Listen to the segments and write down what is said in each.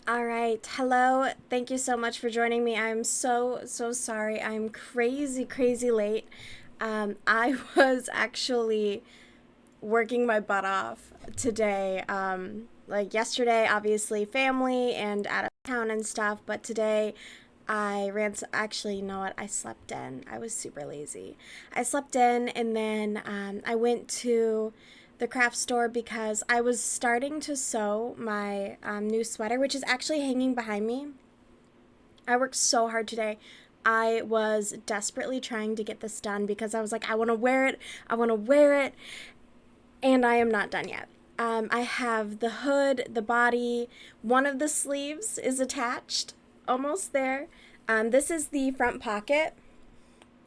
All right. Hello. Thank you so much for joining me. I'm so sorry. I'm crazy late. I was actually working my butt off today. Like yesterday, obviously, family and out of town and stuff, but today I ran. Actually, you know what? I slept in. I was super lazy. I slept in and then I went to the craft store because I was starting to sew my new sweater, which is actually hanging behind me. I worked so hard today. I was desperately trying to get this done because I was like, I want to wear it. I want to wear it. And I am not done yet. I have the hood, the body, one of the sleeves is attached, almost there. This is the front pocket.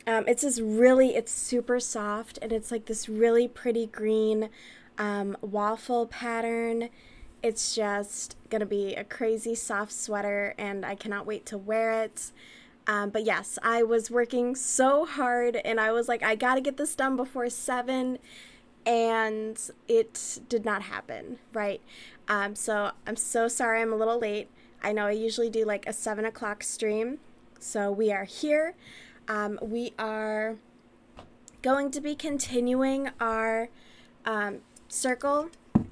It's super soft and it's like this really pretty green waffle pattern. It's just gonna be a crazy soft sweater and I cannot wait to wear it. But yes, I was working so hard and I was like, I gotta get this done before 7, and it did not happen, right? So I'm so sorry I'm a little late. I know I usually do like a 7 o'clock stream. So we are here. We are going to be continuing our circle,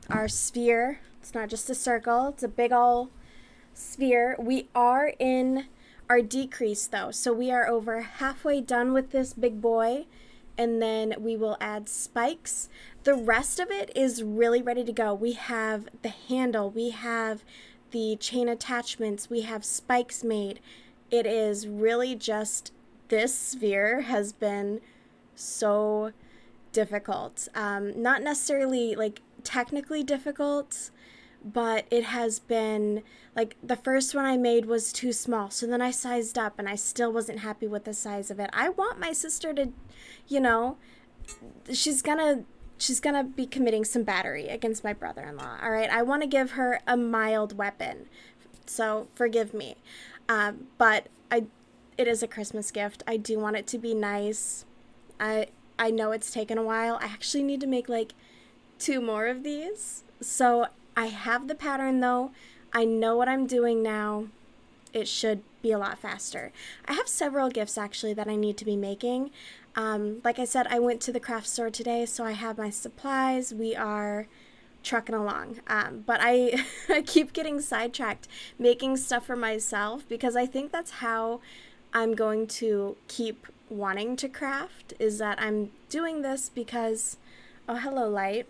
our sphere. It's not just a circle, it's a big old sphere. We are in our decrease though. So we are over halfway done with this big boy, and then we will add spikes. The rest of it is really ready to go. We have the handle, we have the chain attachments, we have spikes made. It is really just this sphere has been so difficult. Not necessarily like technically difficult, but it has been like the first one I made was too small. So then I sized up and I still wasn't happy with the size of it. I want my sister to, you know, she's gonna she's gonna be committing some battery against my brother-in-law. All right, I want to give her a mild weapon, so forgive me. But it is a Christmas gift. I do want it to be nice. I I know it's taken a while. I actually need to make like two more of these. So I have the pattern though. I know what I'm doing now. It should be a lot faster. I have several gifts actually that I need to be making. Like I said, I went to the craft store today, so I have my supplies. We are trucking along. But I, I keep getting sidetracked making stuff for myself because I think that's how I'm going to keep wanting to craft, is that I'm doing this because, oh, hello, light.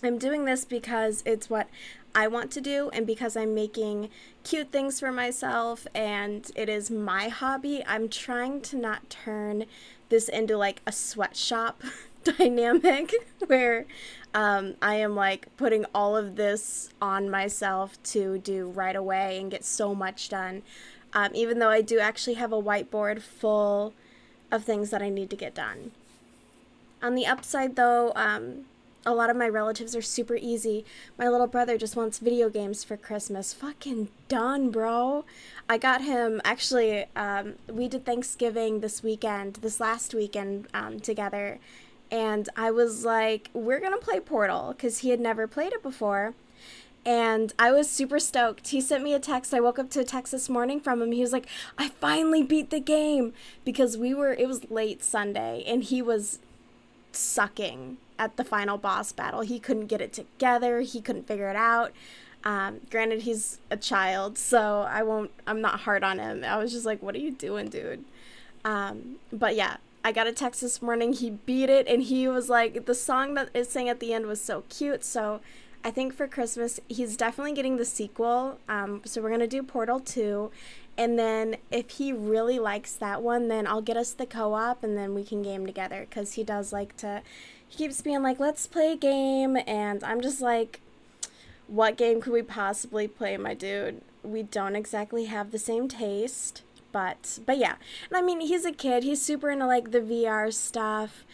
I'm doing this because it's what I want to do and because I'm making cute things for myself and it is my hobby. I'm trying to not turn this into like a sweatshop dynamic where I am like putting all of this on myself to do right away and get so much done. Even though I do actually have a whiteboard full of things that I need to get done. On the upside, though, a lot of my relatives are super easy. My little brother just wants video games for Christmas. Fucking done, bro. I got him, actually, we did Thanksgiving this last weekend together. And I was like, we're going to play Portal because he had never played it before. And I was super stoked. He sent me a text. I woke up to a text this morning from him. He was like, I finally beat the game because it was late Sunday and he was sucking at the final boss battle. He couldn't get it together. He couldn't figure it out. Granted, he's a child, so I'm not hard on him. I was just like, what are you doing, dude? But yeah, I got a text this morning. He beat it, and he was like, the song that it sang at the end was so cute. So I think for Christmas, he's definitely getting the sequel. So we're going to do Portal 2. And then if he really likes that one, then I'll get us the co-op and then we can game together. Because he does like to, he keeps being like, let's play a game. And I'm just like, what game could we possibly play, my dude? We don't exactly have the same taste. But yeah. And I mean, he's a kid. He's super into like the VR stuff,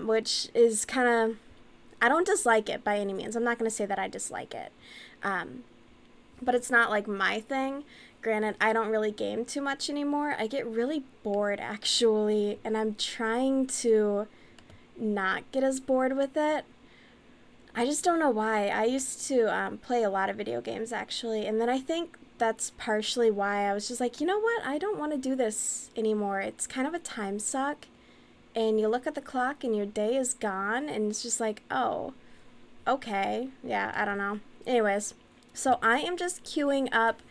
which is kind of, I don't dislike it by any means. I'm not going to say that I dislike it. But it's not like my thing. Granted, I don't really game too much anymore. I get really bored actually, and I'm trying to not get as bored with it. I just don't know why. I used to play a lot of video games actually, and then I think that's partially why I was just like, you know what? I don't want to do this anymore. It's kind of a time suck, and you look at the clock and your day is gone, and it's just like, oh, okay, yeah, I don't know. Anyways, so I am just queuing up.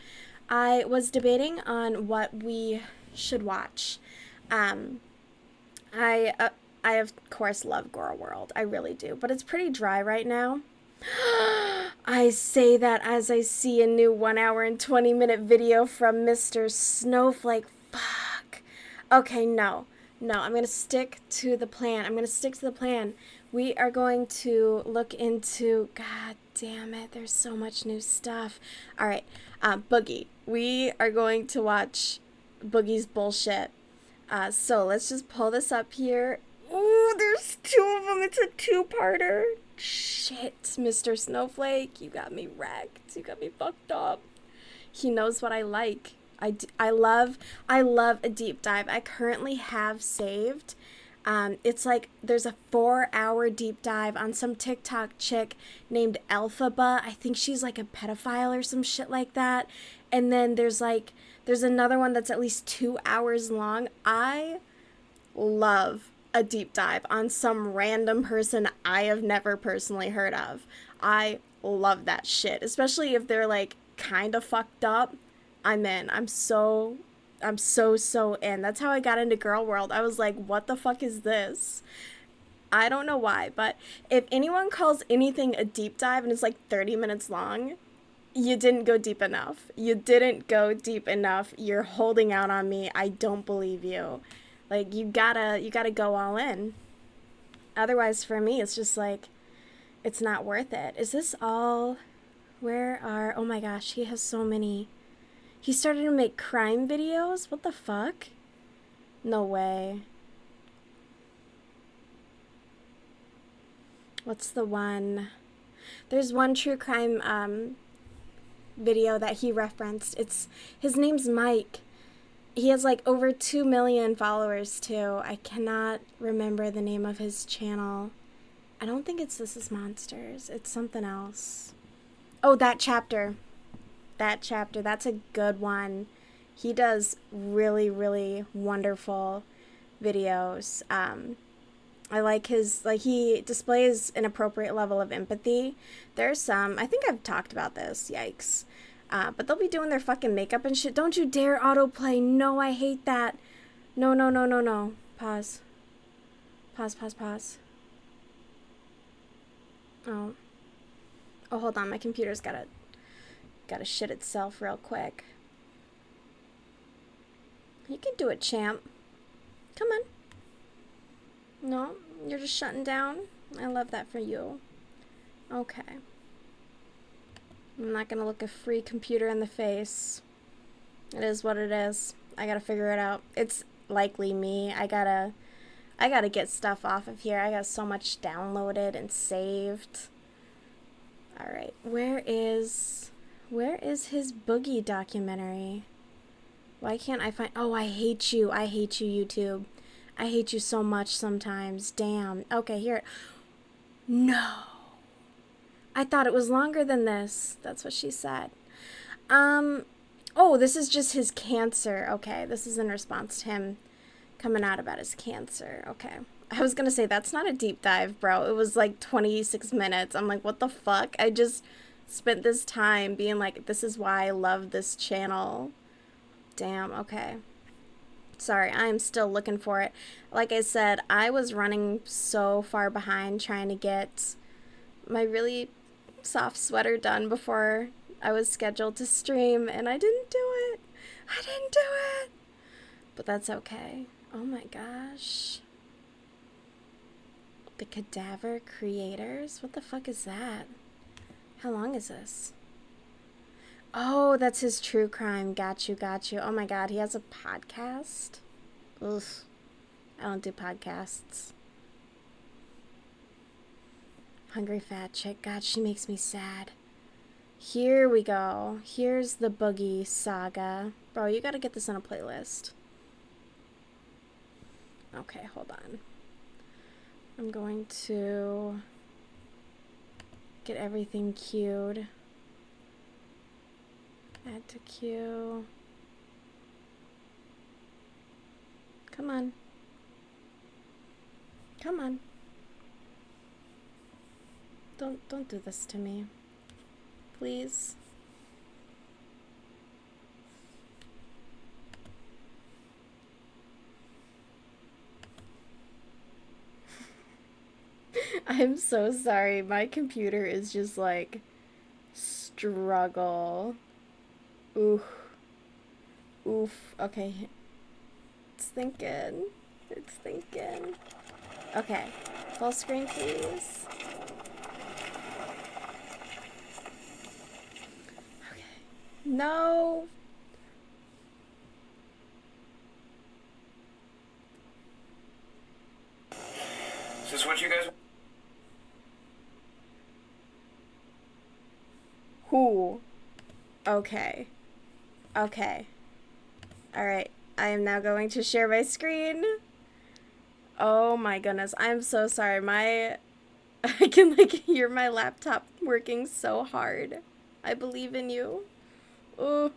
I was debating on what we should watch. Um, I uh, I of course love Girl World. I really do, but it's pretty dry right now. I say that as I see a new 1 hour and 20-minute video from Mr. Snowflake. Fuck. Okay, no. No, I'm going to stick to the plan. I'm going to stick to the plan. We are going to look into. God damn it, there's so much new stuff. All right, Boogie. We are going to watch Boogie's bullshit. So let's just pull this up here. Ooh, there's two of them. It's a two-parter. Shit, Mr. Snowflake, you got me wrecked. You got me fucked up. He knows what I like. I love a deep dive. I currently have saved. It's like there's a 4-hour deep dive on some TikTok chick named Alphaba. I think she's like a pedophile or some shit like that. And then there's another one that's at least 2 hours long. I love a deep dive on some random person I have never personally heard of. I love that shit, especially if they're like kind of fucked up. I'm in. I'm so in. That's how I got into Girl World. I was like, what the fuck is this? I don't know why, but if anyone calls anything a deep dive and it's like 30 minutes long, you didn't go deep enough. You didn't go deep enough. You're holding out on me. I don't believe you. Like, you gotta go all in. Otherwise, for me, it's just like, it's not worth it. Is this all? Oh my gosh, he has so many. He started to make crime videos? What the fuck? No way. What's the one? There's one true crime video that he referenced. His name's Mike. He has like over 2 million followers too. I cannot remember the name of his channel. I don't think it's This Is Monsters. It's something else. Oh, That Chapter. That's a good one. He does really, really wonderful videos. I like he displays an appropriate level of empathy. There's some, I think I've talked about this, yikes. But they'll be doing their fucking makeup and shit. Don't you dare autoplay. No, I hate that. No. Pause. Pause. Oh, hold on. My computer's gotta shit itself real quick. You can do it, champ. Come on. No, you're just shutting down. I love that for you. Okay. I'm not gonna look a free computer in the face. It is what it is. I gotta figure it out. It's likely me. I gotta get stuff off of here. I got so much downloaded and saved. Alright, where is his Boogie documentary? Why can't I find... Oh, I hate you, YouTube. I hate you so much sometimes. Damn. Okay, here. No. I thought it was longer than this. That's what she said. Oh, this is just his cancer. Okay, this is in response to him coming out about his cancer. Okay. I was gonna say, that's not a deep dive, bro. It was like 26 minutes. I'm like, what the fuck? I just spent this time being like, this is why I love this channel. Damn, okay. Sorry, I'm still looking for it. Like I said, I was running so far behind trying to get my really soft sweater done before I was scheduled to stream, and I didn't do it. But that's okay. Oh my gosh. The Cadaver Creators? What the fuck is that? How long is this? Oh, that's his true crime. Got you. Oh my god, he has a podcast? Oof. I don't do podcasts. Hungry fat chick. God, she makes me sad. Here we go. Here's the Boogie saga. Bro, you gotta get this on a playlist. Okay, hold on. I'm going to... get everything queued. Add to queue. Come on. Come on. Don't do this to me. Please. I'm so sorry. My computer is just like struggle. Oof. Oof. Okay. It's thinking. It's thinking. Okay. Full screen, please. Okay. No. Is this what you guys... Who? Okay. Okay. Alright. I am now going to share my screen. Oh my goodness. I'm so sorry. I can like hear my laptop working so hard. I believe in you. Ooh.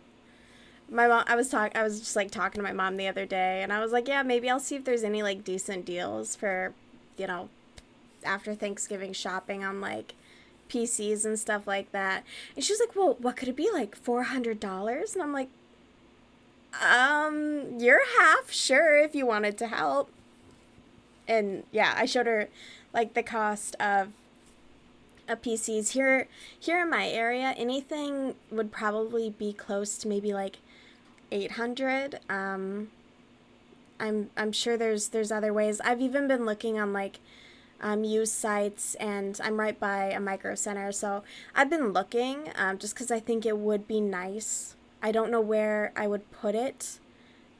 My mom, I was just like talking to my mom the other day, and I was like, yeah, maybe I'll see if there's any like decent deals for, you know, after Thanksgiving shopping on like PCs and stuff like that. And she was like, well, what could it be, like $400? And I'm like, you're half, sure, if you wanted to help. And yeah, I showed her like the cost of PCs here in my area. Anything would probably be close to maybe like 800. I'm sure there's other ways. I've even been looking on like used sites, and I'm right by a Micro Center, so I've been looking just because I think it would be nice. I don't know where I would put it,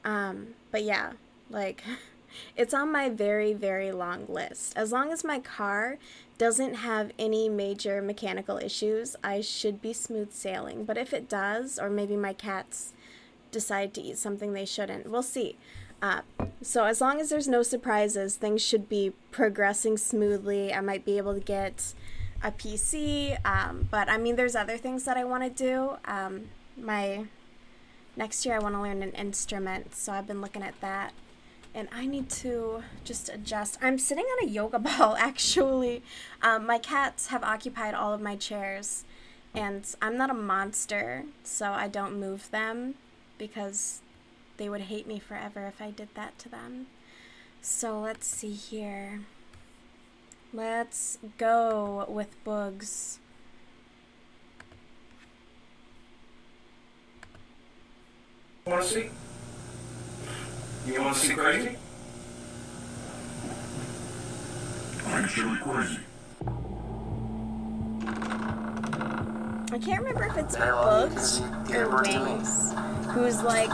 but yeah, like it's on my very, very long list. As long as my car doesn't have any major mechanical issues, I should be smooth sailing. But if it does, or maybe my cats decide to eat something they shouldn't, we'll see. So as long as there's no surprises, things should be progressing smoothly. I might be able to get a PC, but I mean, there's other things that I want to do. Next year I want to learn an instrument, so I've been looking at that. And I need to just adjust. I'm sitting on a yoga ball, actually. My cats have occupied all of my chairs, and I'm not a monster, so I don't move them because they would hate me forever if I did that to them. So let's see here. Let's go with Boogs. Want to see? You want to see crazy? I'm surely crazy. I can't remember if it's Boogs or Wings, who's like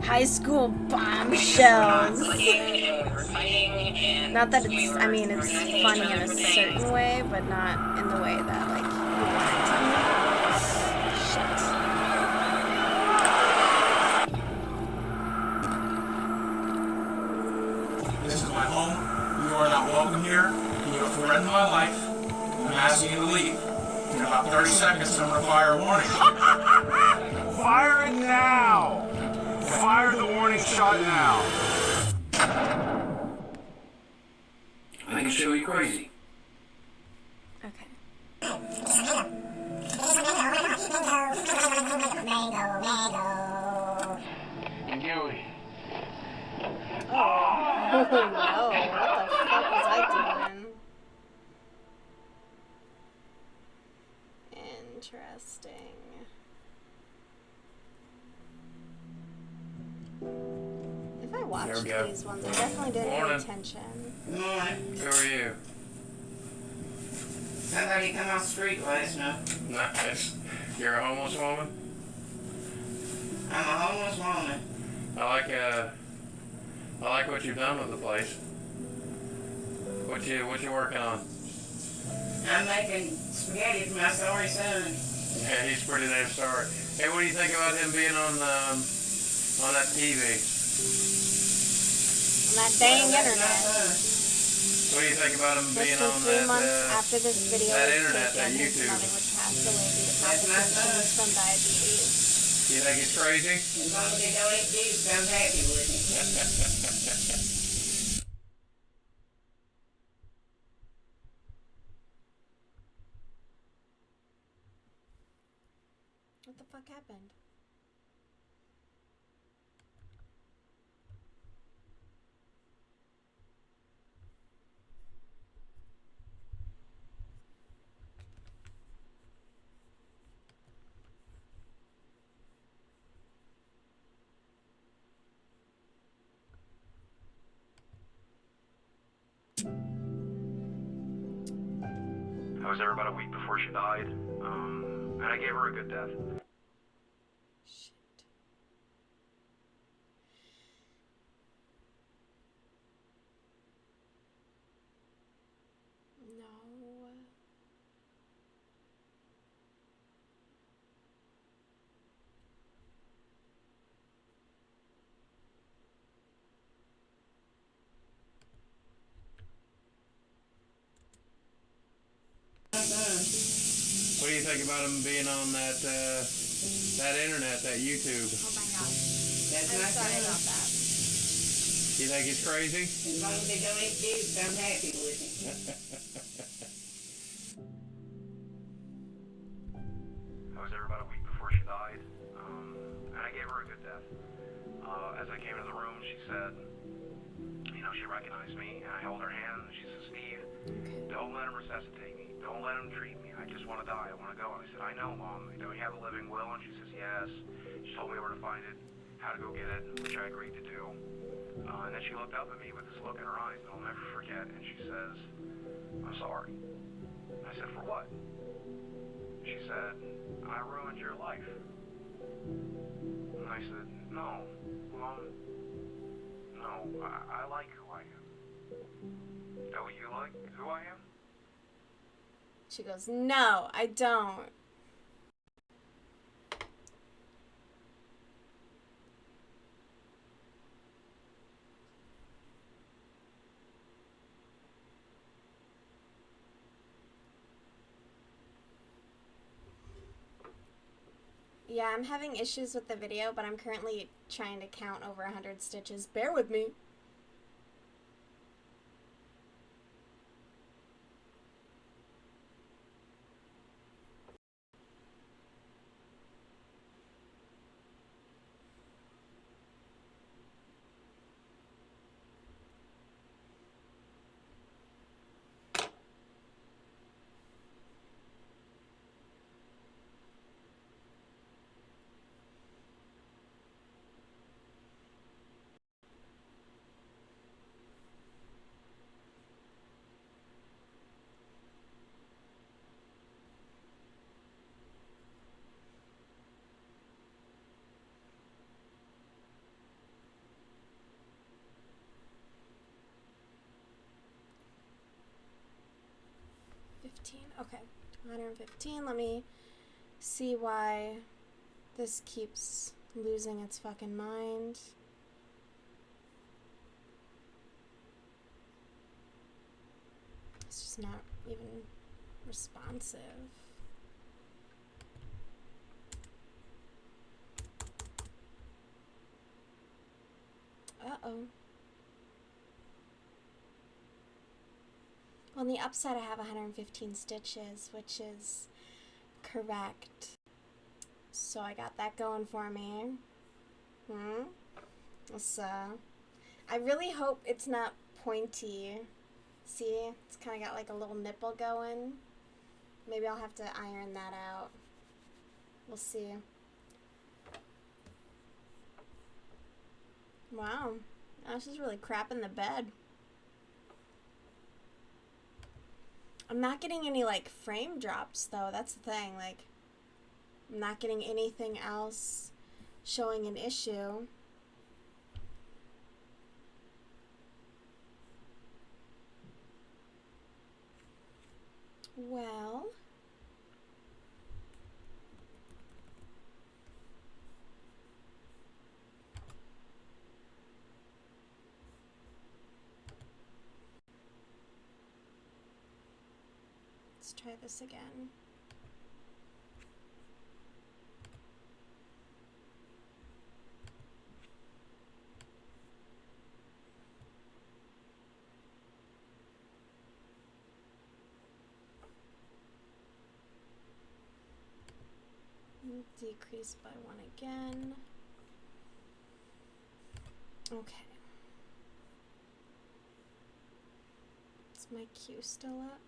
high school bombshells. Not that it's, I mean, it's funny in a certain way, but not in the way that like you want it to be. Shit. This is my home. You are not welcome here. You have threatened my life. I'm asking you to leave. In about 30 seconds, I'm going to fire a warning. Fire it now! Fire the warning shot now! I can show you crazy. Okay. Gooey. Oh no, what the fuck was I doing? Interesting. If I watched these ones, I definitely didn't pay attention. Morning. Who are you? Somebody come off the street last night. Nice. You're a homeless woman? I'm a homeless woman. I like what you've done with the place. What you working on? I'm making spaghetti for my sorry son. Yeah, he's pretty damn sorry. Hey, what do you think about him being on that TV? On that dang Well, that's internet. my son. What do you think about him Less being than on 3 that, months after this video that was internet, that taken, his YouTube? mother would pass away due to That's my complications son. from diabetes. You think he's crazy? As long as they don't eat juice, I'm happy with it. What the fuck happened? I was there about a week before she died, and I gave her a good death. Shit. No. What do you think about him being on that, that internet, that YouTube? Oh my god. That's I'm my sorry son. about that. You think he's crazy? As long as they don't eat juice, I'm happy with it. I was there about a week before she died, and I gave her a good death. As I came into the room, she said, you know, she recognized me, and I held her hand, and she said, Steve, don't let him resuscitate me. Don't let him treat me. I just want to die. I want to go. And I said, I know, Mom. Don't you have a living will? And she says, yes. She told me where to find it, how to go get it, which I agreed to do. And then she looked up at me with this look in her eyes that I'll never forget, and she says, I'm sorry. I said, for what? She said, I ruined your life. And I said, no, Mom, no, I like who I am. Don't you like who I am? She goes, no, I don't. Yeah, I'm having issues with the video, but I'm currently trying to count over 100 stitches. Bear with me. Okay, 115. Let me see why this keeps losing its fucking mind. It's just not even responsive. Uh-oh. On the upside, I have 115 stitches, which is correct. So I got that going for me. So, I really hope it's not pointy. See, it's kind of got like a little nipple going. Maybe I'll have to iron that out. We'll see. Wow, this is really crapping the bed. I'm not getting any, like, frame drops, though. That's the thing. Like, I'm not getting anything else showing an issue. Well... Let's try this again. Decrease by 1 again. Okay. Is my cue still up?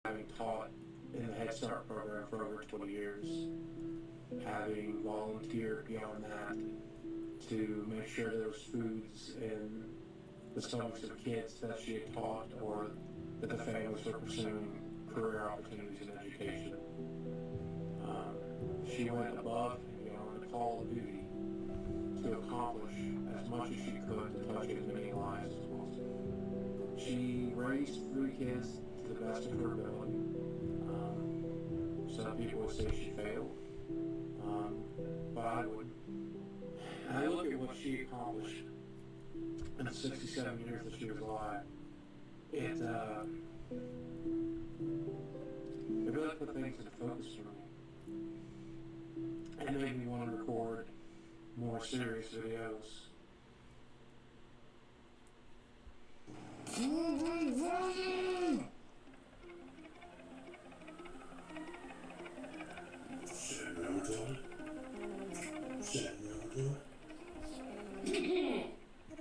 Having taught in the Head Start program for over 20 years, having volunteered beyond that to make sure there was foods in the stomachs of kids that she had taught or that the families were pursuing career opportunities in education. She went above and beyond the call of duty to accomplish as much as she could to touch as many lives as possible. She raised 3 kids to the best of her ability. Some people would say she failed, but I would. And I look at what she accomplished in the 67 years that she was alive. It really put things into focus for me. And made me want to record more serious videos.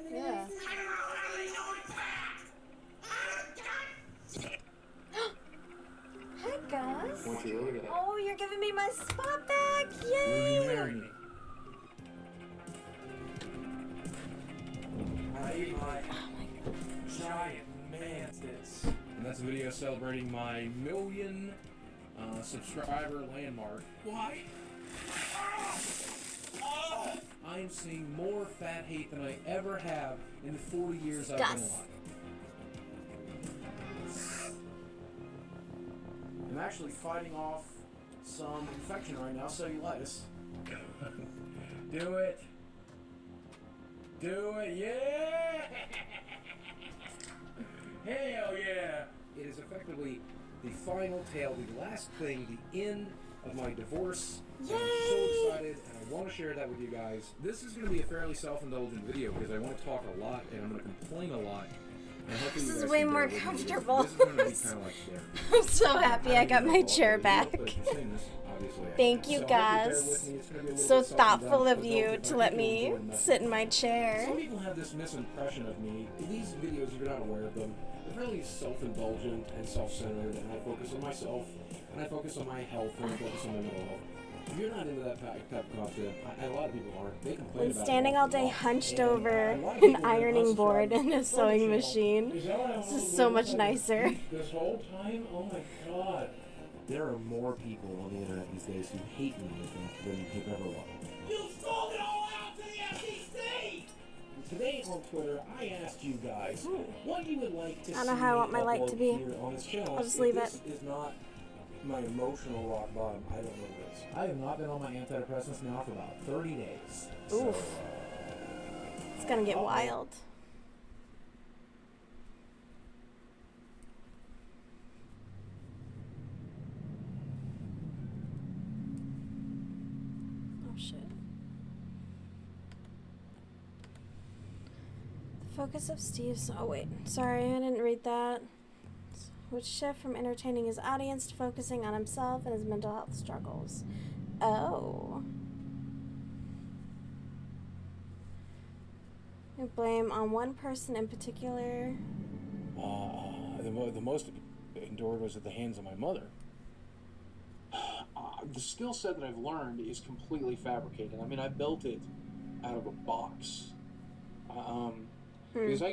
Yeah. Hi, Gus. Once you really get Oh, you're giving me my spot back! Yay! I ate my giant man tits. And that's a video celebrating my 1,000,000 subscriber landmark. Why? I am seeing more fat hate than I ever have in the 40 years I've been alive. I'm actually fighting off some infection right now, cellulitis. Do it. Do it, yeah! Hell yeah! It is effectively the final tale, the last thing, the end of my divorce. Yay! I'm so excited, and I want to share that with you guys. This is going to be a fairly self-indulgent video because I want to talk a lot and I'm going to complain a lot. And hopefully This you is guys way can more bear with me. comfortable. This is going to be kind of like therapy. I'm so happy I got my chair back. Thank you, So Gus. So thoughtful of you to let me sit in my chair. Some people have this misimpression of me. These videos, if you're not aware of them, they're really self-indulgent and self-centered, and I focus on myself, and I focus on my health, and I focus on my mental health. If you're not into that type of content, a lot of people aren't. They complain And about standing it all day lot. hunched And, over a lot of an people that ironing unsubscribe board and a from the sewing channel, machine. is that what I This was is so doing much like nicer. This whole time? Oh my god. There are more people on the internet these days who hate me than have ever loved me. You sold it all out to the FCC! Today on Twitter, I asked you guys what you would like to see I don't know how I want my light to be. here on this channel. I'll just If leave this it. is not my emotional rock bottom, I don't know what is. I have not been on my antidepressants now for about 30 days. So, Oof. It's gonna get wild. Oh shit. The focus of Steve's. Oh wait, sorry, I didn't read that. Would shift from entertaining his audience to focusing on himself and his mental health struggles. Oh. You blame on one person in particular. The most endured was at the hands of my mother. The skill set that I've learned is completely fabricated. I mean, I built it out of a box. Because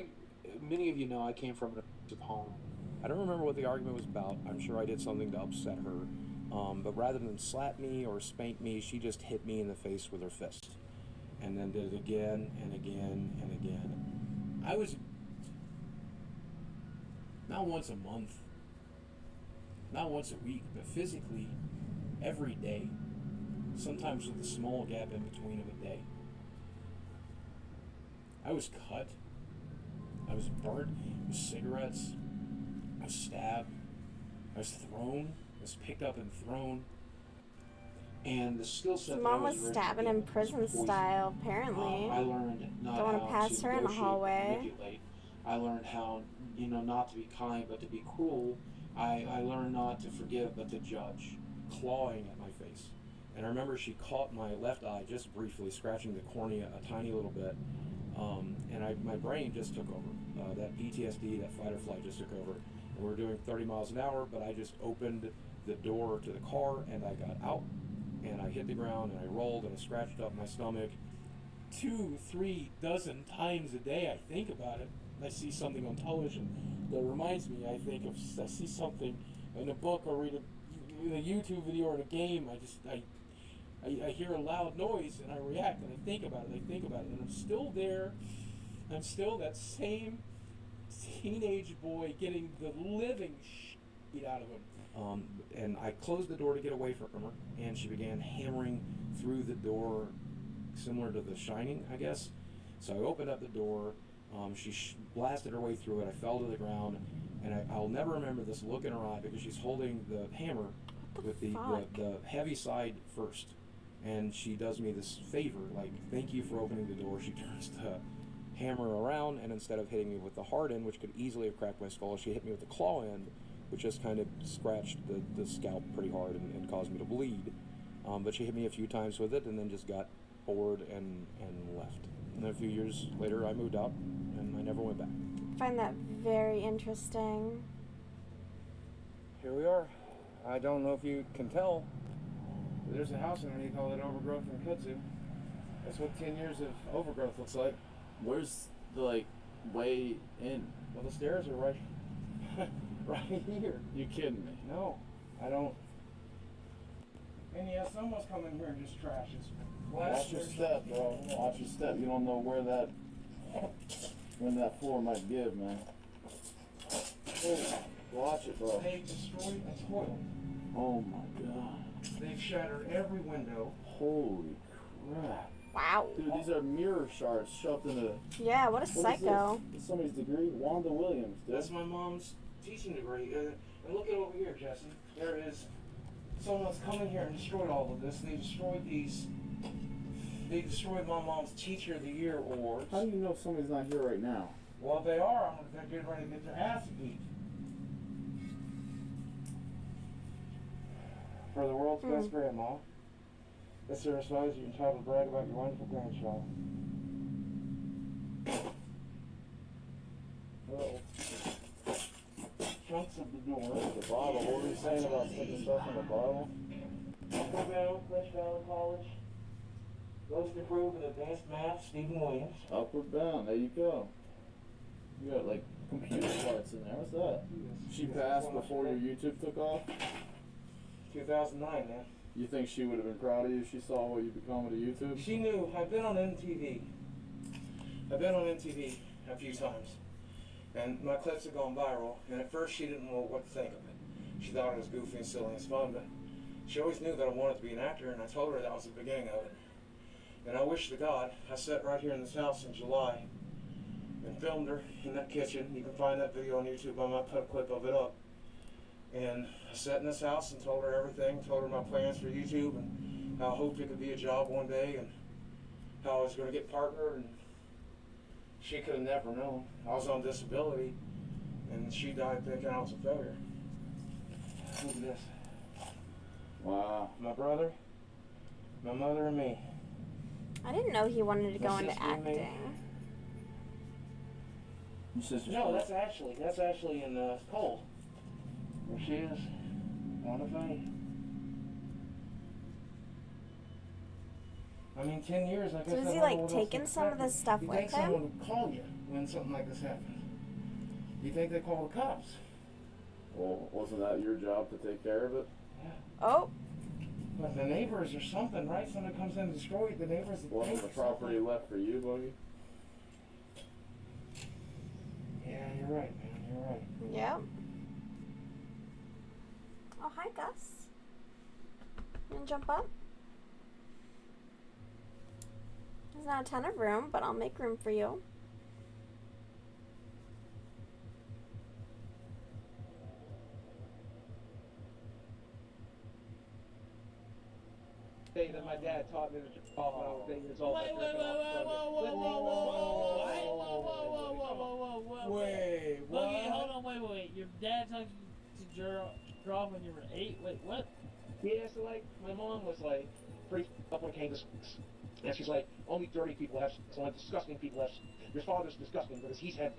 many of you know I came from an abusive home. I don't remember what the argument was about. I'm sure I did something to upset her. But rather than slap me or spank me, she just hit me in the face with her fist. And then did it again and again and again. I was not once a month, not once a week, but physically every day. Sometimes with a small gap in between of a day. I was cut. I was burnt with cigarettes. I was stabbed. I was thrown. I was picked up and thrown. And the skill set His that I mom was stabbing in prison style, apparently. I learned not Don't wanna how pass to her in the negotiate, hallway. manipulate. I learned how, not to be kind but to be cruel. I learned not to forgive but to judge. Clawing at my face. And I remember she caught my left eye just briefly, scratching the cornea a tiny little bit. And my brain just took over. That PTSD, that fight or flight just took over. And we were doing 30 miles an hour, but I just opened the door to the car and I got out. And I hit the ground and I rolled and I scratched up my stomach 2-3 dozen times a day. I think about it. I see something on television that reminds me. I see something in a book or read a YouTube video or in a game. I hear a loud noise and I react and I think about it. And I'm still there. I'm still that same teenage boy getting the living shit out of him. And I closed the door to get away from her, and she began hammering through the door, similar to The Shining, I guess. So I opened up the door. She blasted her way through it. I fell to the ground, and I'll never remember this look in her eye because she's holding the hammer with the heavy side first. And she does me this favor, like, thank you for opening the door. She turns the hammer around, and instead of hitting me with the hard end, which could easily have cracked my skull, she hit me with the claw end, which just kind of scratched the scalp pretty hard and caused me to bleed. But she hit me a few times with it and then just got bored and left. And then a few years later, I moved out and I never went back. I find that very interesting. Here we are. I don't know if you can tell, but there's a house underneath all that overgrowth in kudzu. That's what 10 years of overgrowth looks like. Where's the, way in? Well, the stairs are right here. You kidding me? No, I don't. And yeah, someone's coming here and just trashes. Watch your step, bro. Watch your step. You don't know when that floor might give, man. Watch it, bro. They destroyed the toilet. Oh my god. They've shattered every window. Holy crap. Wow. Dude, these are mirror shards shoved in a... Yeah, what a psycho. This is somebody's degree. Wanda Williams, dude. That's my mom's teaching degree. And look at over here, Jesse. There is someone's come in here and destroyed all of this. They destroyed these. They destroyed my mom's Teacher of the Year awards. How do you know somebody's not here right now? Well, they are. They're getting ready to get their ass beat. For the world's best grandma. This exercise, you're entitled to brag about your wonderful grandchild. Chunks of the door. The bottle. What were you saying about putting stuff in the bottle? Upper Bound, West Valley College. Goes to prove in advanced math, Stephen Williams. Upward Bound, there you go. You got like computer parts in there. What's that? She passed before your YouTube took off? 2009, man. You think she would have been proud of you if she saw what you become with a YouTube? She knew. I've been on MTV. I've been on MTV a few times. And my clips have gone viral. And at first she didn't know what to think of it. She thought it was goofy and silly and fun, but she always knew that I wanted to be an actor, and I told her that was the beginning of it. And I wish to God, I sat right here in this house in July and filmed her in that kitchen. You can find that video on YouTube. I might put a clip of it up. And I sat in this house and told her everything, told her my plans for YouTube and how I hoped it could be a job one day and how I was going to get partnered. And she could have never known. I was on disability and she died thinking I was a failure. Look at this. Wow. My brother, my mother, and me. I didn't know he wanted to go My into sister and me. acting. Your sister's No, that's actually in Cole. There she is. On the fame. I mean, 10 years, I guess. So is I he don't know like what else taking to some of expect. this stuff You with think him? someone would call you when something like this happens? You think they call the cops? Well, wasn't that your job to take care of it? Yeah. Oh, But the neighbors or something, right? Somebody comes in and destroys the neighbors. Wasn't the property left for you, Boogie? Yeah, you're right, man. You're right. yeah. Oh, hi, Gus. You wanna jump up? There's not a ton of room, but I'll make room for you. Day that my dad taught me to draw when I was 8 years old. Wait, what? Boogie, hold on, wait. Your dad taught you to draw when you were 8? Wait, what? Yeah, so like, my mom was like, pretty up when it came to sex. And she's like, only dirty people have sex, only disgusting people have sex. Your father's disgusting because he's had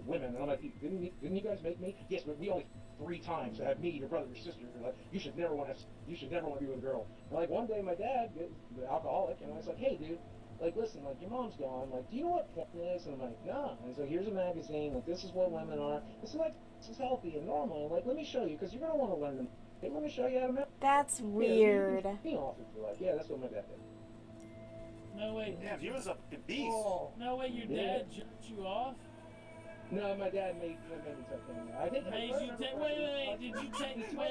women. And I'm like, didn't you guys make me? Yes, but we only 3 times to have me, your brother, your sister. You're like, you should never want to be with a girl. And like one day my dad, the alcoholic, and I was like, hey dude, like listen, like your mom's gone, like do you know what porn is? And I'm like, no. And he's like, here's a magazine, like this is what women are. This is healthy and normal. And like, let me show you, because you're gonna want to learn them. Hey, let me show you how to. That's weird. Me off if you like. Yeah, that's what my dad did. No, wait. Damn, he was a beast. Oh. No, wait, your dad jerked you off? No, my dad made me take him. I think. Made you take. Wait. Did you take? This guy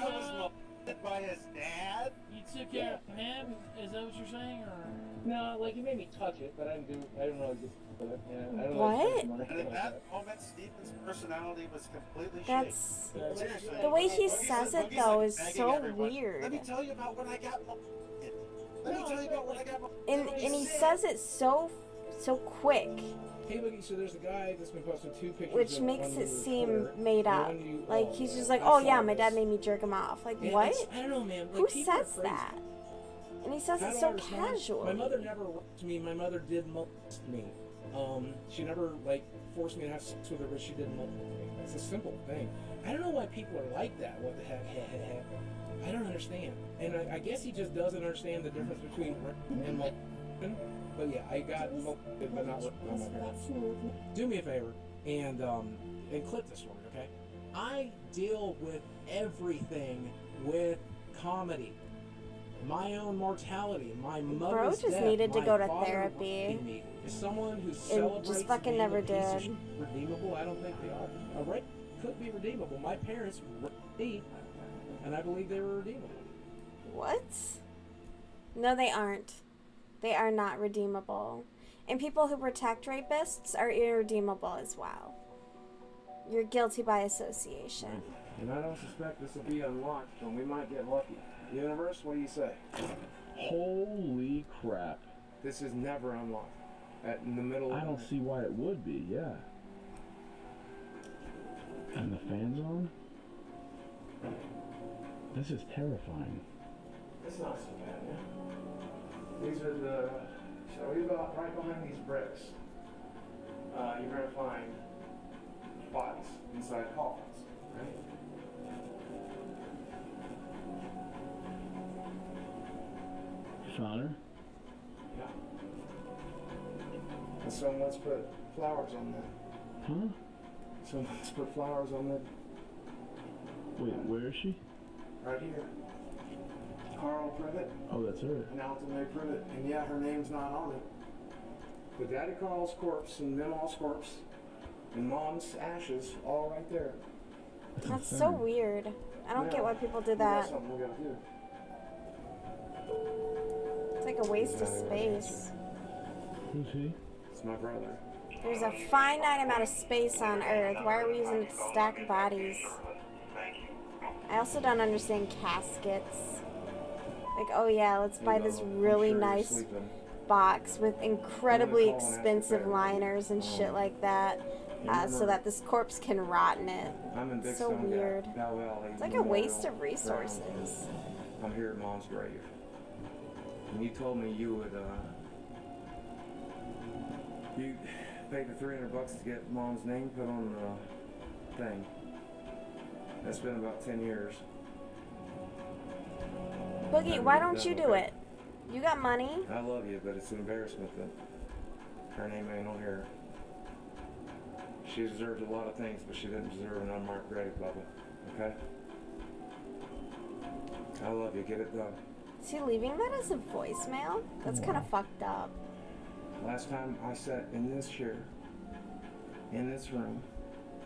was molested by his dad? You took care of him? Is that what you're saying, or? No, like he made me touch it, but I didn't really do it. Yeah, I don't What? Know And at that moment, Stephen's personality was completely That's shaken. Seriously. the way he Boogie's says like- it Boogie's though like is begging so everyone, weird. Let me tell you about when I got molested. Let me tell you about when I got molested. And he says it so quick, Hey, Boogie, so there's a guy that's been posting 2 pictures. which on makes your it seem Twitter. made The up. one you- Like he's just like, I oh saw yeah, my this. dad made me jerk him off. Like And what? I don't know, man. Like, Who people are says crazy. that? And he says How it do so I respond? casually. My mother never raped me. My mother did molest me. She never like forced me to have sex with her, but she did molest me. It's a simple thing. I don't know why people are like that. What the heck? I don't understand. And I guess he just doesn't understand the difference between rape and molestation. But yeah, I got molested, but not raped by my parents. Do me a favor and clip this story, okay? I deal with everything with comedy. My own mortality, my mother's just death, needed to my go to father therapy. raping me. Is someone who just celebrates fucking being never a piece of did. shit redeemable? I don't think they are. A rape could be redeemable. My parents raped me, and I believe they were redeemable. What? No, they aren't. They are not redeemable. And people who protect rapists are irredeemable as well. You're guilty by association. And I don't suspect this will be unlocked, and we might get lucky. Universe, what do you say? Holy crap. This is never unlocked. In the middle I don't see why it would be, yeah. And the fan's on? This is terrifying. It's not so bad, yeah. These are the... So we got right behind these bricks. You're going to find bodies inside coffins, right? found her? Yeah. And someone's put flowers on that. Huh? Someone's put flowers on that. Wait, where is she? Right here. Carl Privet. Oh, that's her. And Alton May Privet. And yeah, her name's not on it. But Daddy Carl's corpse and Mama's corpse and Mom's ashes all right there. That's so weird. I don't get why people do that. That's something we gotta do. It's like a waste of space. Who's he? It's my brother. There's a finite amount of space on Earth. Why are we using it to stack bodies? I also don't understand caskets. Like, oh yeah, let's buy this really nice box with incredibly expensive liners and shit like that, so that this corpse can rot in it. It's so weird. It's like a waste of resources. I'm here at Mom's grave. And you told me you would, you paid the $300 to get Mom's name put on the thing. That's been about 10 years. Boogie, why don't you do it? You got money. I love you, but it's an embarrassment that her name ain't on here. She deserved a lot of things, but she didn't deserve an unmarked grave, Bubba. Okay? I love you. Get it done. Is he leaving that as a voicemail? That's kind of fucked up. Last time I sat in this chair, in this room,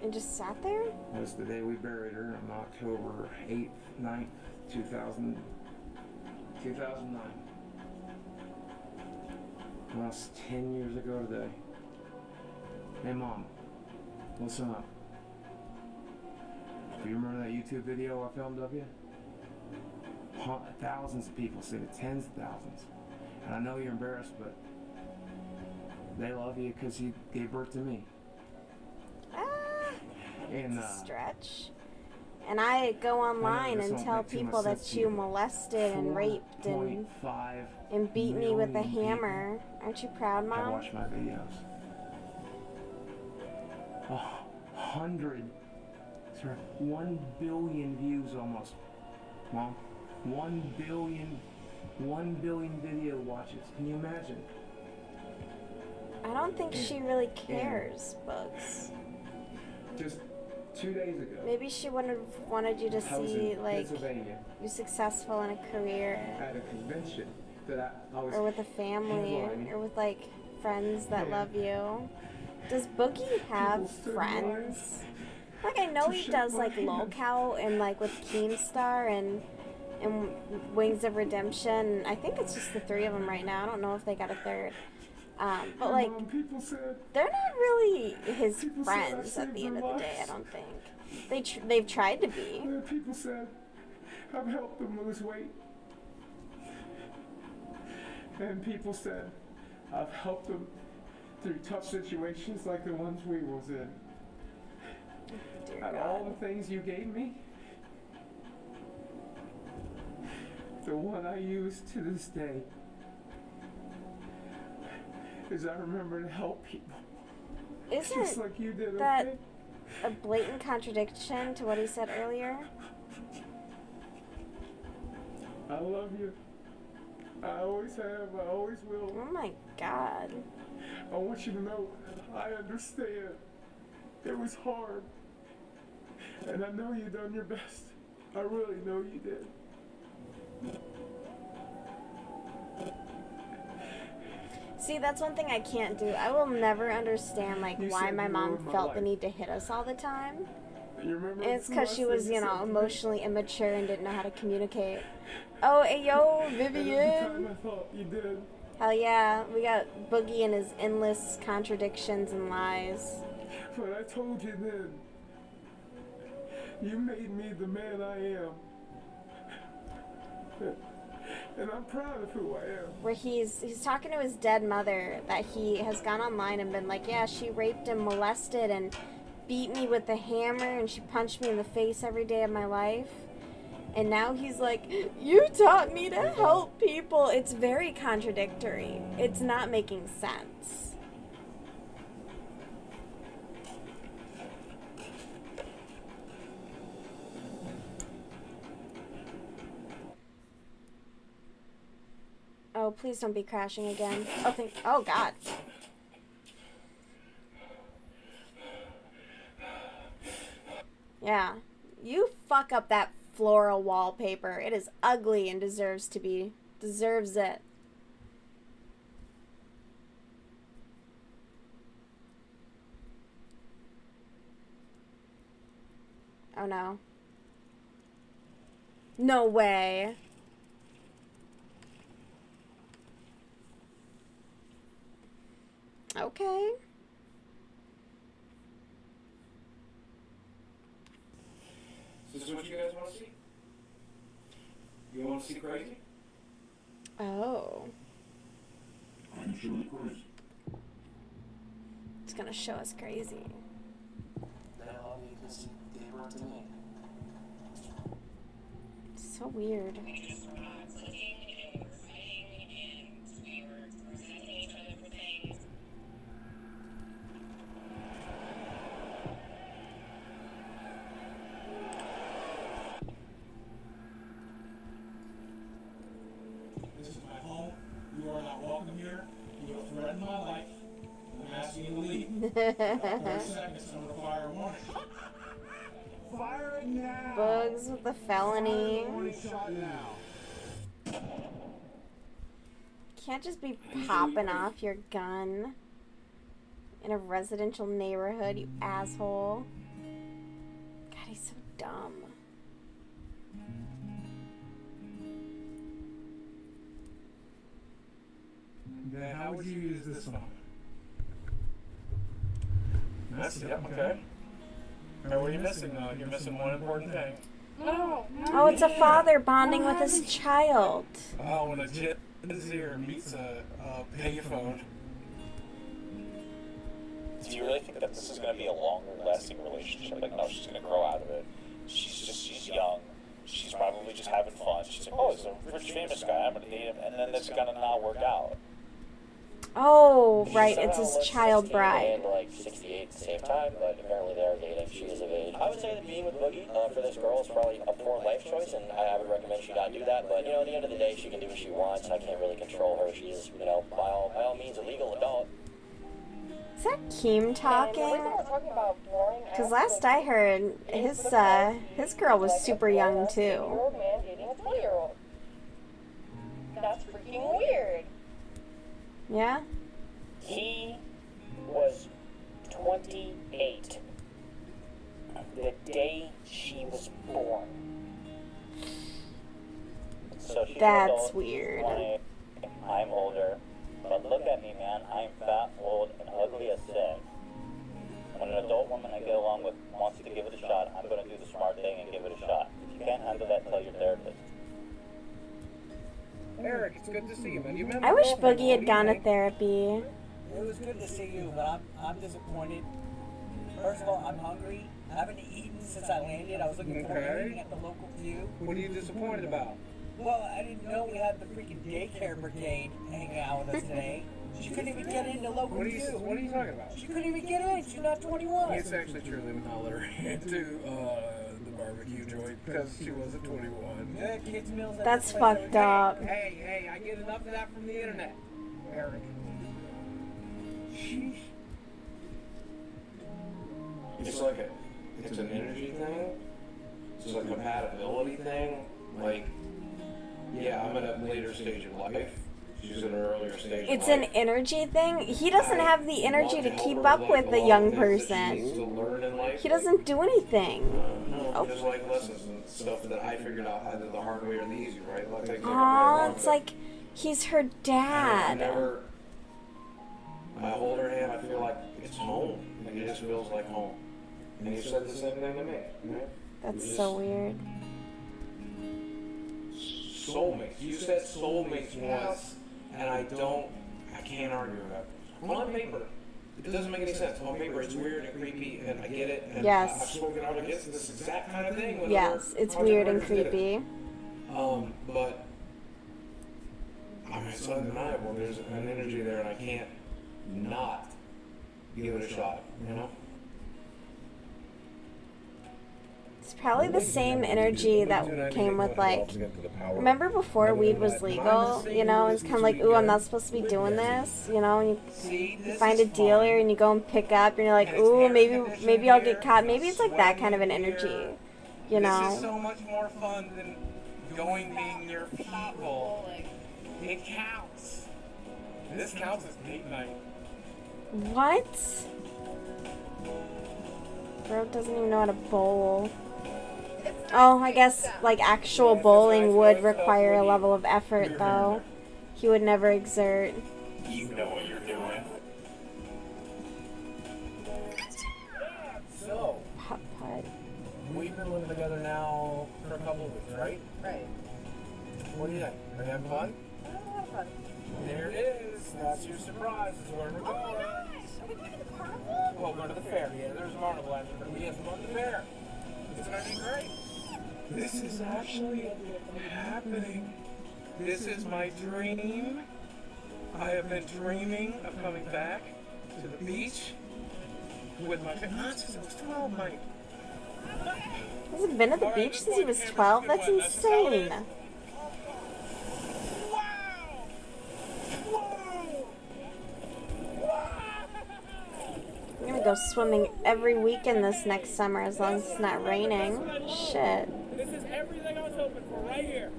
and just sat there? was the day we buried her on October 8th, 9th, 2009. Almost 10 years ago today. Hey Mom, listen up. Do you remember that YouTube video I filmed of you? Thousands of people seen it, tens of thousands. And I know you're embarrassed, but they love you because you gave birth to me. It's a stretch. And I go online and tell people that you molested and raped and beat me with a hammer. Aren't you proud, Mom? I watch my videos. 1 billion views almost. Mom, 1 billion video watches. Can you imagine? I don't think she really cares, Bugs. Just 2 days ago. Maybe she would have wanted you to see, like, you successful in a career. At a convention that I was or with a family, or with, like, friends that love you. Does Boogie have friends? Like, I know he does, like, lolcow and, like, with Keemstar and Wings of Redemption. I think it's just the three of them right now. I don't know if they got a third. But, like, they're not really his friends at the end of the day, I don't think. They've tried to be. People said I've helped them lose weight. And people said I've helped them through tough situations like the ones we was in. And all the things you gave me, the one I use to this day is I remember to help people. Isn't just like you did, that okay? a blatant contradiction to what he said earlier? I love you. I always have, I always will. Oh my God. I want you to know, I understand. It was hard. And I know you done your best. I really know you did. See, that's one thing I can't do. I will never understand, like, why my mom felt the need to hit us all the time. And it's because she was, you know, emotionally immature and didn't know how to communicate. Oh, hey, yo, Vivian. I thought you did. Hell yeah. We got Boogie and his endless contradictions and lies. But I told you then. You made me the man I am. And I'm proud of who I am. Where he's talking to his dead mother, that he has gone online and been like, yeah, she raped and molested and beat me with a hammer and she punched me in the face every day of my life. And now he's like, you taught me to help people. It's very contradictory. It's not making sense. Oh, Oh, please don't be crashing again. Oh, God. Yeah. You fuck up that floral wallpaper. It is ugly and deserves it. Oh no. No way. Okay. This is what you guys want to see? You want to see crazy? Oh. I'm sure crazy. It's gonna show us crazy. So weird. This is my home. You are not welcome here. You have threatened my life. I'm asking you to leave. In about 30 seconds, I'm going to fire a warning. Fire it now! Bugs with the felony. Warning shot now. Can't just be popping off your gun in a residential neighborhood, you asshole. God, he's so dumb. Then how would you use this one? Yep, okay. Now, what are you missing, though? You're missing one important thing. Oh, it's a father bonding with his child. Oh, when a Gen Zer meets a payphone. Do you really think that this is going to be a longer-lasting relationship? Like, no, she's going to grow out of it. She's young. She's probably just having fun. She's like, oh, he's a rich, famous guy. I'm going to date him. And then it's going to not work out. Oh, right, it's his child bride. And like 68 at the same time, but apparently they're dating. She is of age. I would say that being with Boogie for this girl is probably a poor life choice, and I would recommend she not do that. But you know, at the end of the day, she can do what she wants, and I can't really control her. She's, you know, by all means, a legal adult. Is that Keem talking? Because last I heard, his girl was super young too. You're a man dating a 20-year-old. That's freaking weird. Yeah? He was 28 the day she was born. So she's That's adult, weird. 20, I'm older, but look at me, man. I'm fat, old, and ugly as sin. When an adult woman I get along with wants to give it a shot, I'm going to do the smart thing and give it a shot. If you can't handle that, tell your therapist. Eric, it's good to see you, man. You I wish Boogie had gone to therapy. It was good to see you, but I'm disappointed. First of all, I'm hungry. I haven't eaten since I landed. I was looking forward to eating at the local queue. What are you disappointed about? Well, I didn't know we had the freaking daycare brigade hanging out with us today. She couldn't even get in the local queue. What are you talking about? She couldn't even get in. She's not 21. It's actually true. They would not let her into the barbecue joint because she wasn't 21. Yeah, kids meals at That's this place. fucked up. Hey, I get enough of that from the internet, Eric. Sheesh. It's an energy thing. It's a compatibility thing. Like, yeah, I'm at a later stage of life. She's in an earlier stage. It's of an life. energy thing? He doesn't have the energy to keep up with a young person. He doesn't do anything. Just like lessons and stuff that I figured out either the hard way or the easy, right? Aw, it's like he's her dad. I hold her hand, I feel like it's home. Like it just feels like home. And you said the same thing to me. Right? That's so weird. Soulmates. You said soulmates once, and I can't argue with that. On paper, it doesn't make any sense. On paper, it's weird and creepy, and I get it. And Yes. I've spoken out against this exact kind of thing. Yes, it's weird and creepy. But I mean, it's undeniable. There's an energy there, and I can't not give it a shot. You know. It's probably the same energy that came with, like, remember before weed was legal, you know, it's kind of like, ooh, I'm not supposed to be doing this, you know, and you find a dealer and you go and pick up and you're like, ooh, maybe I'll get caught. Maybe it's like that kind of an energy, you know. This is so much more fun than going being near people. It counts. This counts as date night. What? Bro doesn't even know how to bowl. Oh, I guess, like, actual bowling would require a level of effort, though. He would never exert. You know what you're doing. So, Putt-putt. we've been living together now for a couple of weeks, right? Right. What do you think? Are you having fun? Fun. There it is. That's your surprise. This is where we're going. Are we going to the carnival? Well, we're going to the fair. Yeah, there's a carnival after, but we have to go to the fair. It's going to be great. This is actually happening. This is my dream. I have been dreaming of coming back to the beach with my family since I was 12, Mike. Hasn't been at the beach since he was 12? That's insane. I'm gonna go swimming every weekend this next summer as long as it's not raining. Shit. This is everything I was hoping for right here.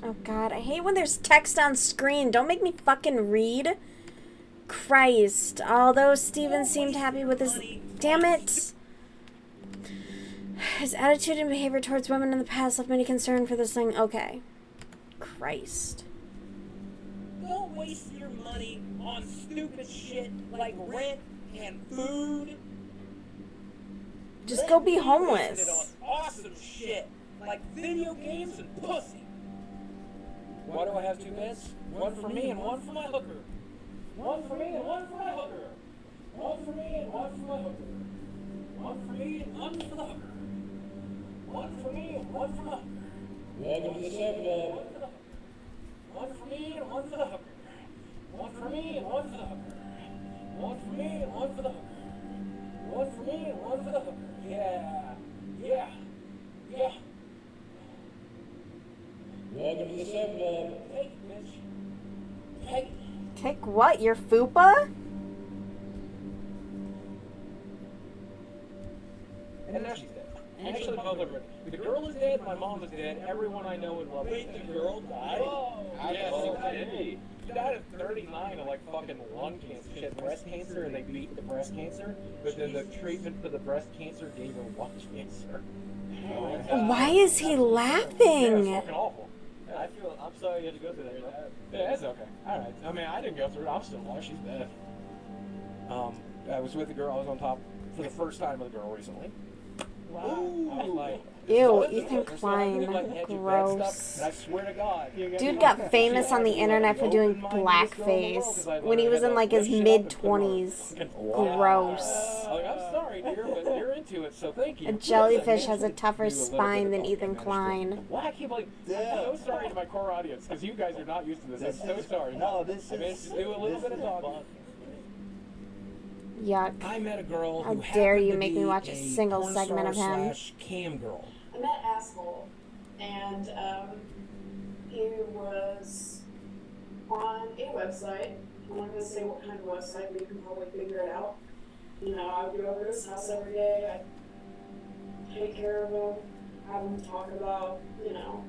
Oh god, I hate when there's text on screen. Don't make me fucking read. Christ. Although Steven seemed happy with his... Damn it! His attitude and behavior towards women in the past left many concern for this thing. Okay. Christ. Don't waste your money on stupid shit like rent and food. Just go be It homeless. on awesome shit like video games and pussy. Why do I have two beds? One for me and one for my hooker. One for me and one for my hooker. One for me and one for my hooker. One for me and one for the hooker. One for me and one for the hooker. Welcome to the Club. One for me and one for the hooker. One for me and one for the hooker. One for me and one for the hooker. One for me and one for the hooker. Yeah. Yeah. Yeah. Welcome to the Club. Take it, bitch. Take it. Take what? Your fupa? And now she's dead. Actually, both of them. The girl is dead, my mom is dead, everyone I know and love is dead. The girl died? Yes, okay. She died at 39 of like fucking lung cancer. She had breast cancer and they beat the breast cancer, but then the treatment for the breast cancer gave her lung cancer. Why is he laughing? Yeah, it's fucking awful. Yeah, I'm sorry you had to go through that. Yeah, it's okay. Alright. I mean, I didn't go through it. I'm still alive. She's dead. I was with a girl. I was on top for the first time with a girl recently. Wow. I was like, Ew, Ethan Klein. Gross. I swear to God. Dude got famous on the internet for doing blackface when he was in like his mid-20s. Gross. Like, I'm sorry, dear, but you're into it, so thank you. A jellyfish has a tougher spine than Ethan Klein. Well, I keep like, I'm so sorry to my core audience, because you guys are not used to this. I'm so sorry. No, this I managed to do a little bit of talking. Yuck. I met a girl How who dare you happened to make me be watch a single porn segment of him. star / cam girl. I met Asshole, and he was on a website. I'm not going to say what kind of website, but you can probably figure it out. You know, I would go over to his house every day. I'd take care of him, have him talk about, you know,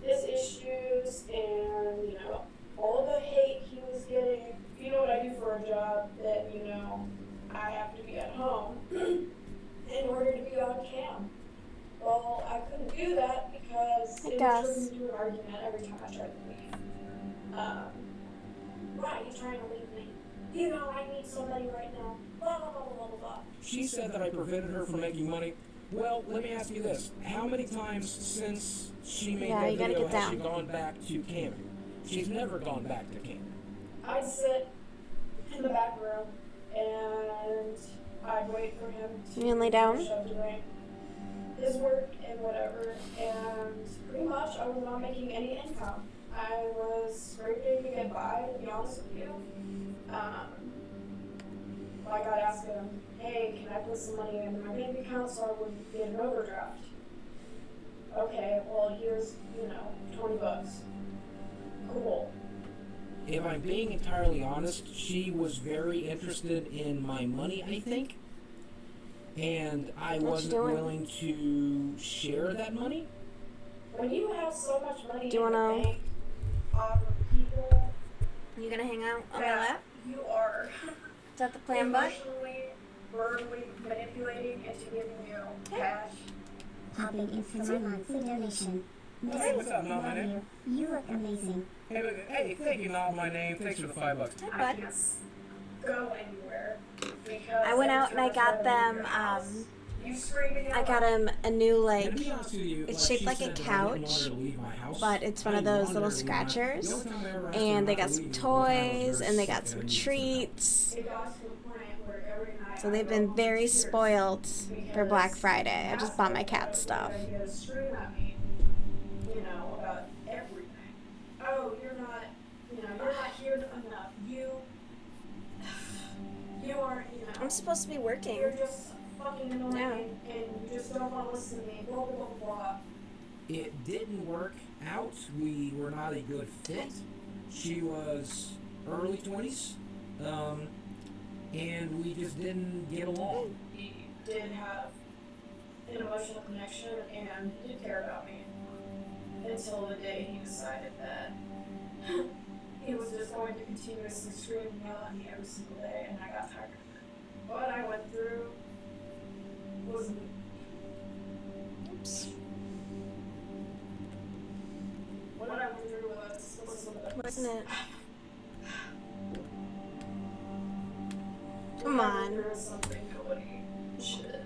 his issues and, you know, all the hate he was getting. You know what I do for a job that, you know, I have to be at home in order to be on cam. Well, I couldn't do that because it was turning into an argument every time I tried to leave. Why are you trying to leave me? You know, I need somebody right now. Blah, blah, blah, blah, blah, blah. She said that I prevented her from making money. Well, let me ask you this. How many times since she made that video has she gone back to camming? She's never gone back to camming. I'd sit in the back room and I'd wait for him to You gonna lay down? shove the ring. his work and whatever, and pretty much I was not making any income. I was scraping to get by, to be honest with you. Like I'd ask him, hey, can I put some money into my bank account so I wouldn't get an overdraft? Okay, well here's, 20 bucks. Cool. If I'm being entirely honest, she was very interested in my money, I think. And I wasn't willing to share that money. When you have so much money Do you in the wanna? bank off of people, You gonna hang out on my lap? you are Is that the plan, bud? emotionally, verbally manipulating into giving you cash. Popping in for my monthly donation. Hey, what's up, not my name? You look amazing. Hey, thank you, not my name. Thanks for the $5. Hi, bud. Go anywhere because I went out and I got them, I got him a new, like, it's shaped like a couch, but it's one of those little scratchers, and they got some toys, and they got some treats, so they've been very spoiled for Black Friday. I just bought my cat stuff. About everything. Oh, you're not here enough. You aren't, I'm supposed to be working. You're just fucking annoying, and you just don't want to listen to me, blah, blah, blah, blah. It didn't work out. We were not a good fit. She was early 20s, and we just didn't get along. He did have an emotional connection, and he did care about me. Until the day he decided that he was just going to continuously scream and yell at me every single day, and I got tired of it. What I went through wasn't. Oops. What I went through Wasn't it? Come on. There was something nobody should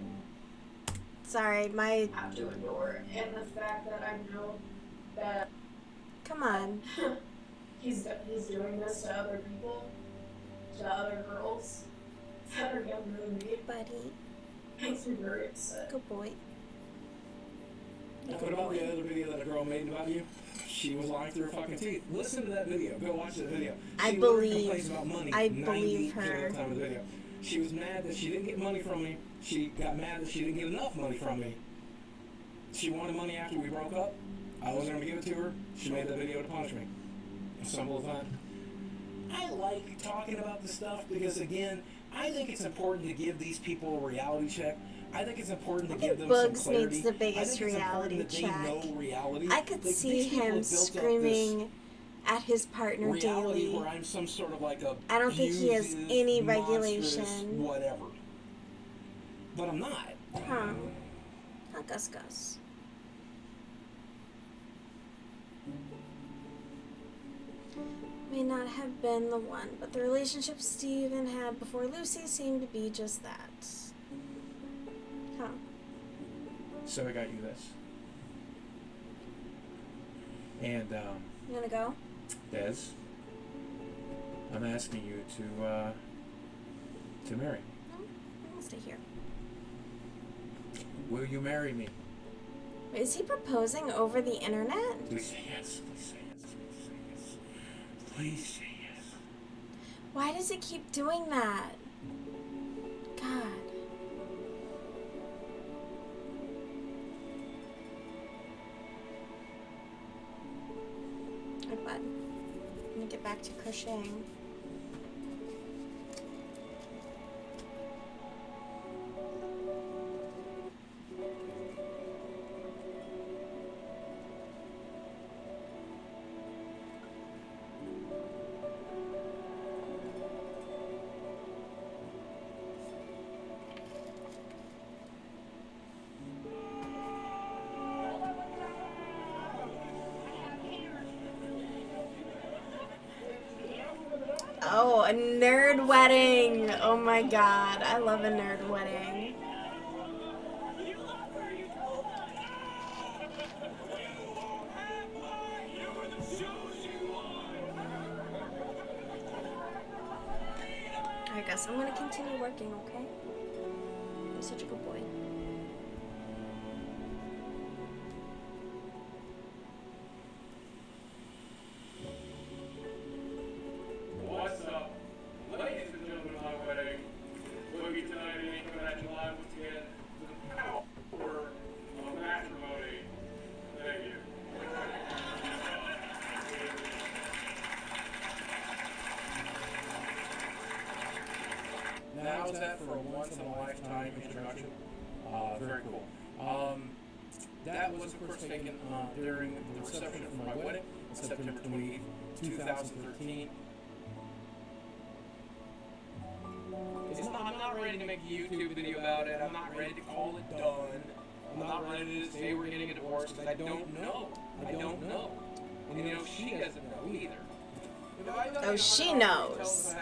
Sorry, my. have to endure, and the fact that I know that. Come on. He's doing this to other people, to other girls that are younger than me. Buddy. Makes me very upset. Good boy. What about the other video that a girl made about you? She was lying through her fucking teeth. Listen to that video. Go watch that video. I believe her. Of the video. She was mad that she didn't get money from me. She got mad that she didn't get enough money from me. She wanted money after we broke up. I wasn't going to give it to her. She made that video to punish me. Simple as that. I like talking about this stuff because, again, I think it's important to give these people a reality check. I think it's important to give them Bugs some clarity. needs the biggest reality check. Reality. I could see him screaming at his partner daily. Where I'm some sort of like a I don't think he has any regulation. Whatever. But I'm not. Huh. Not Gus Gus. May not have been the one, but the relationship Steven had before Lucy seemed to be just that. Huh. So I got you this. And, You wanna go? Des, I'm asking you to marry. No, I'll stay here. Will you marry me? Is he proposing over the internet? Please say yes. Please say yes. Please say yes. Please say yes. Why does it keep doing that? God. Alright, bud. I'm gonna get back to crocheting. Oh, a nerd wedding! Oh my god, I love a nerd wedding. I guess I'm gonna continue working, okay? You're such a good boy. now it's at for a once-in-a-lifetime introduction. Very cool. That was, of course, taken during the reception for my wedding on September 28th, 2013. I'm not ready to make a YouTube video about it. I'm not ready to call it done. I'm not ready to say we're getting a divorce because I don't know. I don't know. And you know, she doesn't know either. Oh, she knows.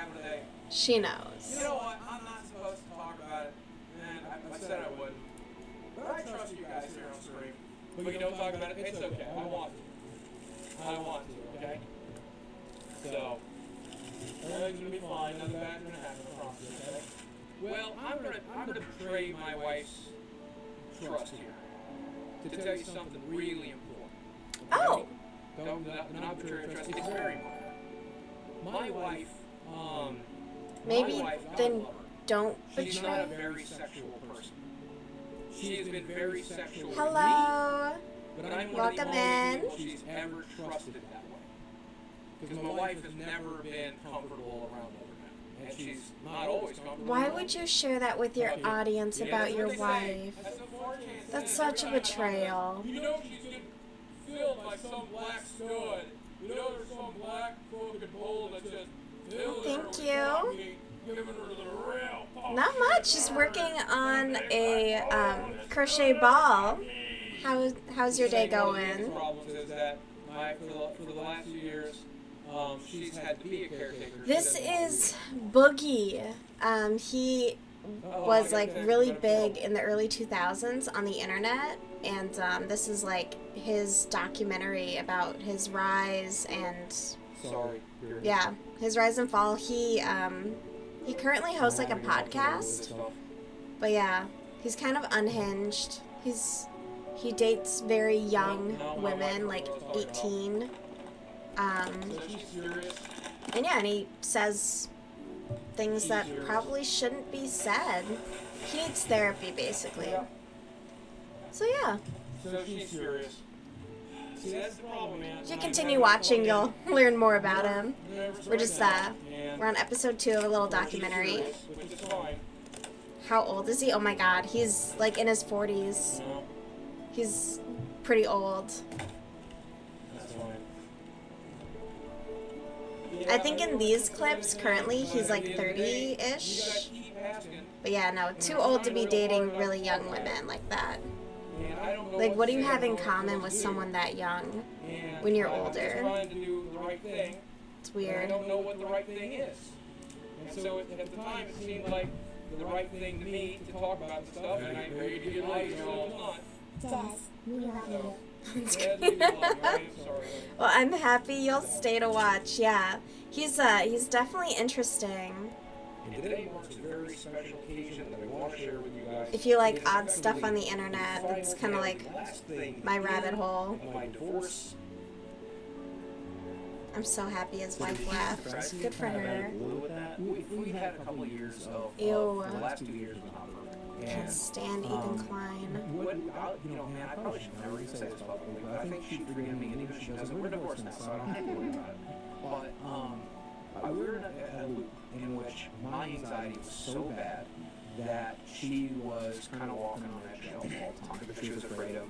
She knows. You know what? I'm not supposed to talk about it. And I said I wouldn't. But I trust you guys here on stream. But you don't talk about it. It's okay. I want to. I want to, okay? So, everything's going to be fine. Nothing bad's going to happen, I promise you, okay? Well, I'm gonna betray my wife's trust here to tell you something really important. Okay? Oh! Don't not betray her trust. It's very minor. My wife, maybe my wife, then don't she's betray. not a very sexual person. She has been very sexual Hello. with me, but I'm one Welcome of the only in. people she's ever trusted that way. Because my wife has never been comfortable around other men, and she's not always comfortable. Why would you share that with your audience about your wife? That's such a betrayal. You know she's getting filled by some black stud. You know there's some black fucking bull that just filled her with coffee, giving her the real pop. Not much. Just working on a crochet ball. How's your day going? The problem is that for the last few years, she's had to be a caretaker. This is Boogie. He was like really big in the early 2000s on the internet, and this is like his documentary about his rise and yeah, his rise and fall. He currently hosts like a podcast, but yeah, he's kind of unhinged. He dates very young women, like 18. And yeah, and he says things that probably shouldn't be said. He needs therapy, basically. So yeah. So she's serious. See, that's the problem, man. If you continue watching, you'll learn more about him. We're just we're on episode 2 of a little documentary. Which is fine. How old is he? Oh my god, he's like in his 40s. He's pretty old. That's fine. I think in these clips, currently, he's like 30-ish. But yeah, no, too old to be dating really young women like that. Like, what do you have in common with someone that young when you're older? It's weird. I don't know what the right thing is. And so at the time, it seemed like the right thing to me to talk about the stuff, and I'm ready to get light, you know, it's not. We love you. Well, I'm happy you'll stay to watch. Yeah, he's definitely interesting. And today marks a very special occasion that I want to share with you guys. If you like odd stuff on the internet, that's kind of like my rabbit hole. My divorce. I'm so happy his wife left. Good for her. We've had a couple of years of Ew. the last 2 years of not perfect. Can't stand Ethan Klein. You know, man, I probably should never even say this publicly, but I think she'd forgive me, and even if she doesn't, we're divorced now, so I don't have to worry about it. But we were in a loop in which my anxiety was so bad that she was kind of walking on eggshells all the time because she was afraid of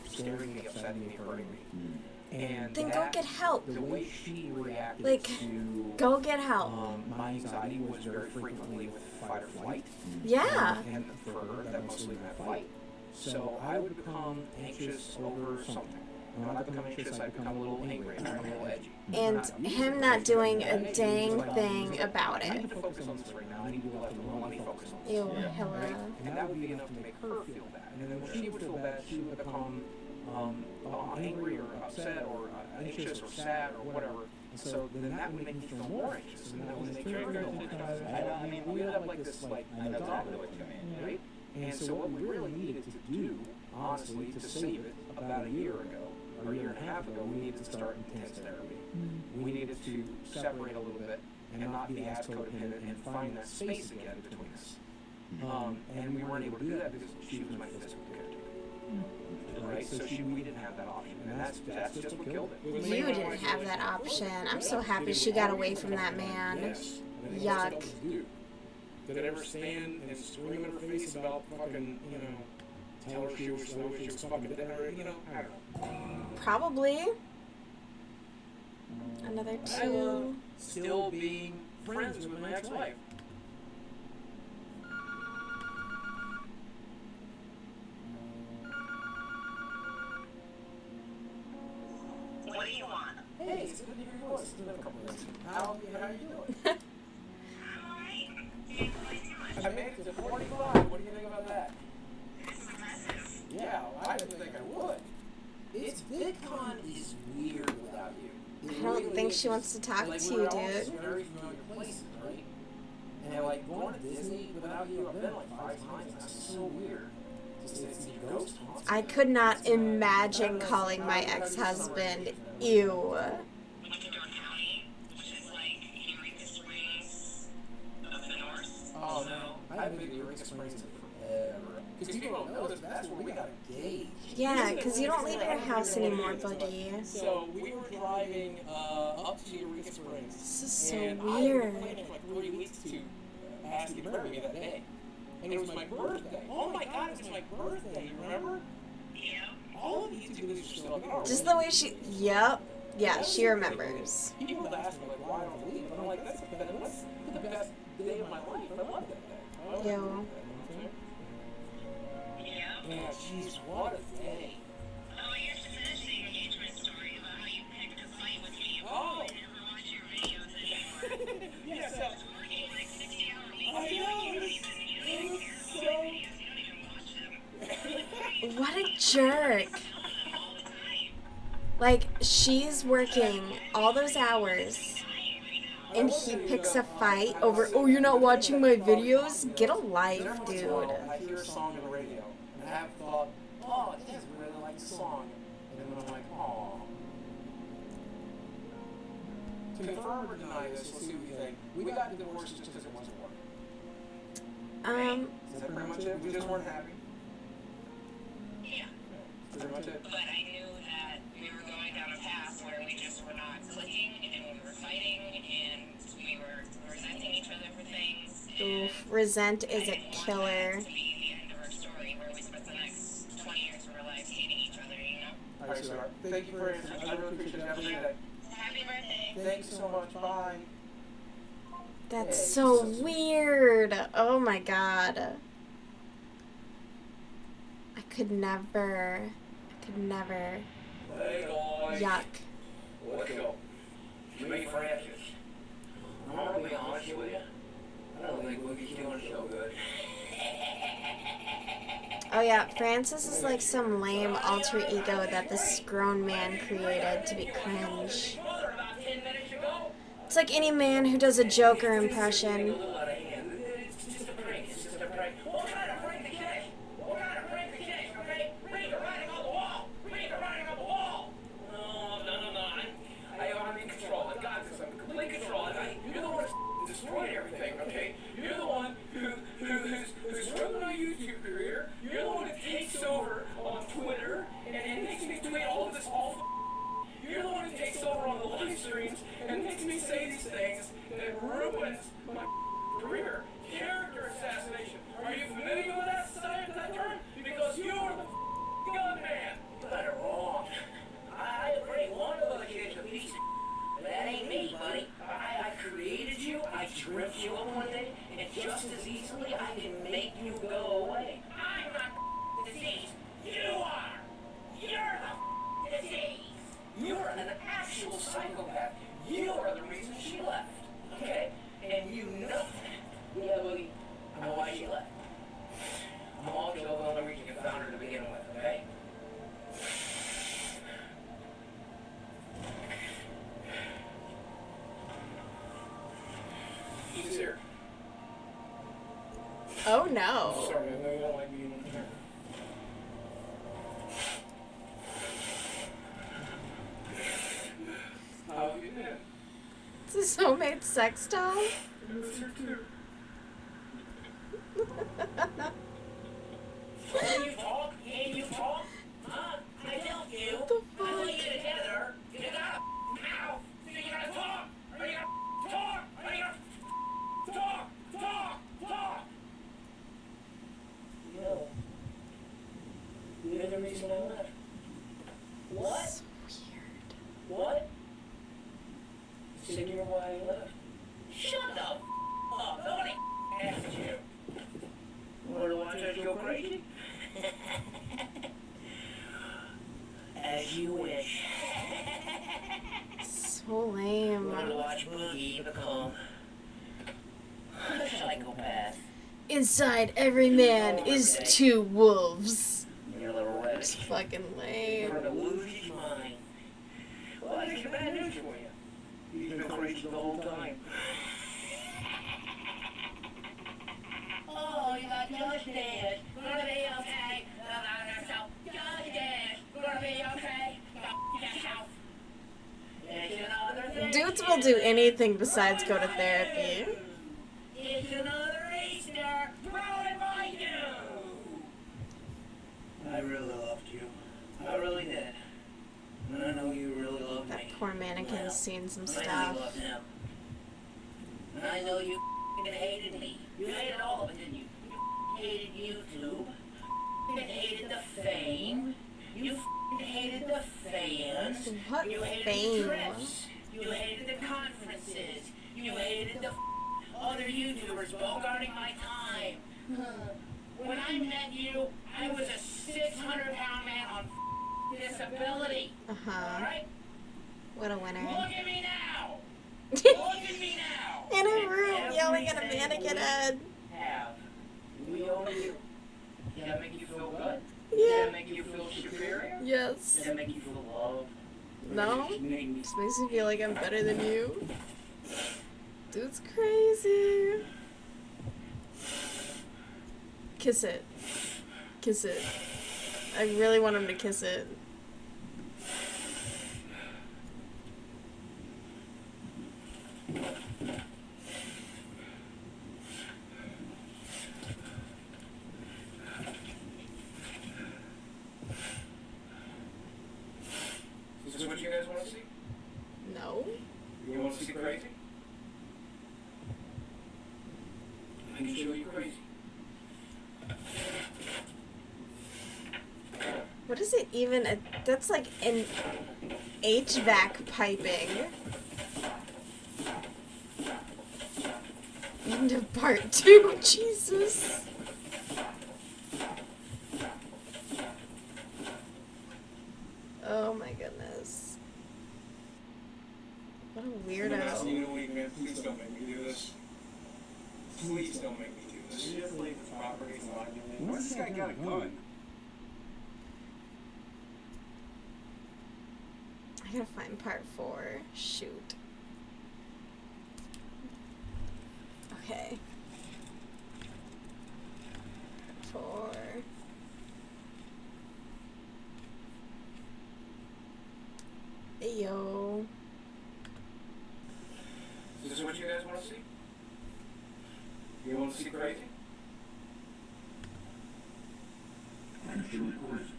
scaring me, upsetting me, hurting me. And then go get help. The way she reacted to go get help. My anxiety was very frequently with fight or flight. Yeah. And for her, that mostly meant fight. So I would become anxious over something. When I become anxious, I become a little angry, I become a little edgy. And him not doing a dang thing about I it. need to focus on this right now. I need to be left alone. Let me focus on this. Ew, hello. And that would be enough to make her feel bad. And then when she would feel bad, she would become angry or upset or anxious or sad or whatever. And so then that would make me feel more anxious, and that would make her feel more anxious. I mean, we ended up like this, like, domino effect, right? And so what we really needed to do, honestly, to save it about a year ago, or a year and a half ago, we needed to start intense therapy. We needed to separate a little bit and not be as codependent and find that space again between us. And we weren't able to do that because she was my physical caretaker. Right? So we didn't have that option. And that's just what killed it. You didn't have that option. I'm so happy she got away from that man. Yes. Yuck. did I ever stand and scream in her face about fucking, you know, tell her she was fucking dead or, you know, I don't know. Probably. Another I love 2. still being friends with my ex-wife. What do you want? Hey, it's good to hear your voice. It's been a couple days. How you doing? I made it to 45. What do you think about that? It's impressive. Yeah, I didn't think I would. It's VidCon is weird without you. I don't think she wants to talk like, to we're you, all just dude. very familiar places, right? And like going to Disney without you, I've been like 5 times. That's so weird. Just to see ghost haunts. I could not imagine calling my ex-husband ew. We went to Dork County, which is like Eureka Springs of the north. Oh no, I haven't been to Eureka Springs in forever. Because people don't know this, but that's where we got engaged. Yeah, because you don't leave your house anymore, Boogie. So we were driving up to Eureka Springs. This is so and weird. I had been planning for like 3 weeks to ask you to marry me that day. And it was my birthday. Oh my god, it was my birthday, you remember? Yeah. All of these videos are still up. Just the way she... Yep. Yeah, she remembers. People have asked me, like, why don't I leave? And I'm like, that's the best day of my life. I love that day. Ew. Yeah. Yeah, jeez, what a day. Oh, you have to finish the engagement story about how you picked a fight with me. Oh. I never watch your videos anymore. Yeah, so... I was working like 60-hour weeks. I know, You don't even so... watch them. What a jerk. Like, she's working all those hours, and he picks a fight over, oh, you're not watching my videos? Get a life, dude. I hear a song on the radio, and I have thought, oh, I just really like the song. And then I'm like, oh. Confirm or deny this, let's see what you think. We got divorced just because it wasn't working. Is that pretty much it? We just weren't happy? Yeah. Pretty much it? But I knew that we were going down a path where we just were not clicking, and we were fighting, and we were resenting each other for things. Oof, resent is a killer. To be the end of our story, where we spent the next 20 years of our lives hating each other, you know? All right, sweetheart. Thank you for answering. I really appreciate it. Have a great day. Happy birthday. Thanks so much. Bye. That's so weird. Oh my god. I could never. Hey, guys. Yuck. What's up? It's me, Francis. I'm gonna be honest with you. I don't think Boogie's doing so good. Oh yeah, Francis is like some lame alter ego that this grown man created to be cringe. It's like any man who does a Joker impression. I'm in control. I got this. I'm in complete control. You're the one who's destroyed everything, okay? You're the one who's ruined my YouTube career. You're the one who takes over on Twitter and makes me tweet all of this awful. You're the one who takes over on the live streams and makes me say these things that ruins my career. Character assassination. Are you familiar with that term? Because you're the gun man. Got it wrong. I agree. One of us is a piece of that ain't me, buddy. I created you. I drift you up one day, and just as easily I can make you go away. I'm not disease. You are. You're the disease. You're an actual psychopath. You are the reason she left. Okay? And you know that. Yeah, Boogie. I know why she left. I'm also the only reason you found her to begin with, okay? He's here. Oh no. Sorry, I know you don't like being here. How have you been? It's a homemade sex doll? I miss her too. Can you talk? Can you talk? Huh? I help you. What the I put fuck? you together. You gotta mouth. So you gotta talk. Or you gotta talk. Or you gotta talk. Inside every man is two wolves. You're a little wet. It's fucking lame. You're gonna lose your mind. Well, I got some bad news for you. He's been crazy the whole time. Oh, you got Josh dead. Gonna be okay. Josh dead. Gonna be okay. Dudes will do anything besides go to therapy. It's another Easter. Growing by you. I really loved you. I really did. And I know you really loved me. That poor mannequin's seen some I know you stuff. loved him. And I know you hated me. You hated all of it, didn't you? You hated YouTube. You hated the fame. You hated the fans. What You hated fame? the trips. You hated the conferences. You hated the other YouTubers bogarting my time. When I met you, I was a 600-pound man on disability. Alright? What a winner. Look at me now! Look at me now! In a room yelling at a mannequin head. Have. We all do. Did that make you feel good? Yeah. Did that make you feel superior? Yes. Did that make you feel loved? No? Just makes me feel like I'm better than you. Dude's crazy. Kiss it. Kiss it. I really want him to kiss it. Is this what you guys want to see? No. You want to see crazy? I can show you crazy. What is it even? That's like an HVAC piping. End of part 2. Jesus. Oh my goodness. What a weirdo. You know what, man? Please don't make me do this. Please don't make me do this. You just leave the property and log in. Where's this guy got a gun? I gotta find part 4. Shoot. Okay. 4. Ayo. Is this what you guys want to see? You want to see crazy? I'm sure crazy.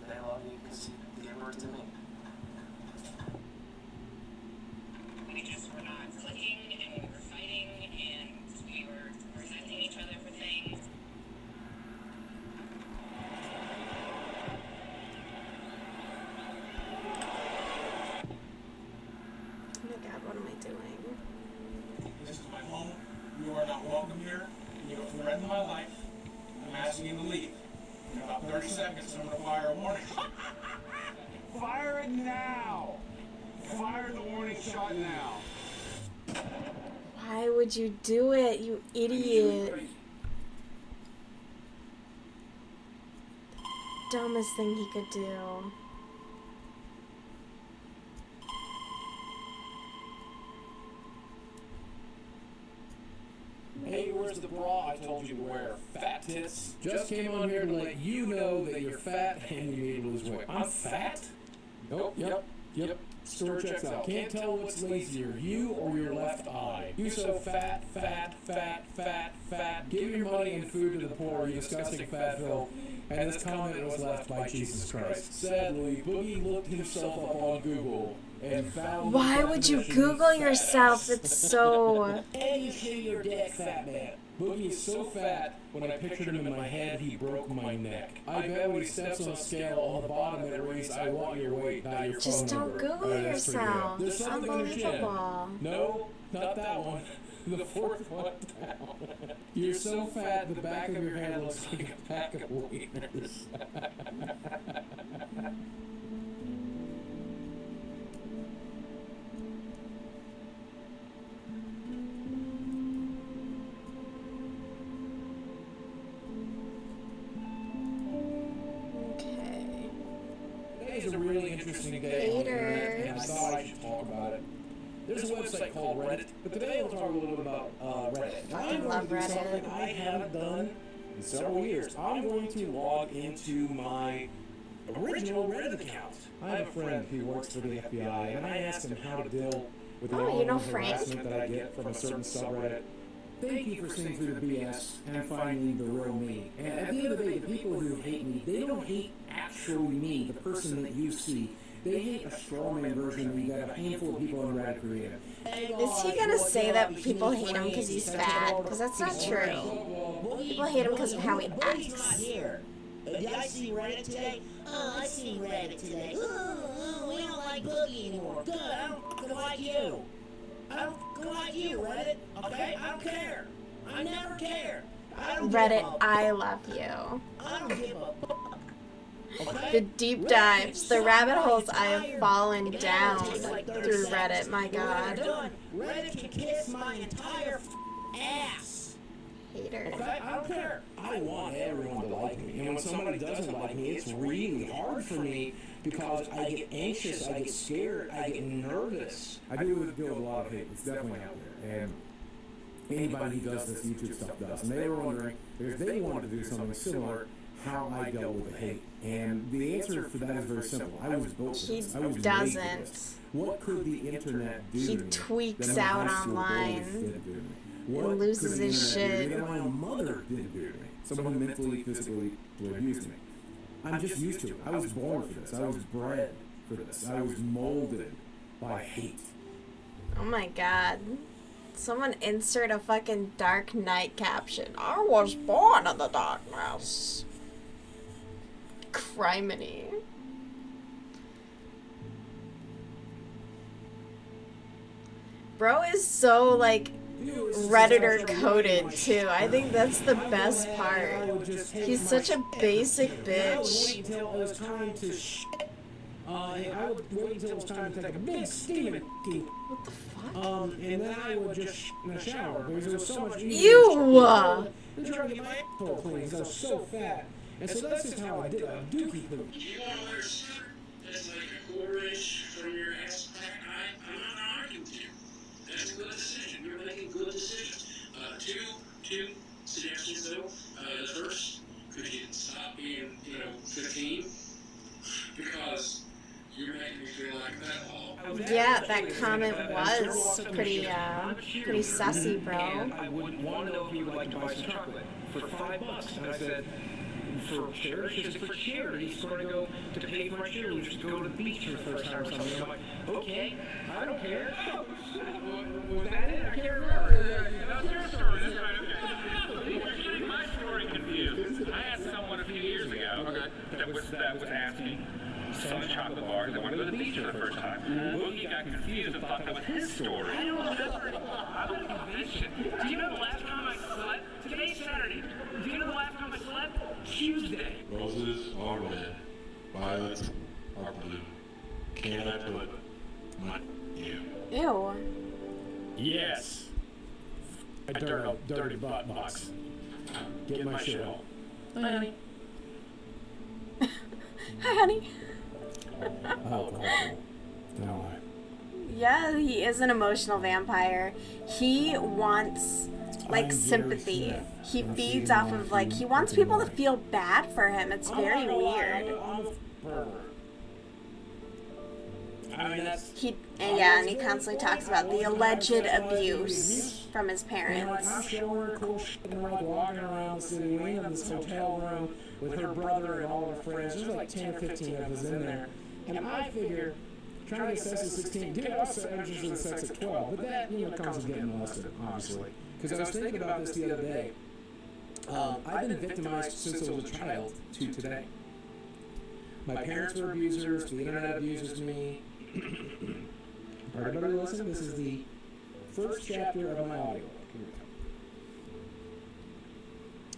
They love you because you gave birth to me. We just were not clicking, and we were fighting, and we were resenting each other for things. Oh my god, what am I doing? This is my home. You are not welcome here. You have threatened my life. I'm asking you to leave. In about 30 seconds, I'm going to fire a warning. Fire it now! Fire the warning shot now. Why would you do it, you idiot? Dumbest thing he could do. Hey, where's the bra I told you to wear? Fat tits. Just came on here to let you know that you're fat and you need to lose weight. I'm fat? Nope, yep. Store checks out. Can't tell what's lazier, you or your left eye. You so fat. Give your money and food to the poor, you disgusting fatville. And this comment was left by Jesus Christ. Sadly, Boogie looked himself up on Google and found... Why would you Google yourself? It's so... And you see your dick, fat man. Boogie is so fat, when I pictured him in my head, he broke my neck. I bet when he steps on a scale, on the bottom it reads, I want your weight, not your phone Just number. don't Google That's pretty good. yourself. There's something in your chin. Unbelievable. No, not that one. The fourth one down. You're so fat, the back of your head looks like a pack of wieners. but there's a website called Reddit. But today I want to talk a little bit about Reddit. I love do Reddit. something I haven't done in several years. I'm going to log into my original Reddit account. I have a friend who works for the FBI, and I asked him how to deal with the online harassment that I get from a certain subreddit. Thank you for seeing through the BS and finding the real me. And at the end of the day, the people who hate me, they don't hate actually me, the person that you see. They hate a strawman version of me that a handful of people on Reddit created. Is he gonna say that people hate him because he's fat? Because that's not true. People hate him because of how he acts. Here. Did I see Reddit today? Oh, I see Reddit today. Ooh, we don't like Boogie anymore. Good, I don't fucking like you. I don't fucking like you, Reddit. Okay? I don't care. I never care. I don't Reddit, I love you. I don't give a fuck. Okay? The deep dives, the rabbit holes I have fallen down through Reddit, my god. Reddit can kiss my entire ass. Hater. Okay, I don't care. I want everyone to like me. And when somebody doesn't like me, it's really hard for me because I get anxious, I get scared, I get nervous. I do deal with a lot of hate. It's definitely out there. And anybody who does this YouTube stuff does. And they were wondering if they wanted to do something similar, how I dealt with the hate. And the answer for that is very simple. I was built for this. I was made for this. What could the internet do He to me tweaks that my out high school online. bullies didn't do to me? He What loses could the his internet do shit. that my mother didn't do to me? Someone who mentally, physically abused me. I'm just used to it. I was born for this. I was bred for this. I was molded by hate. Oh my god. Someone insert a fucking Dark Knight caption. I was born in the darkness. Criminy. Bro is so, like, Redditor coded, too. I think that's the best part. He's such a basic bitch. Until it was time to shit. I would wait until it was time to take a big steaming pee. What the fuck? And then I would just shit in the shower because it was so much easier. Ew! Than trying to get my asshole clean because I was so fat. And so that's just how I did dookie poop. Do you want to wear a suit that's like a quarter-inch from your ass crack? I'm not arguing with you. That's a good decision. You're making good decisions. Two suggestions though. The first, could you stop being, 15? Because you're making me feel like that all. Yeah, that comment was pretty sassy, bro. I would want to know if you would like to buy some chocolate for $5. And I said, for charity? She said, for charity. He's going to go to pay for my cheerleaders to go to the beach for the first time or something. I'm like, okay, I don't care. Was that it? I can't remember. That's your story. That's right. Okay. You're getting my story confused. I had someone a few years ago that was asking some chocolate bars that wanted to go to the beach for the first time. Boogie got confused and thought that was his story. I don't remember. I was convinced. Do you know the last time I slept? Today's Saturday. Do you know the last time I slept? Tuesday. Roses are red, violets are blue. Can I put my you? Ew. Yes. A dirty butt box. Get my shit home. Hi, honey. Hi, honey. Yeah, he is an emotional vampire. He wants, like, sympathy. He feeds off of, like, he wants people to feel bad for him. It's very weird. And he constantly talks about the alleged abuse from his parents. I'm showing her cool shit and like walking around the city. We in this hotel room with her brother and all her friends. There's like 10 or 15 of us in there. And I figure, trying to get sex at 16, dude, I was interested in sex at 12. But that, comes with getting molested, obviously. Because I was thinking about this the other day. I've been victimized since I was a child to today. My parents were abusers, the internet abuses me. Everybody listen, this is the first chapter of my audio.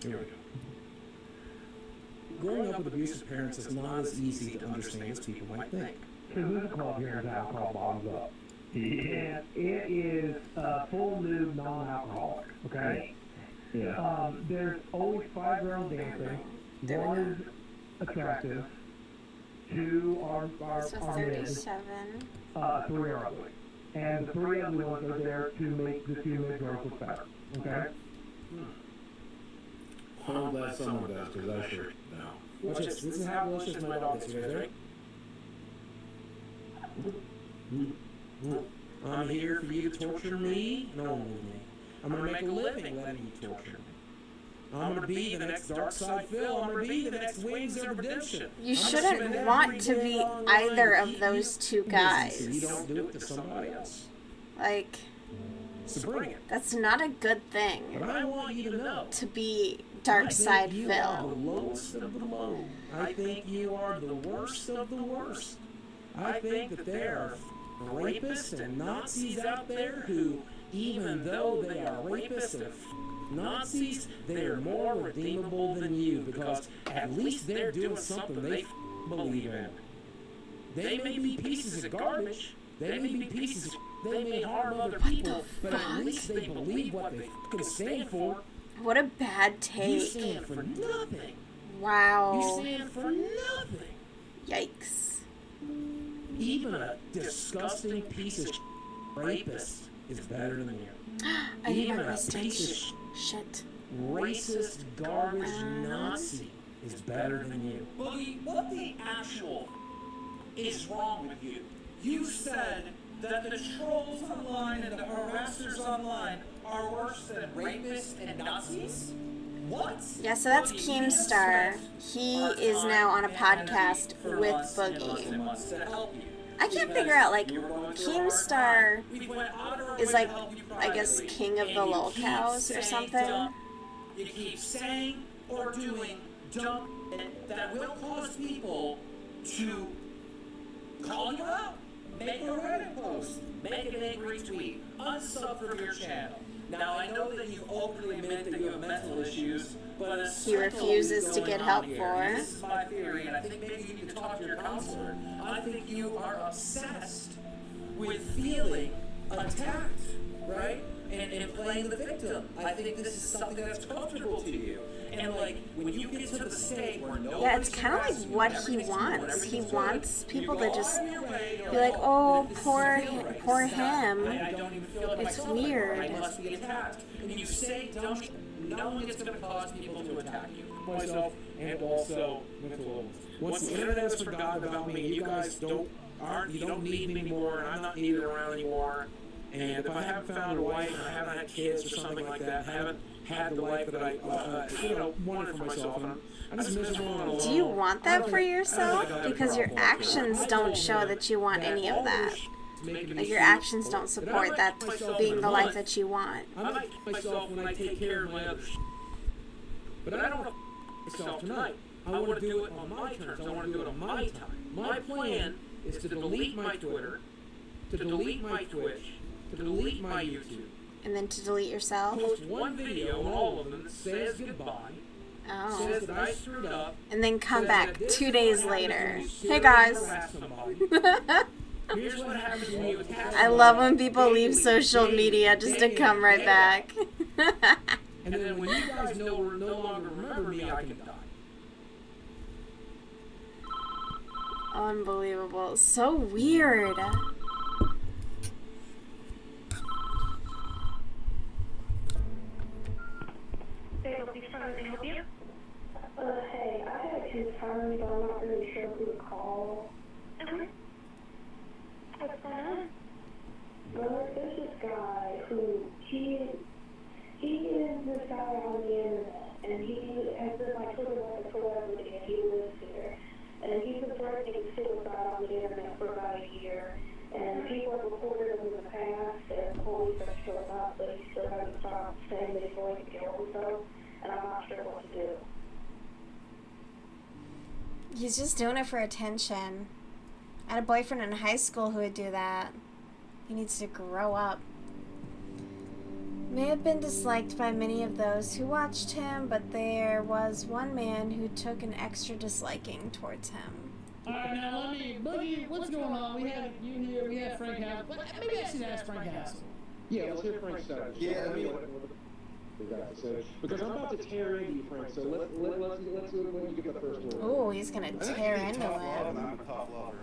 Here we go. Growing up with abusive parents is not as easy to understand as people might think. There's a club here in town called Bottoms Up. And it is full nude, non-alcoholic, okay? Yeah. There's always 5 girls dancing. 1 is attractive. 2 are So mid. 37. 3 are ugly. and the 3 ugly ones are there to make the 2 mid-girls look better. Okay? I'm glad someone does, because I sure don't. Watch this. This is how delicious my dog is. You guys ready? I'm here for you to torture me and only me. I'm going to make a living letting you torture me. I'm going to be the next Dark Side Phil. I'm going to be the next Wings of Redemption. You shouldn't want to be either of those two guys. You don't do it to somebody else. Like, So bring it. that's not a good thing. But I want you to know. To be Dark Side You are Phil. the lowest of the low. I think you are the worst of the worst. I think that there are rapists and Nazis out there who, even though they are rapists and Nazis, they are more redeemable than you, because at least they're doing something they believe in. They may be pieces of garbage. They may be pieces of they may harm other people, but at least they believe what they stand for. What a bad take. You stand for nothing. Wow. You stand for nothing. Yikes. Even a disgusting piece of rapist is better than you. I need Even my a wristwatch. piece of Shit. racist garbage Nazi is better than you. Boogie, what the actual is wrong with you? You said that the trolls online and the harassers online are worse than rapists and Nazis? What? Yeah, so that's Keemstar. He is now on a podcast with Boogie. I can't figure out, like, Keemstar is like, I guess, king of the lolcows or something. You keep saying or doing dumb shit that will cause people to call you out. Make a Reddit post. Make an angry tweet. Unsub from your channel. Now, I know that you openly admit that you have mental issues, but He refuses to get help for. This is my theory, and I think maybe you can talk to your counselor. I think you are obsessed with feeling attacked, right? And playing the victim. I think this is something that's comfortable to you. And like, when you get to the state where no Yeah, it's kind of like what he wants. He wants people to just be like, oh, poor him. It's weird. I must be attacked. And you say dumb shit, knowing it's going to cause people to attack you. Myself and also mental illness. Once the internet has forgotten about me, you guys don't need me anymore, and I'm not needed around anymore. And if I haven't found a wife, and I haven't had kids or something like that, haven't had the life that I, wanted for myself, and I'm just miserable and alone. Do you want that for yourself? Because your actions don't show that you want any of that. Like, your actions don't support that being the life that you want. I like myself when I take care of my other shit. But I don't want to myself tonight. I want to do it on my terms. I want to do it on my time. My plan is to delete my Twitter, to delete my Twitch, to delete my YouTube. And then to delete yourself? Post one video on all of them that says goodbye. Oh. Says that I screwed up. And then come back 2 days later. Hey guys. Here's what happens when you attack I love when people leave social media just to come right back. And then when you guys no longer remember me, I can die. Unbelievable. So weird. Hey, I had his phone, but I'm not really sure who to call. What's going on? Well, there's this guy who, he is this guy on the internet, and he has been like sort of like a celebrity, and he lives here. And he's been threatening suicide on the internet for about a year. And people have reported him in the past, and the police are showing up, but he still hasn't stopped saying that he's going to kill himself, and I'm not sure what to do. He's just doing it for attention. I had a boyfriend in high school who would do that. He needs to grow up. May have been disliked by many of those who watched him, but there was one man who took an extra disliking towards him. Alright, now let me, Boogie, what's going on? We have you here, we have Frank House. Maybe I should ask Frank House. Yeah, let's hear Frank's side. Yeah, I mean, because I'm about to tear into you, Frank. So let's let you get the first word. Ooh, he's gonna tear into it. I'm a tough lover.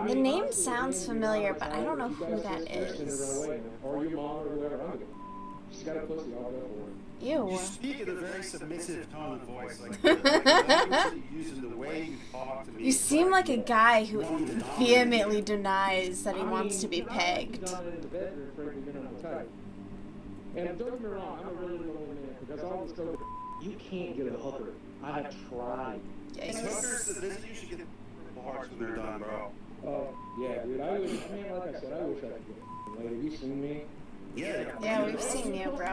The name sounds familiar, but I don't know who that is. Or your mom or whoever. She's got a pussy, I'll go for it. Ew. You speak in a very submissive tone of voice, like the language that you use and the way you talk to me. You seem like a guy who vehemently denies that he wants to be pegged. And don't get me wrong, I'm a really little man because all this stuff, you can't get a hooker. I have tried. Hookers that visit you should get bars when they're done, bro. Yeah, dude, I wish, man, like I said, I wish I could get like, have you seen me? Yeah, we've seen you, bro.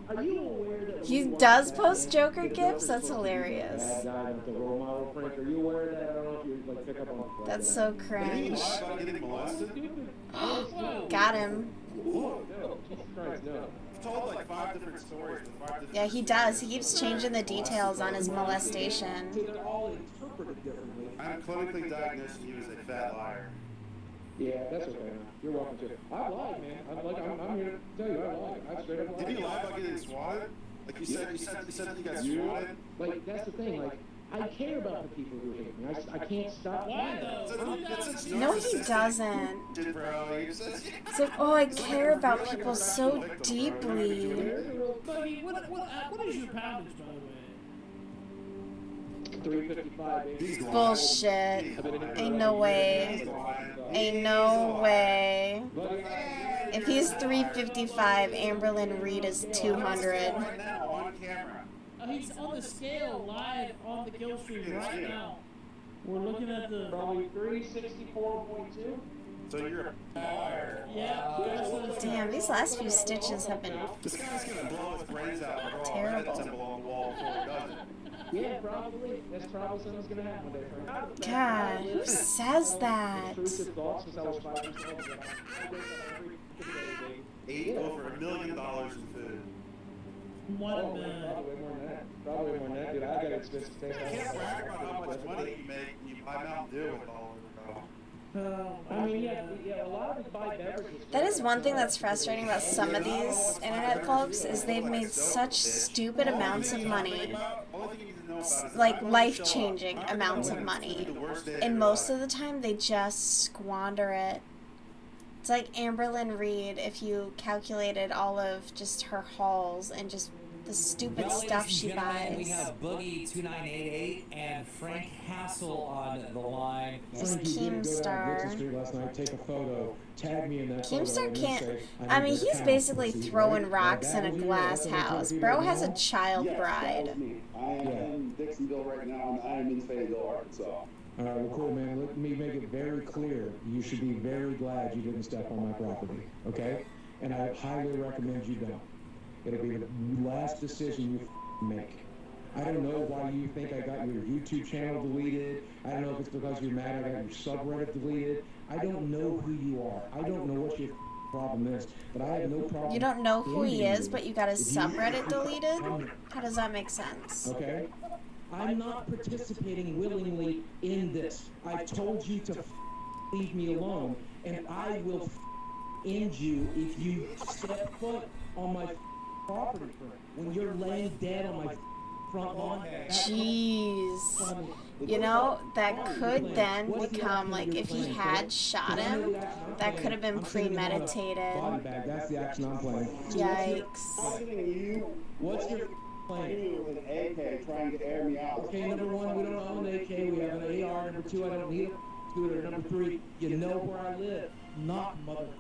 Are you aware that He does post Joker gifs? That's hilarious. Bad guy with the role model prank. Are you aware of that? I don't know if you like pick up on that. That's so cringe. Got him. I've told like 5 different stories with 5 different Yeah, he does. He keeps changing the details on his molestation. They're all interpreted differently. I'm clinically diagnosing you as a fat liar. Yeah, that's okay. You're welcome to. I lied, man. I'm here to tell you, I lied. I straight up lied. Did you lie about getting swatted? Like you said that you got swatted? Like, that's the thing, like, I care about the people who hate me. I can't stop lying. No, he doesn't. It's like, oh, I care about people so deeply. Boogie, what is your poundage, by the way? 355. Bullshit. Ain't no way. Ain't no way. If he's 355, Amberlyn Reed is 200. He's on the scale live on the kill stream right now. We're looking at the probably 364.2. So you're a liar. Yeah. Damn, these last few stitches have been This guy's gonna blow his brains out like all terrible. head temple on the wall before he does it. Yeah, probably. That's probably something's gonna happen one day. God, who says that? Ate over $1 million in food. What Probably more than that. Probably more than that, dude. I got expensive things. You can't brag about how much money you make when you buy Mountain Dew with all of it, bro. I mean, yeah, a lot of us buy beverages. That is one thing that's frustrating about some of these internet folks is they've made such stupid amounts of money, like life-changing amounts of money, and most of the time they just squander it. It's like Amberlyn Reed, if you calculated all of just her hauls and just the stupid stuff she buys. We have Boogie 2988 and Frank Hassel on the line. There's Keemstar. Last night, take a photo, tag me in that Keemstar can't. I mean, he's basically throwing rocks in a glass house. Bro has a child bride. I am in Dixonville right now, and I am in Fayetteville, Arkansas. All right, well, cool, man. Let me make it very clear. You should be very glad you didn't step on my property, okay? And I highly recommend you don't. It'll be the last decision you make. I don't know why you think I got your YouTube channel deleted. I don't know if it's because you're mad I got your subreddit deleted. I don't know who you are. I don't know what your problem is, but I have no problem. You don't know who he is, but you got his subreddit deleted? How does that make sense? Okay? I'm not participating willingly in this. I've told you to leave me alone, and I will end you if you step foot on my property when you're laying dead on my front lawn. Jeez. You know, that could then become, like, if he had shot him, that could have been premeditated. That's the action I'm playing. Yikes. What's your plan? With an AK trying to air me out. Okay, number one, we don't own an AK, we have an AR. Number two, I don't need a scooter. Number three, you know where I live. Not mother.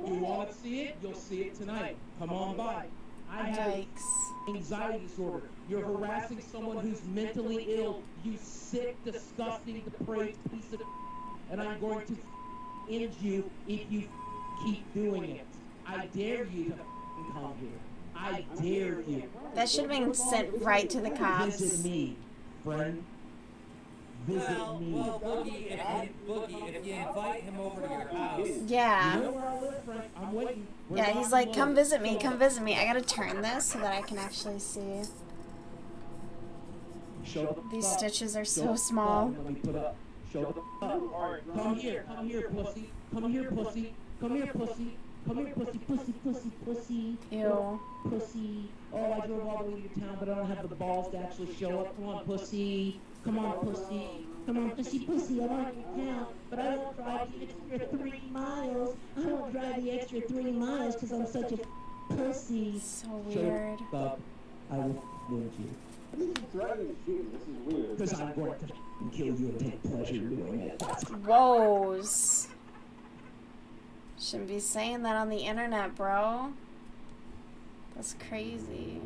You want to see it? You'll see it tonight. Come on by. I have anxiety disorder. You're harassing someone who's mentally ill. You sick, disgusting, depraved piece of and I'm going to end you if you keep doing it. I dare you to come here. I dare you. That should have been sent right to the cops. Visit me, friend. Visit me. Well, Boogie, if you invite him over to your house. Yeah. You know where I live, Frank? I'm waiting. Yeah, he's like, come visit me, come visit me. I gotta turn this so that I can actually see. These stitches are so small. Let me put up. Show the Come here, pussy. Come here, pussy. Come here, pussy. Come here, pussy, pussy, pussy, pussy. Ew. Pussy. Oh, I drove all the way to your town, but I don't have the balls to actually show up. Come on, pussy. Come on, pussy. Come on, pussy, pussy. I'm on your town, but I won't drive the extra 3 miles. I won't drive the extra 3 miles because I'm such a pussy. So weird. Shut up. I will wound you. This is threatening to shoot. This is weird. Because I'm going to kill you and take pleasure doing it. Whoas. Shouldn't be saying that on the internet, bro. That's crazy.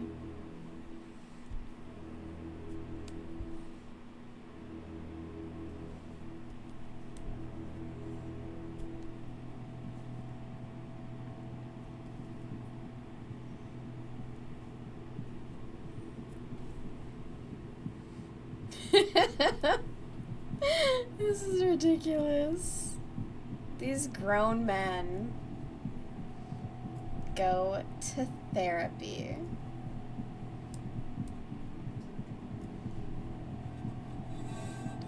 This is ridiculous. These grown men go to therapy.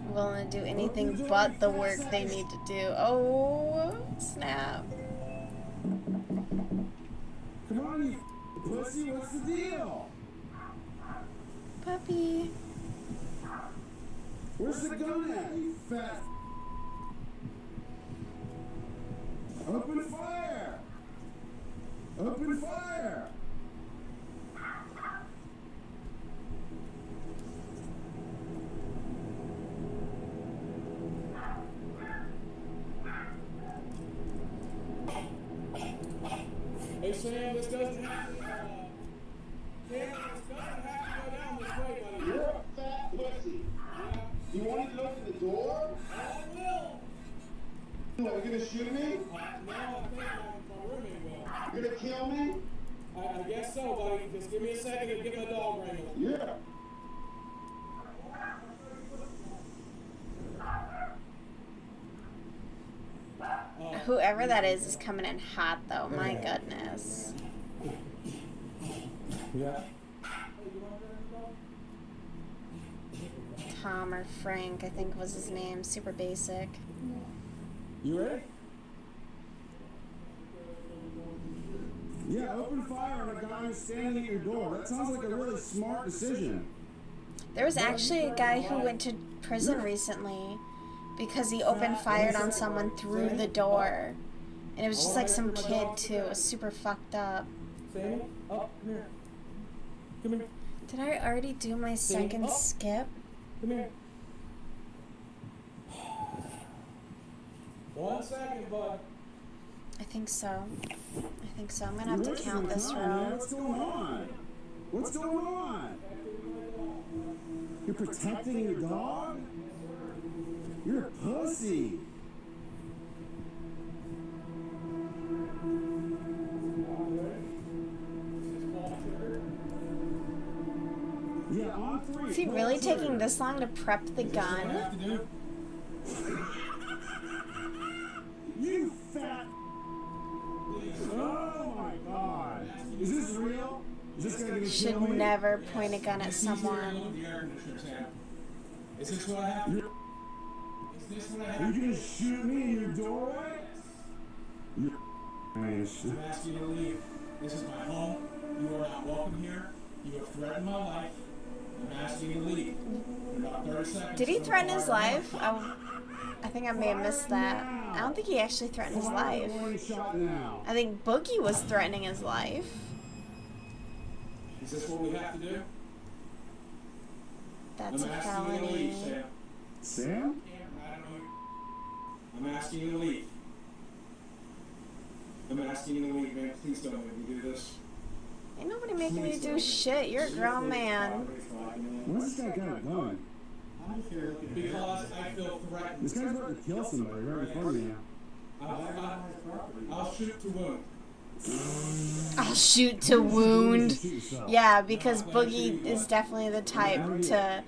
Willing to do anything but the work they need to do. Oh, snap. Come on, you pussy. What's the deal? Puppy. Where's the gun at, you fat? Open fire! Open fire! Hey, Sam, this doesn't have to, this doesn't have to go down this way, buddy. You're a fat pussy. You want to open the door? I will. Are you gonna shoot me? No, I think my roommate will. You're gonna kill me? I guess so, buddy. Just give me a second to get my dog wrangled. Yeah. Whoever that is coming in hot, though. My goodness. Yeah. Tom or Frank, I think was his name. Super basic. You ready? Yeah, open fire on a guy who's standing at your door. That sounds like a really smart decision. There was actually a guy who went to prison recently because he opened fire on someone through the door. And it was just like some kid, too. It was super fucked up. Sammy? Oh, come here. Come here. Did I already do my second skip? Come here. 1 second, bud. I think so. I think so. I'm gonna have to count this row. What's going on? What's going on? You're protecting your dog? You're a pussy. Yeah, on 3. Is he really taking this long to prep the gun? You fat. Oh my god. Is this real? Is this gonna Should kill me? never point a gun at someone. Is this what I have? Is this what I have? You gonna shoot me in your doorway? You nice. I'm asking you to leave. This is my home. You are not welcome here. You have threatened my life. I'm asking you to leave. In about 30 seconds. Did he threaten his life? I think I may have missed that. I don't think he actually threatened his life. I think Boogie was threatening his life. Is this what we have to do? That's a I'm asking you to leave, felony. Sam. Sam? I'm asking you to leave. I'm asking you to leave, man. Please don't make me do this. Ain't nobody making you do shit. You're a grown man. Why's this guy got a gun? Because I feel threatened. This guy's about to kill somebody right in front of me. I'll shoot to wound. I'll shoot to wound. Yeah, because Boogie is definitely the type to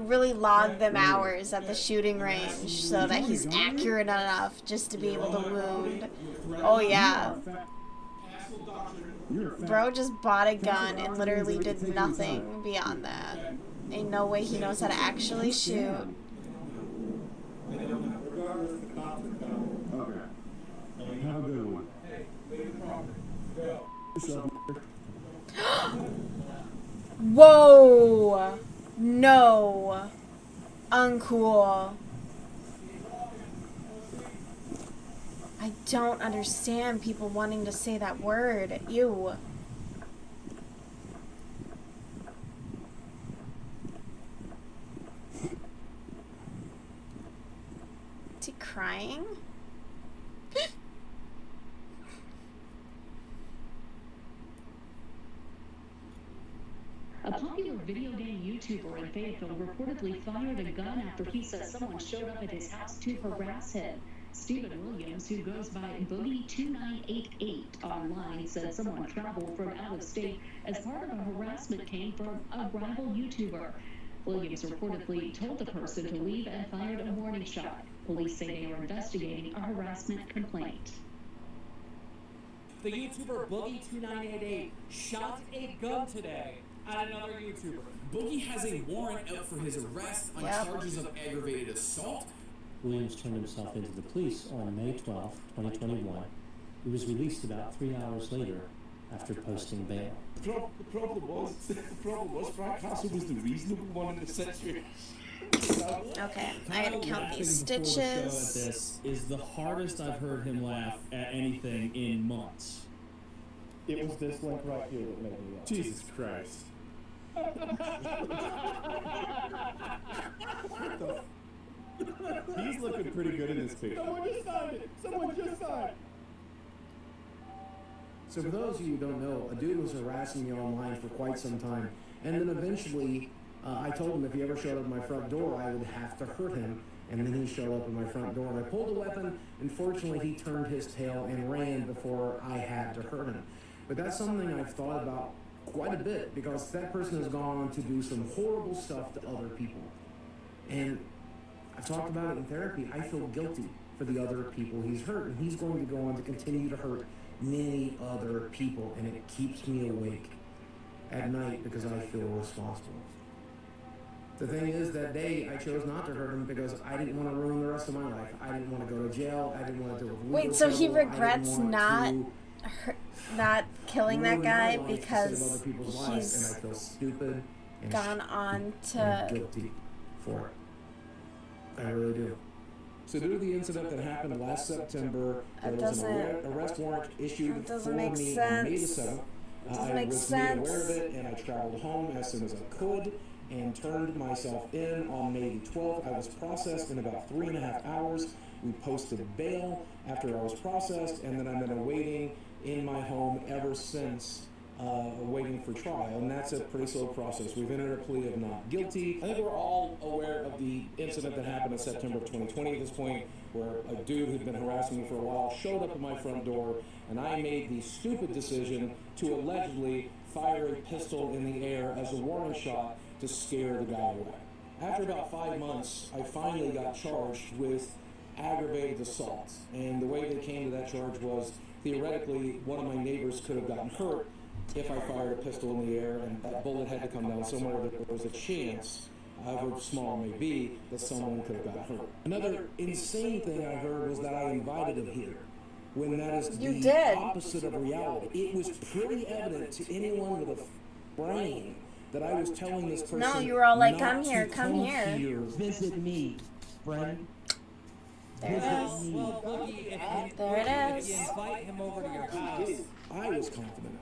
really log them hours at the shooting range so that he's accurate enough just to be able to wound. Oh yeah. Bro just bought a gun and literally did nothing beyond that. Ain't no way he knows how to actually shoot. Okay. Have a good one. Whoa! No. Uncool. I don't understand people wanting to say that word. Ew. Is he crying? A popular video game YouTuber in Fayetteville reportedly fired a gun after he says someone showed up at his house to harass him. Stephen Williams, who goes by Boogie2988 online, said someone traveled from out of state as part of a harassment came from a rival YouTuber. Williams reportedly told the person to leave and fired a warning shot. Police say they are investigating a harassment complaint. The YouTuber Boogie2988 shot a gun today at another YouTuber. Boogie has a warrant out for his arrest on charges of aggravated assault. Williams turned himself into the police on May 12, 2021. He was released about 3 hours later after posting bail. The problem was Frank Castle was the reasonable one in the situation. Okay, I gotta count these stitches. The show at this is the hardest I've heard him laugh at anything in months. It was this link right here that made me laugh. Jesus Christ. He's looking pretty good in this picture. Someone just signed it! Someone just signed! So for those of you who don't know, a dude was harassing me online for quite some time, and then eventually I told him if he ever showed up at my front door, I would have to hurt him, and then he showed up at my front door, and I pulled a weapon, and fortunately he turned his tail and ran before I had to hurt him. But that's something I've thought about quite a bit, because that person has gone on to do some horrible stuff to other people. And I've talked about it in therapy. I feel guilty for the other people he's hurt, and he's going to go on to continue to hurt many other people, and it keeps me awake at night because I feel responsible. The thing is, that day I chose not to hurt him because I didn't want to ruin the rest of my life. I didn't want to go to jail. I didn't want to deal with legal Wait, so he trouble. regrets not killing that guy because he's and I feel stupid and gone on to and guilty for it. I really do. So due to the incident that happened last September, there was an arrest warrant issued for me on May the 7th. I was made aware of it, and I traveled home as soon as I could and turned myself in on May the 12th. I was processed in about 3.5 hours. We posted bail after I was processed, and then I've been awaiting in my home ever since, waiting for trial, and that's a pretty slow process. We've entered a plea of not guilty. I think we're all aware of the incident that happened in September of 2020 at this point, where a dude who'd been harassing me for a while showed up at my front door, and I made the stupid decision to allegedly fire a pistol in the air as a warning shot to scare the guy away. After about 5 months, I finally got charged with aggravated assault, and the way they came to that charge was theoretically one of my neighbors could have gotten hurt if I fired a pistol in the air, and that bullet had to come down somewhere that there was a chance, however small it may be, that someone could have got hurt. Another insane thing I heard was that I invited him here, when that is the opposite of reality. It was pretty evident to anyone with a brain that I was telling this person, no, you were all like, not come here, to come here. Visit me, friend. There it is. Well, Boogie, There it is. if you invite him over to your house. I was confident.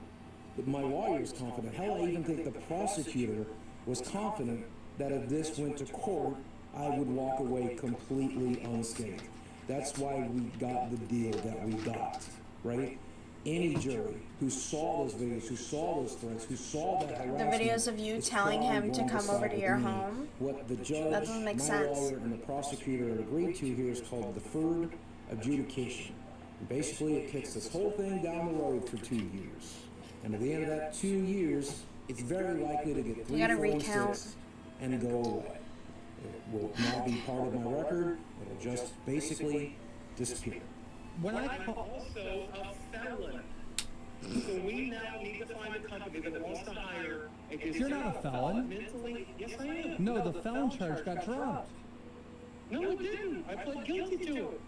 But my lawyer was confident. Hell, I even think the prosecutor was confident that if this went to court, I would walk away completely unscathed. That's why we got the deal that we got, right? Any jury who saw those videos, who saw those threats, who saw that harassment, The videos of you telling him to come over to your home. What the judge, That doesn't make my sense. lawyer, and the prosecutor agreed to here is called deferred adjudication. And basically, it kicks this whole thing down the road for 2 years. And at the end of that 2 years, it's very likely to get 3, 4, and 6 and go away. It will not be part of my record. It'll just basically disappear. When I I'm also a felon. So we now need to find a company that wants to hire a You're not a felon. Mentally, yes I am. No, the felon charge got dropped. No, it didn't. I pled guilty to it.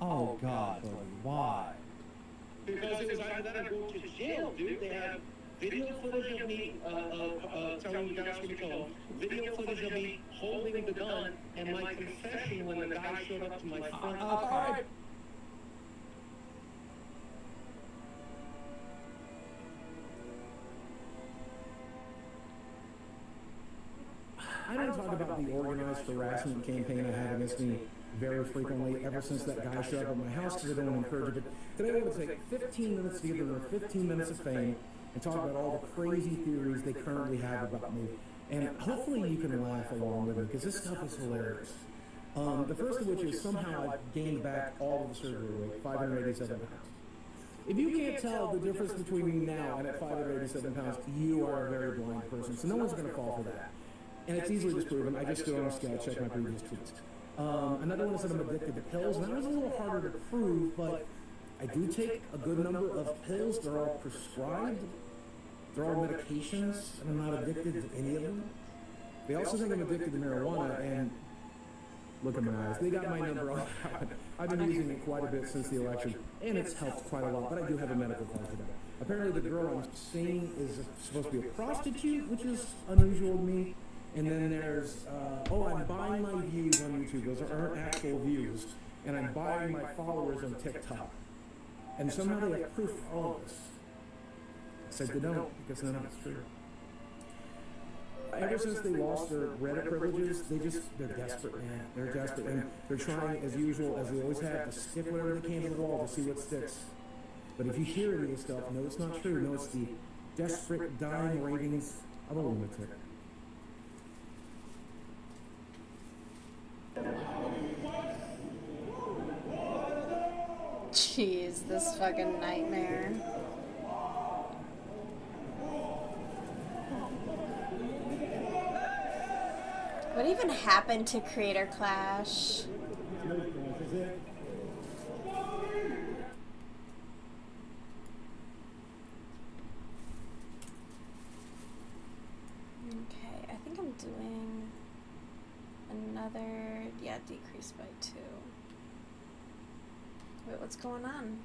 Oh God, why? Because it was better go to jail, dude. They have video footage of me telling you guys to be home, video footage of me holding the gun, and my confession when the guy showed up to my front door. I don't talk about the organized harassment campaign I have against me very frequently ever since that guy showed up at my house because I don't encourage it. But today I want to take 15 minutes to give them their 15 minutes of fame and talk about all the crazy theories they currently have about me. And hopefully you can laugh along with me because this stuff is hilarious. The first of which is somehow I've gained back all of the surgery weight, 587 pounds. If you can't tell the difference between me now and at 587 pounds, you are a very blind person. So no one's going to fall for that. And it's easily disproven. I just do it on a scale, check my previous tweets. Another one is that I'm addicted to pills, and that was a little harder to prove, but I do take a good number of pills. They're all prescribed. They're all medications, and I'm not addicted to any of them. They also think I'm addicted to marijuana, and look at my eyes. They got my number on that one. I've been using it quite a bit since the election, and it's helped quite a lot, but I do have a medical card for that. Apparently the girl I'm seeing is supposed to be a prostitute, which is unusual to me. And then there's, I'm buying my views on YouTube. Those aren't actual views. And I'm buying my followers on TikTok. And somehow they have proof for all of this. Except they don't, because none of it's true. Ever since they lost their Reddit privileges, they're desperate, man. They're desperate. And they're trying, as usual, as they always have, to stick whatever they can to the wall to see what sticks. But if you hear any of this stuff, no, it's not true. No, it's the desperate, dying ravings of a lunatic. Jeez, this fucking nightmare. What even happened to Creator Clash? Okay, I think I'm doing another, decrease by 2. Wait, what's going on?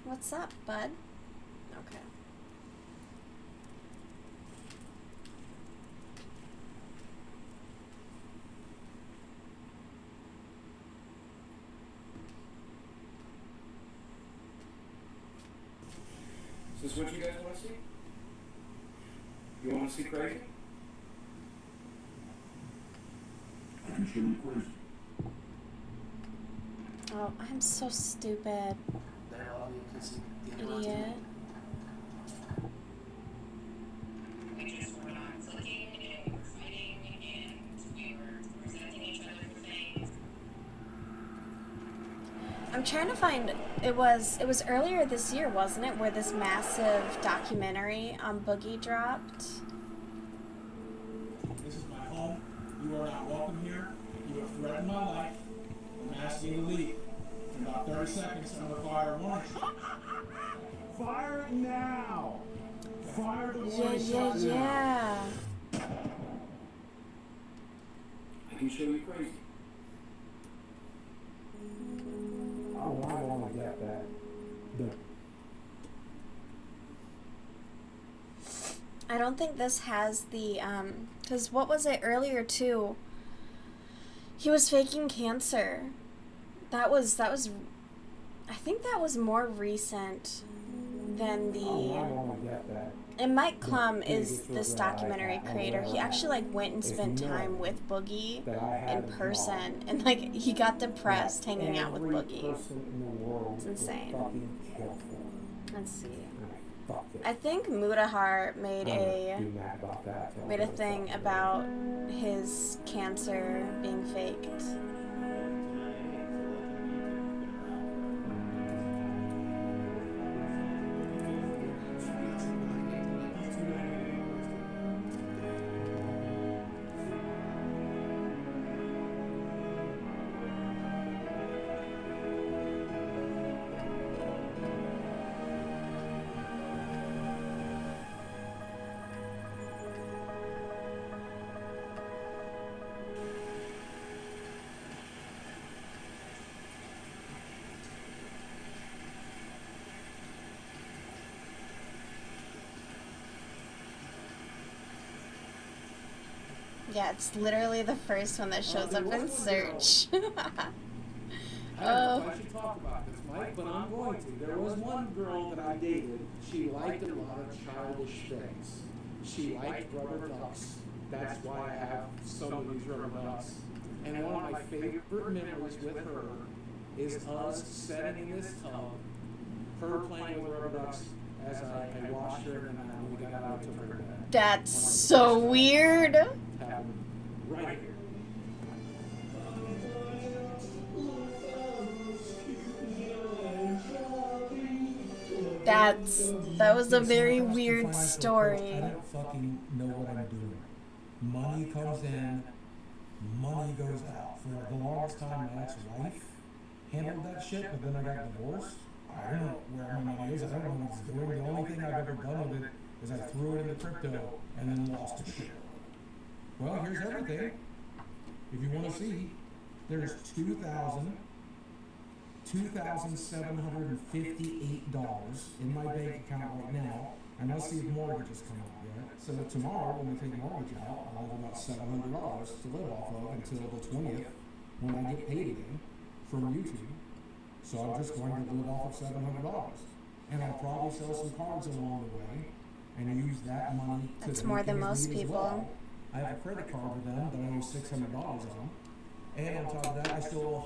What's up, bud? Okay. Is this what you guys want to see? You want to see crazy? I can show you crazy. Oh, I'm so stupid. Idiot. We just were not clicking and we were fighting and we were presenting each other for things. I'm trying to find, it was earlier this year, wasn't it, where this massive documentary on Boogie dropped? This is my home. You are not welcome here. You have threatened my life. I'm asking you to leave. In about 30 seconds, I'm going to fire a warning shot. Fire it now! Fire the warning shot now! Yeah. I can show you crazy. Oh, I want to get that. I don't think this has the, because what was it earlier too? He was faking cancer. That was, I think that was more recent than the, and Mike Klum is this documentary creator. He actually went and spent time with Boogie in person, and he got depressed hanging out with Boogie. It's insane. Let's see. I think Mudahar made a thing about his cancer being faked. Yeah, it's literally the first one that shows up in search. I don't know if I should talk about this, Mike, but I'm going to. There was one girl that I dated. She liked a lot of childish things. She liked rubber ducks. That's why I have some of these rubber ducks. And one of my favorite memories with her is us sitting in this tub, her playing with rubber ducks as I washed her, and then when we got out, I took her to bed. That's so weird. Happened right here. That was a very weird story. I don't fucking know what I'm doing. Money comes in, money goes out. For the longest time, my ex-wife handled that shit, but then I got divorced. I don't know where my money is. I don't know what it's doing. The only thing I've ever done with it is I threw it into crypto and then lost the shit. Well, here's everything. If you want to see, there's $2,758 in my bank account right now, and let's see if mortgage has come out yet. So tomorrow, when we take mortgage out, I'll have about $700 to live off of until the 20th, when I get paid again from YouTube. So I'm just going to live off of $700, and I'll probably sell some cards along the way, and use that money to That's more than most people. Well. I have a credit card with them that I owe $600 on, and on top of that, I still owe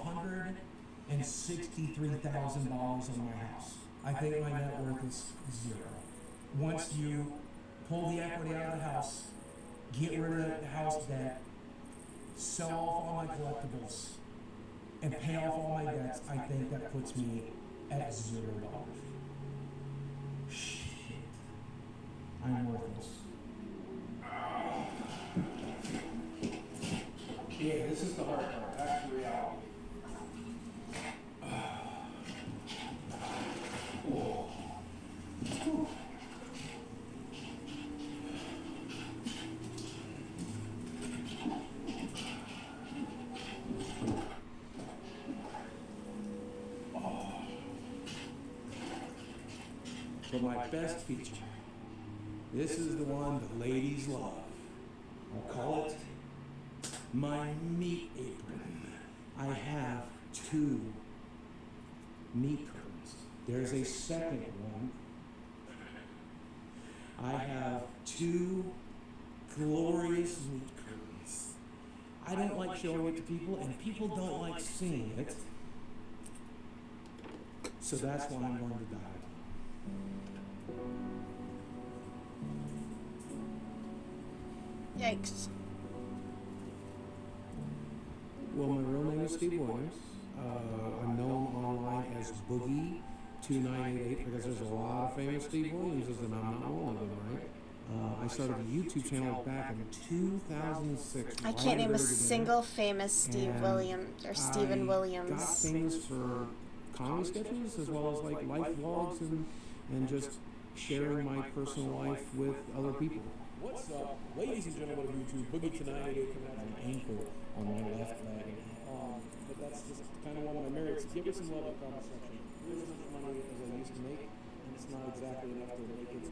$163,000 on my house. I think my net worth is zero. Once you pull the equity out of the house, get rid of the house debt, sell off all my collectibles, and pay off all my debts, I think that puts me at $0. Shit. I'm worthless. Yeah, this is the hard part. That's the reality. But my best feature, this is the one the ladies love. I'll call it my meat apron. I have 2 meat curtains. There's a second one. I have 2 glorious meat curtains. I don't like showing it to people, and people don't like seeing it. So that's why I'm going to die. Yikes. Well, my real name is Steve Williams. I'm known online as Boogie 2988 because there's a lot of famous Steve Williamses, and I'm not one of them, right? I started a YouTube channel back in 2006. I can't name a single famous Steve Williams or Stephen Williams. Got famous for comedy sketches as well as like life vlogs and just sharing my personal life with other people. What's up, ladies and gentlemen of YouTube? Boogie tonight coming out an ankle on my left leg. But that's just kind of one of my merits. Give us some love in the comment section. There isn't as much money as I used to make, and it's not exactly enough to make it.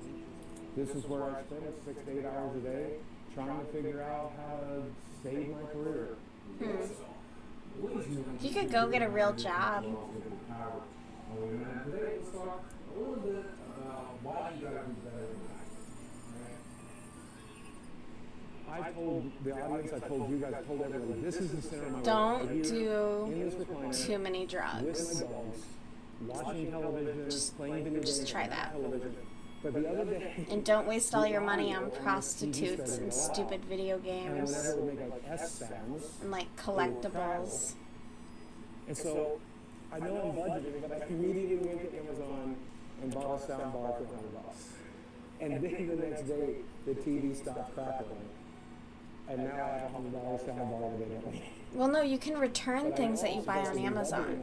This is where I spend 6 to 8 hours a day trying to figure out how to save my career. You could go get a real job. Today, let's talk a little bit about why you gotta do better than that. I told the audience, I told you guys, I told everybody, this is the center of my life. Don't do too many drugs. With my dogs, watching television, playing video games. Just try that. Television. But the other day, And don't waste all your money on prostitutes and stupid video games. and whenever it would make like S sounds, And like collectibles. and so I know I'm budgeting, but I immediately went to Amazon and bought a sound bar for $100. And then the next day, the TV stopped crackling. And now I have a $100 sound bar that they don't need. Well, no, you can return things that you buy on Amazon.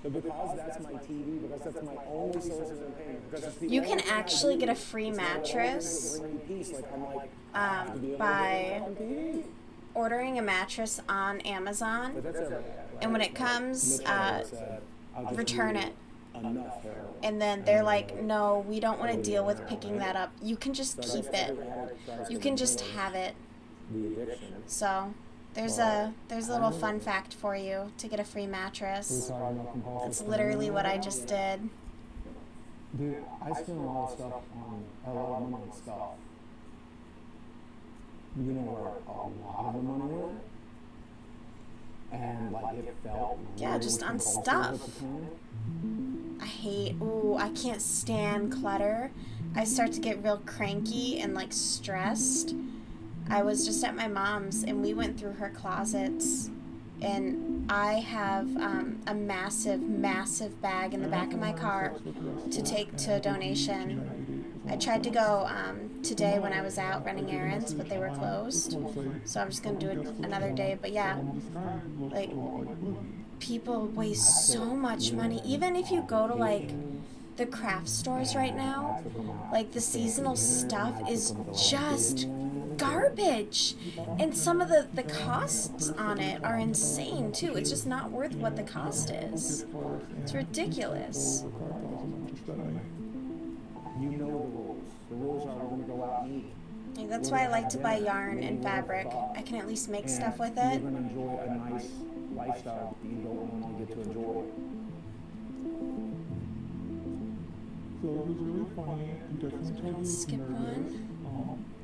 But because that's my TV, because that's my only source of entertainment, because it's the You can only actually thing get a free mattress by ordering a mattress on Amazon. And when it comes, return it. And then they're like, no, we don't want to deal with picking that up. You can just keep it. You can just have it. the addiction. So there's a little fun fact for you to get a free mattress. That's literally what I just did. Dude, I spend a lot of stuff on a lot of money on stuff. You know where a lot of the money went? And like it felt Yeah, just on stuff. I can't stand clutter. I start to get real cranky and like stressed. I was just at my mom's and we went through her closets, and I have a massive bag in the back of my car to take to a donation. I tried to go today when I was out running errands, but they were closed, so I'm just gonna do it another day. But yeah, like, people waste so much money. Even if you go to like the craft stores right now, like the seasonal stuff is just garbage, and some of the costs on it are insane too. It's just not worth what the cost is. It's ridiculous. You know the rules. The rules are we're going to go out and eat. Like, that's why I like to buy yarn and fabric. I can at least make stuff with it. You're going to enjoy a nice lifestyle that you don't normally get to enjoy. So it was really funny. He definitely told us Skip one.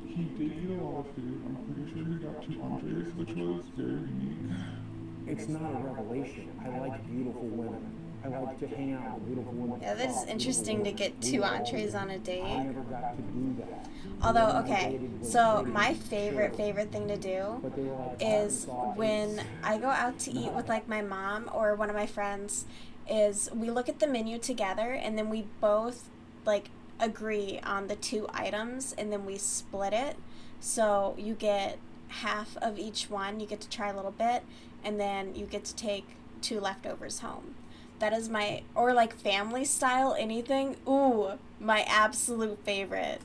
He did eat a lot of food. I'm pretty sure he got 2 entrees, which was very unique. It's not a revelation. I like beautiful women. I like to hang out with beautiful women. Yeah, that is interesting to get 2 entrees on a date. I never got to do that. Although, okay, so my favorite thing to do is when I go out to eat with like my mom or one of my friends, is we look at the menu together and then we both like agree on the 2 items and then we split it. So you get half of each one, you get to try a little bit, and then you get to take 2 leftovers home. That is my, or like family style anything, ooh, my absolute favorite.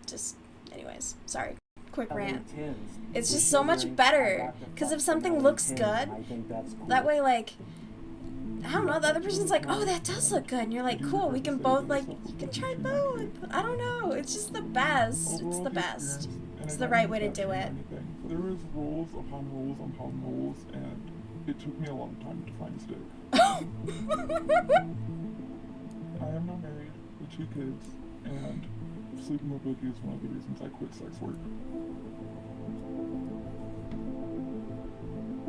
Just, anyways, sorry, quick rant. It's just so much better, because if something looks good, that way, like, I don't know, the other person's like, oh, that does look good, and you're like, cool, we can both, like, you can try both. I don't know, it's just the best. It's the best. It's the right way to do it. There is rules upon rules, and it took me a long time to find a stick. I am now married with 2 kids, and sleeping with Boogie is one of the reasons I quit sex work.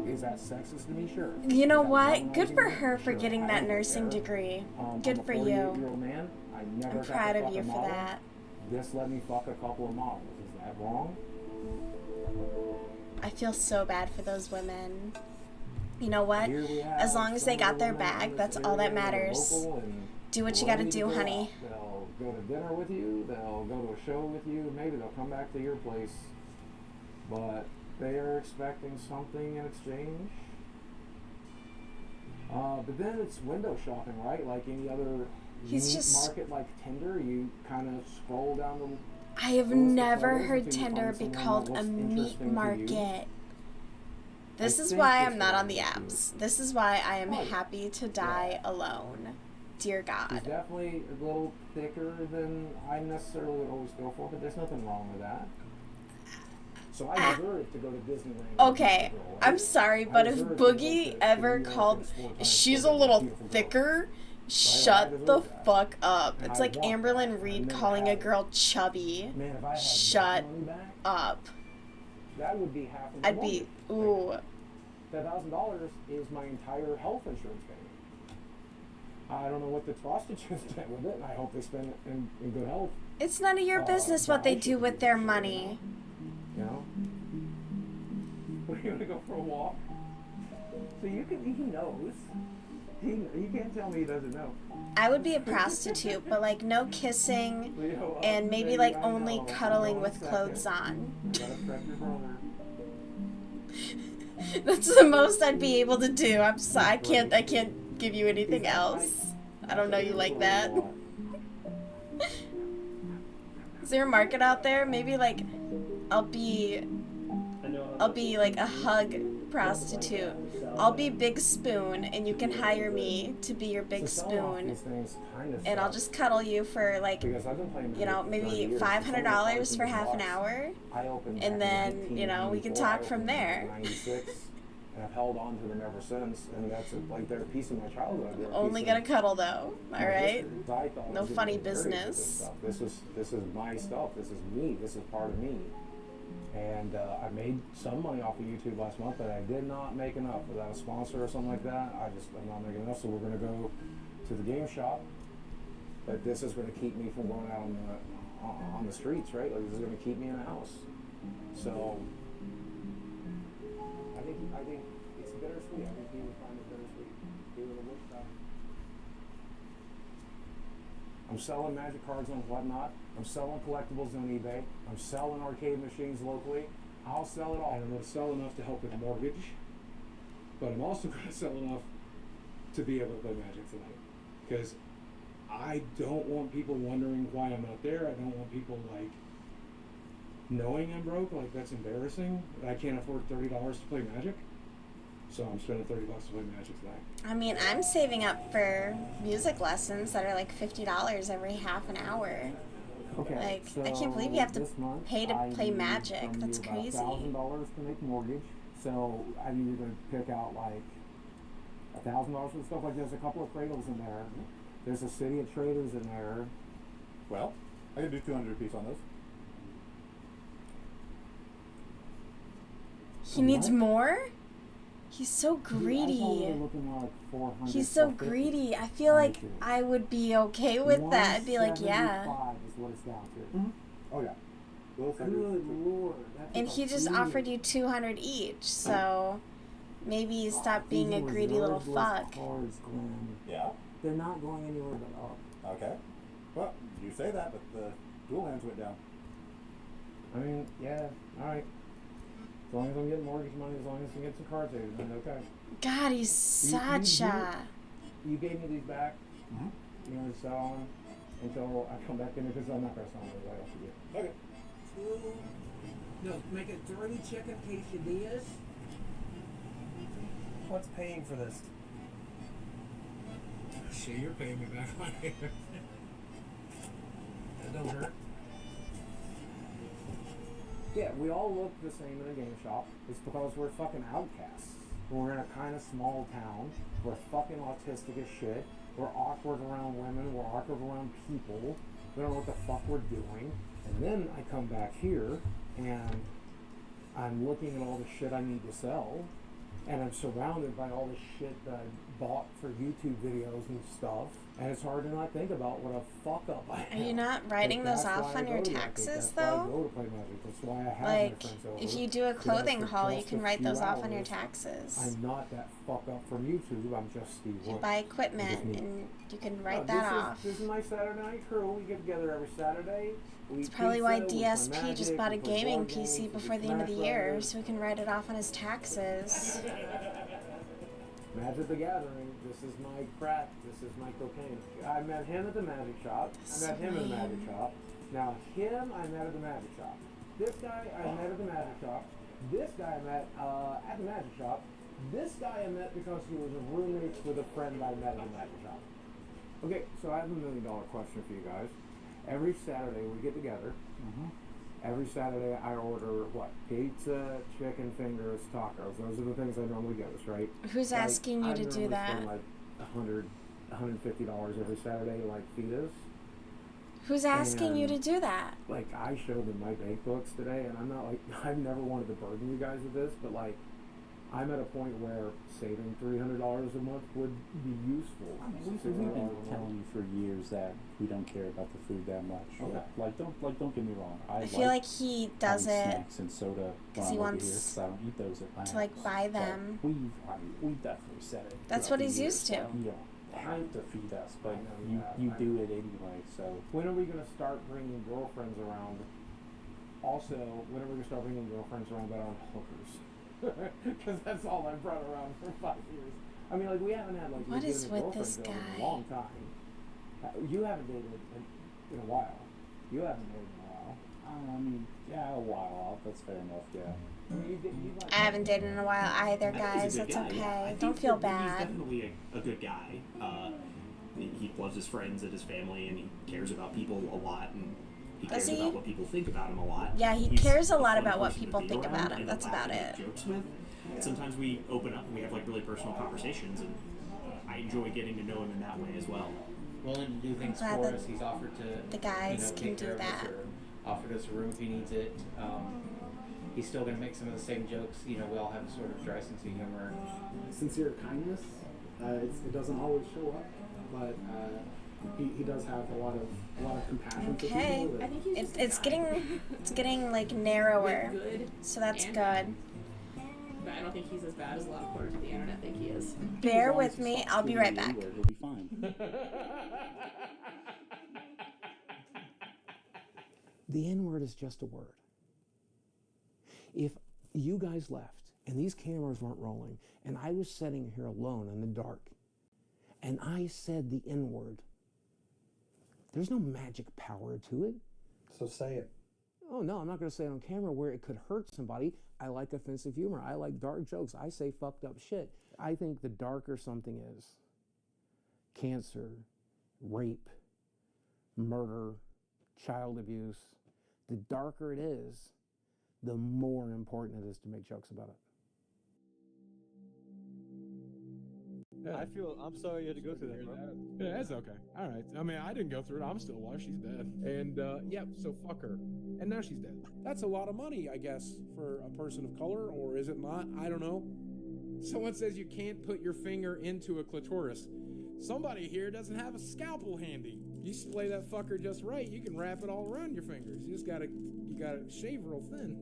Is that sexist to me? Sure. You know what? Good for her for getting that nursing degree. Good for you. Man, I'm proud of you for that. This let me fuck a couple of models. Is that wrong? I feel so bad for those women. You know what? As long as they got their bag, that's all that matters. Do what you gotta do, honey. They'll go to dinner with you, they'll go to a show with you, maybe they'll come back to your place, but they are expecting something in exchange. But then it's window shopping, right? Like any other meat market like Tinder, you kind of scroll down the... I have never heard Tinder be called a meat market. This is why I'm not on the apps. This is why I am happy to die alone. Dear God. She's definitely a little thicker than I necessarily would always go for, but there's nothing wrong with that. So I deserve to go to Disneyland. Okay, I'm sorry, but if Boogie ever called, she's a little thicker, shut the fuck up. It's like Amberlynn Reed calling a girl chubby. Shut up. That would be half of I'd be, ooh. That $1,000 is my entire health insurance payment. I don't know what the prostitutes spend with it, and I hope they spend it in good health. It's none of your business what they do with their money. You know? We're gonna go for a walk. So he knows. You can't tell me he doesn't know. I would be a prostitute, but like no kissing and maybe like only cuddling with clothes on. That's the most I'd be able to do. I'm sorry, I can't give you anything else. I don't know you like that. Is there a market out there? Maybe like I'll be like a hug prostitute. I'll be Big Spoon, and you can hire me to be your Big So selling off Spoon. these things kind of And I'll sucks. just cuddle you for like, Because I've been playing you know, Magic for 30 maybe years. $500 for half an hour. I opened And back in then, you know, we can 1994. talk I from opened there. in 96, and I've held on to them ever since. And that's like they're a piece of my childhood. They're a Only piece gonna of cuddle though, my alright? history. I thought I No was gonna funny get married to this business. stuff. This is my stuff. This is me. This is part of me. And I made some money off of YouTube last month, but I did not make enough without a sponsor or something like that. I'm not making enough, so we're going to go to the game shop. But this is going to keep me from going out on the streets, right? Like this is going to keep me in the house. So I think it's bittersweet. I think he would find it bittersweet. He would have wished that. I'm selling magic cards on Whatnot. I'm selling collectibles on eBay. I'm selling arcade machines locally. I'll sell it all. And I'm going to sell enough to help with the mortgage, but I'm also going to sell enough to be able to play Magic tonight. Because I don't want people wondering why I'm not there. I don't want people like knowing I'm broke. Like that's embarrassing. I can't afford $30 to play Magic. So I'm spending $30 to play Magic tonight. I mean, I'm saving up for music lessons that are like $50 every half an hour. Okay. Like, so I can't believe you have to this month, pay to I play need Magic. from That's you about crazy. $1,000 to make mortgage. So I need you to pick out like $1,000 for stuff. Like there's a couple of cradles in there. There's a City of Traders in there. Well, I can do 200 apiece on those. He needs more? He's so I thought we greedy. were looking more like 400. He's so 450. greedy. I feel like I would be okay with that. I'd be like, yeah. 175 is what it's down to. Oh yeah. Good lord. That's And he just offered you 200 each, so maybe you stop being a greedy little fuck. Cards, Glenn. Yeah. They're not going anywhere but up. Okay. Well, you say that, but the dual hands went down. I mean, yeah, alright. As long as I'm getting mortgage money, as long as I can get some cards here, then okay. God, he's such a... You gave me these back. You know, to sell them until I come back in because I'm not going to sell them anybody else again. Okay. No, make it 30 chicken quesadillas. What's paying for this? Shit, you're paying me back on here. That don't hurt. Yeah, we all look the same in a game shop. It's because we're fucking outcasts. We're in a kind of small town. We're fucking autistic as shit. We're awkward around women. We're awkward around people. We don't know what the fuck we're doing. And then I come back here and I'm looking at all the shit I need to sell. And I'm surrounded by all the shit that I bought for YouTube videos and stuff. And it's hard to not think about what a fuck up I am. Are you not writing those off on your taxes, though? That's why I have Like, my friends over. if you do a clothing haul, you can write those off on your taxes. I'm not that fuck up from YouTube. I'm just Steve You Wood. buy equipment, and you can write No, that off. This is my Saturday night crew. We get together every Saturday. We It's probably eat why pizza, we play DSP just Magic, bought a we play gaming board games, PC we before do the end of the Smash year, Brothers. so we can write it off on his taxes. Magic the Gathering. This is my crack. This is my cocaine. I met him at the magic shop. I met him at the magic shop. Now him, I met at the magic shop. This guy, I met at the magic shop. This guy I met at the magic shop. This guy I met because he was a roommate with a friend I met at the magic shop. Okay, so I have $1 million question for you guys. Every Saturday we get together. Every Saturday I order what? Pizza, chicken fingers, tacos. Those are the things I normally get us, right? Who's asking you I to do normally that? Spend like $100, $150 every Saturday to like feed us. Who's asking you to And, do that? Like I showed them my bank books today, and I'm not like I've never wanted to burden you guys with this, but like I'm at a point where saving $300 a month would be useful. We've been telling you for years that we don't care about the food that much. Okay. Like don't get me wrong. I feel like he does having it snacks and soda because when he I'm over wants here, 'cause I don't eat those at my to like house. buy But them. we've definitely said it. That's throughout what the he's years used that to. You don't have to feed us, but you do it anyway. So When are we gonna start bringing girlfriends around? Also, when are we gonna start bringing girlfriends around that aren't hookers? Because that's all I brought around for 5 years. I mean, like we haven't had like What is legitimate with this girlfriends in guy? a long time. You haven't dated in a while. You haven't dated in a while. I mean, yeah, a while. That's fair enough. Yeah. I haven't dated in a while either, guys. That's okay. Don't feel He's bad. definitely a good guy. He loves his friends and his family, and he cares about people a lot, and he Does cares he? about what people think about him a lot. Yeah, he He's cares a lot fun about what person to people be think around about him. and That's laugh about and make it. jokes with. Sometimes we open up and we have like really personal conversations, and I enjoy getting to know him in that way as well. Willing to do things Glad for that us. He's offered to the guys can take do care of us that. or offered us a room if he needs it. He's still going to make some of the same jokes. We all have a sort of dry sense of humor. Sincere kindness. It doesn't always show up, but he does have a lot of compassion for Okay, people. I think he's just it's getting like narrower, good so that's and good. bad. But I don't think he's as bad as a lot of quarters of the internet think he is. Bear with me. I'll be right back. He'll be fine. The N-word is just a word. If you guys left and these cameras weren't rolling and I was sitting here alone in the dark and I said the N-word, there's no magic power to it. So say it. Oh no, I'm not going to say it on camera where it could hurt somebody. I like offensive humor. I like dark jokes. I say fucked up shit. I think the darker something is, cancer, rape, murder, child abuse, the darker it is, the more important it is to make jokes about it. Yeah. I'm sorry you had to go through that, bro. Yeah, that's okay. All right. I mean, I didn't go through it. I'm still alive. She's dead. And, yep, so fuck her. And now she's dead. That's a lot of money, I guess, for a person of color, or is it not? I don't know. Someone says you can't put your finger into a clitoris. Somebody here doesn't have a scalpel handy. You splay that fucker just right, you can wrap it all around your fingers. You gotta shave real thin.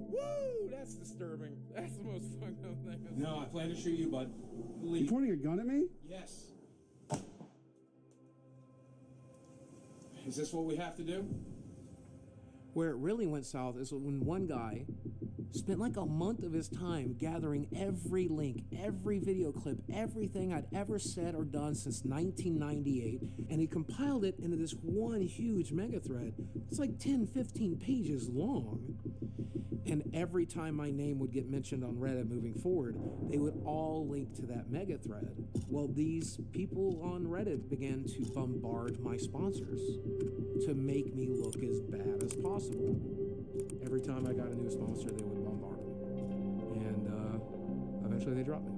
Woo! That's disturbing. That's the most fucked up thing. No, I plan to shoot you, bud. You pointing a gun at me? Yes. Is this what we have to do? Where it really went south is when one guy spent like a month of his time gathering every link, every video clip, everything I'd ever said or done since 1998, and he compiled it into this one huge mega thread. It's like 10, 15 pages long. And every time my name would get mentioned on Reddit moving forward, they would all link to that mega thread. Well, these people on Reddit began to bombard my sponsors to make me look as bad as possible. Every time I got a new sponsor, they would bombard them. And eventually they dropped me.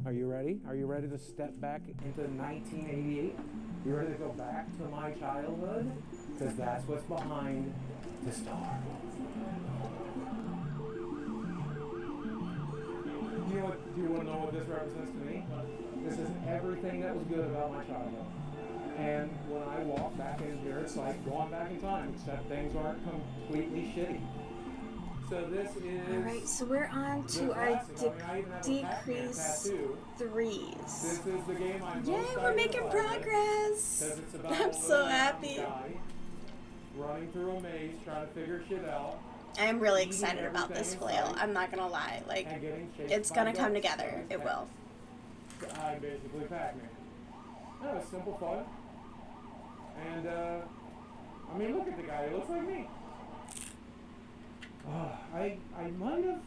Are you ready? Are you ready to step back into 1988? You ready to go back to my childhood? Because that's what's behind the star. Do you want to know what this represents to me? This is everything that was good about my childhood. And when I walk back in here, it's like going back in time, except things aren't completely shitty. So this is... Alright, so we're on to our decrease threes. This is the game I'm Yay, we're making progress! I'm so happy. Running through a maze, trying to figure shit out. I'm really excited about this flail. I'm not gonna lie. Like, it's gonna come together. It will. I'm basically Pac-Man. No, it's simple fun. And, I mean, look at the guy. He looks like me. I might have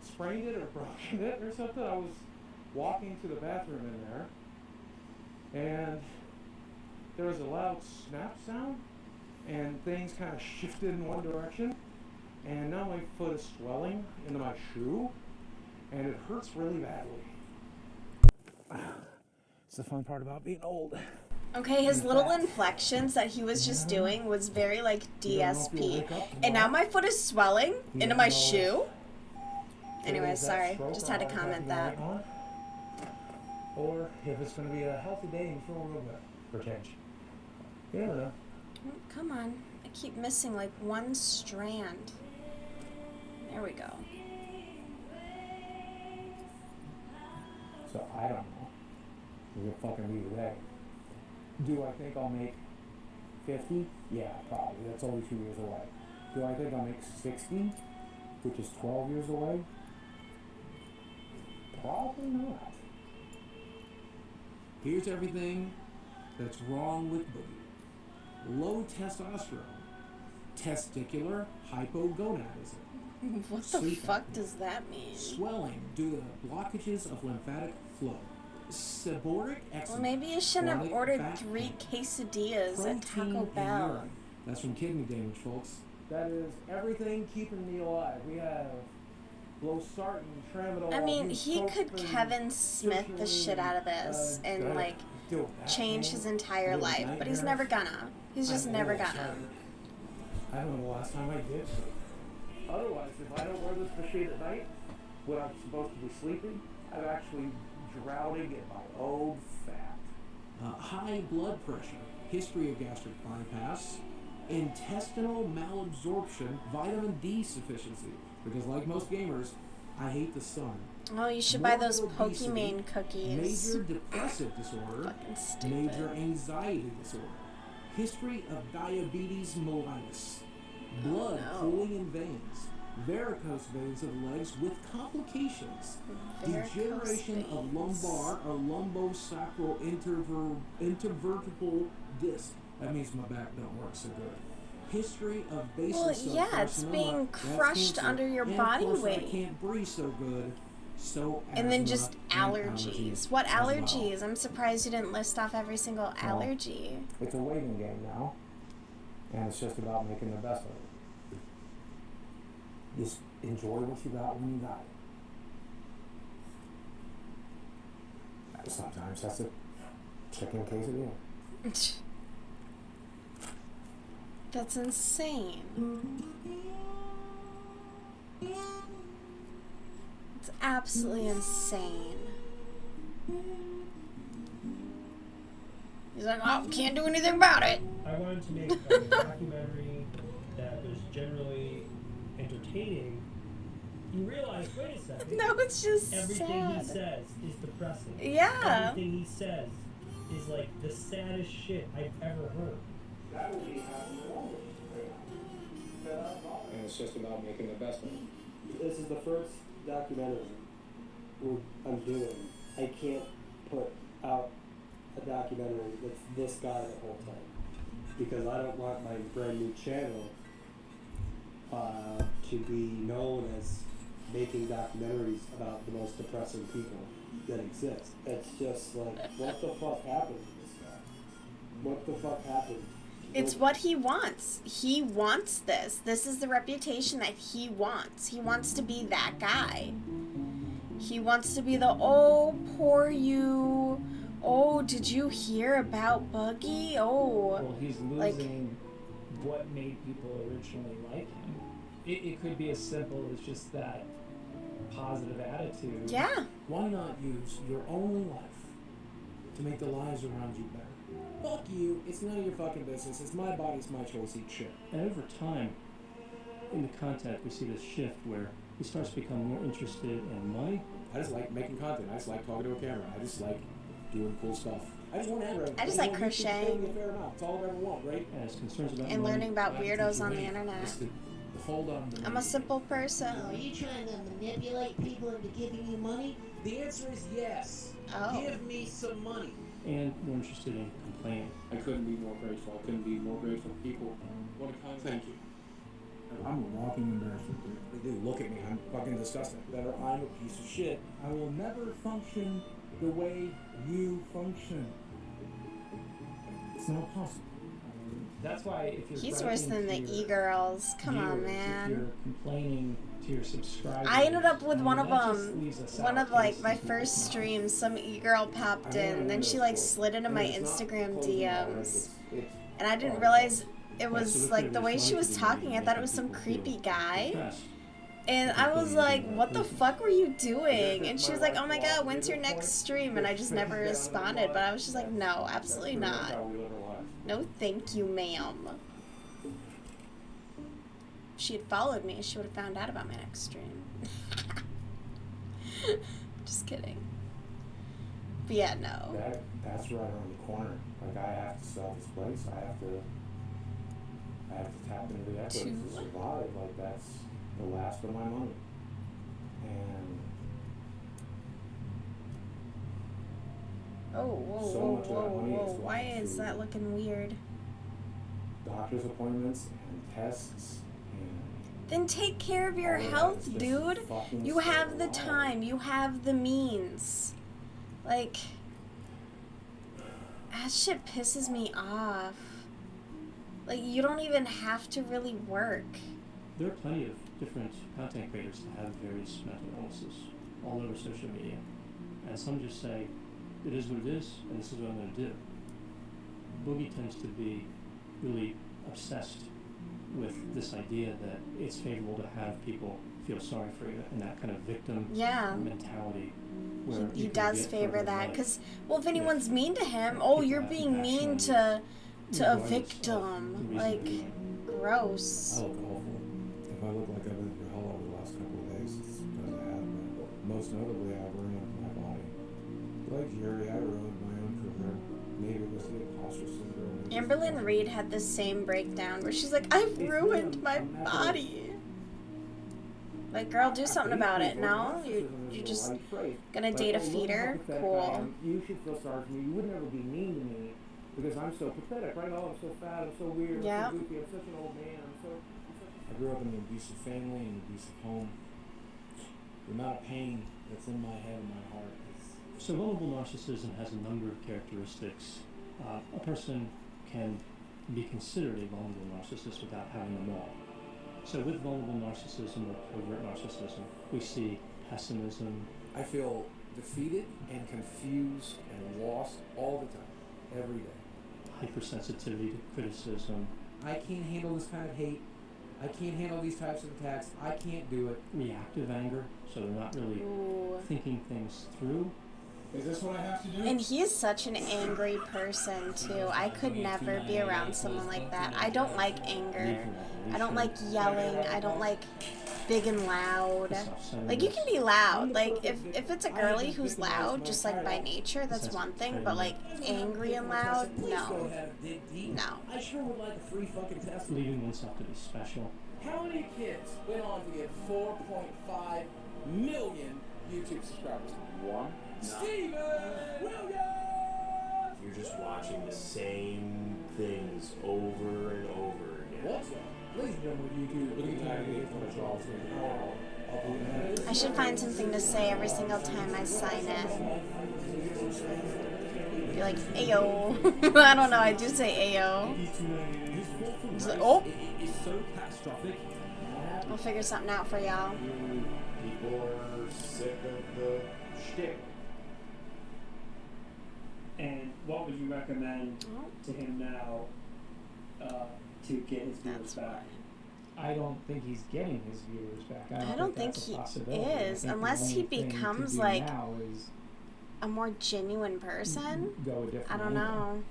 sprained it or broken it or something. I was walking to the bathroom in there, and there was a loud snap sound, and things kind of shifted in one direction, and now my foot is swelling into my shoe, and it hurts really badly. It's the fun part about being old. Okay, his little inflections that he was just doing was very like DSP. And now my foot is swelling into my shoe. Anyway, sorry. Just had to comment that. Or if it's going to be a healthy day and you feel real good for change. You never know. Come on. I keep missing like one strand. There we go. So I don't know. We'll fucking leave it. Do I think I'll make 50? Yeah, probably. That's only 2 years away. Do I think I'll make 60? Which is 12 years away? Probably not. Here's everything that's wrong with Boogie. Low testosterone, testicular hypogonadism. What the sleep fuck apnea, does that mean? swelling due to blockages of lymphatic flow, seborrheic eczema. Well, maybe you shouldn't have chronic ordered back 3 pain, quesadillas at Taco protein in Bell. urine. That's from kidney damage, folks. That is everything keeping me alive. We have losartan, tramadol. I mean, he could Kevin Smith the shit out of this and, like, change his entire life, but he's never gonna. He's just never gonna. I don't know the last time I did. Otherwise, if I don't wear this machine at night, when I'm supposed to be sleeping, I'm actually drowning in my own fat. High blood pressure, history of gastric bypass, intestinal malabsorption, vitamin D sufficiency. Because like most gamers, I hate the sun. Oh, you should buy those Morbid obesity, Pokemon cookies. Major depressive disorder, Fucking stupid. major anxiety disorder, history of diabetes mellitus, blood pooling in veins, varicose veins of legs with complications, degeneration of lumbar or lumbosacral intervertebral disc. That means my back don't work so good. History of basal Well, cell yeah, it's carcinoma, being that's crushed cancer. under your And body of course, weight. I can't breathe so good. So And then asthma just and allergies. What as well. allergies? I'm surprised you didn't list off every single allergy. It's a waiting game now, and it's just about making the best of it. Just enjoy what you got when you got it. Sometimes that's a chicken quesadilla. That's insane. It's absolutely insane. He's like, oh, can't do anything about it. I wanted to make a documentary that was generally entertaining. You realize, wait a second. No, it's just everything he sad. says is depressing. Yeah. Everything he says is like the saddest shit I've ever heard. And it's just about making the best of it. This is the first documentary I'm doing. I can't put out a documentary that's this guy the whole time, because I don't want my brand new channel to be known as making documentaries about the most depressing people that exist. It's just like, what the fuck happened to this guy? What the fuck happened? It's what he wants. He wants this. This is the reputation that he wants. He wants to be that guy. He wants to be the, oh, poor you. Oh, did you hear about Boogie? Oh. Well, he's losing what made people originally like him. It could be as simple as just that positive attitude. Yeah. Why not use your only life to make the lives around you better? Fuck you. It's none of your fucking business. It's my body, it's my choice. Eat shit. And over time, in the content, we see this shift where he starts to become more interested in money. I just like making content. I just like talking to a camera. I just like doing cool stuff. I just want to enter. I just like crocheting. It's all I ever want, right? And his concerns about And money. learning about weirdos on the internet. Hold on. I'm a simple person. Are you trying to manipulate people into giving you money? The answer is yes. Oh. Give me some money. And more interested in complaining. I couldn't be more grateful. I couldn't be more grateful for people. What a kind thank you. I'm a walking embarrassment, dude. Dude, look at me. I'm fucking disgusting. Better, I'm a piece of shit. I will never function the way you function. It's not possible. That's why if you're He's worse than the e-girls. Come on, viewers, man. if you're complaining to your subscribers, I ended up with I mean, one of that just them. leaves a One sour of like taste my in people's first mouth. streams, some e-girl popped in, then she like slid into my Instagram DMs, and I didn't realize it was like the way she was talking. I thought it was some creepy guy, and I was like, "What the fuck were you doing?" And she was like, "Oh my god, when's your next stream?" And I just never responded, but I was just like, "No, absolutely not. No, thank you, ma'am." If she had followed me, she would have found out about my next stream. Just kidding. But yeah, no. That's right around the corner. Like, I have to sell this place. I have to tap into the equity to survive. Like, that's the last of my money. And Oh, whoa, So whoa, much of that whoa, money whoa. is Why going is to that looking weird? doctor's appointments and tests and Then take care of your all of that health, is just dude. fucking You so have the alive. time. You have the means. Like, that shit pisses me off. Like, you don't even have to really work. There are plenty of different content creators that have various mental illnesses all over social media. And some just say, it is what it is, and this is what I'm going to do. Boogie tends to be really obsessed with this idea that it's favorable to have people feel sorry for you, and that kind of victim mentality. Where He you can does get favor further in that, life. because, well, if anyone's mean to him, oh, you're being mean to a victim. Like, gross. I look awful. If I look like I've been through hell over the last couple of days, it's because I have been. Most notably, I've ruined my body. Like Jerry, I ruined my own career. Maybe it was the imposter syndrome. Amberlynn Reed had the same breakdown where she's like, I've ruined my body. Like, girl, do something about it. No? You're just gonna date a feeder? Cool. You should feel sorry for me. You would never be mean to me because I'm so pathetic, right? Oh, I'm so fat, I'm so weird, Yeah. I'm so goofy, I'm such an old man, I grew up in an abusive family and an abusive home. The amount of pain that's in my head and my heart is... So vulnerable narcissism has a number of characteristics. A person can be considered a vulnerable narcissist without having them all. So with vulnerable narcissism or covert narcissism, we see pessimism. I feel defeated and confused and lost all the time, every day. Hypersensitivity to criticism. I can't handle this kind of hate. I can't handle these types of attacks. I can't do it. Reactive anger, so they're not really thinking things through. Is this what I have to do? And he's such an angry person, too. I could never be around someone like that. I don't like anger. I don't like yelling. I don't like big and loud. Like, you can be loud. Like, if it's a girly who's loud, just like by nature, that's one thing. But like, angry and loud, no. No. I sure would like a free fucking test. Leaving oneself to be special. How many kids went on to get 4.5 million YouTube subscribers? One. Steven Williams! You're just watching the same things over and over again. What's up? Ladies and gentlemen, YouTube. I should find something to say every single time I sign in. Be like, ayo. I don't know, I do say ayo. Oh! I'll figure something out for y'all. People are sick of the shtick. And what would you recommend to him now to get his viewers back? I don't think he's getting his viewers back. I don't think he is, unless he becomes like a more genuine person. Go a different I don't know.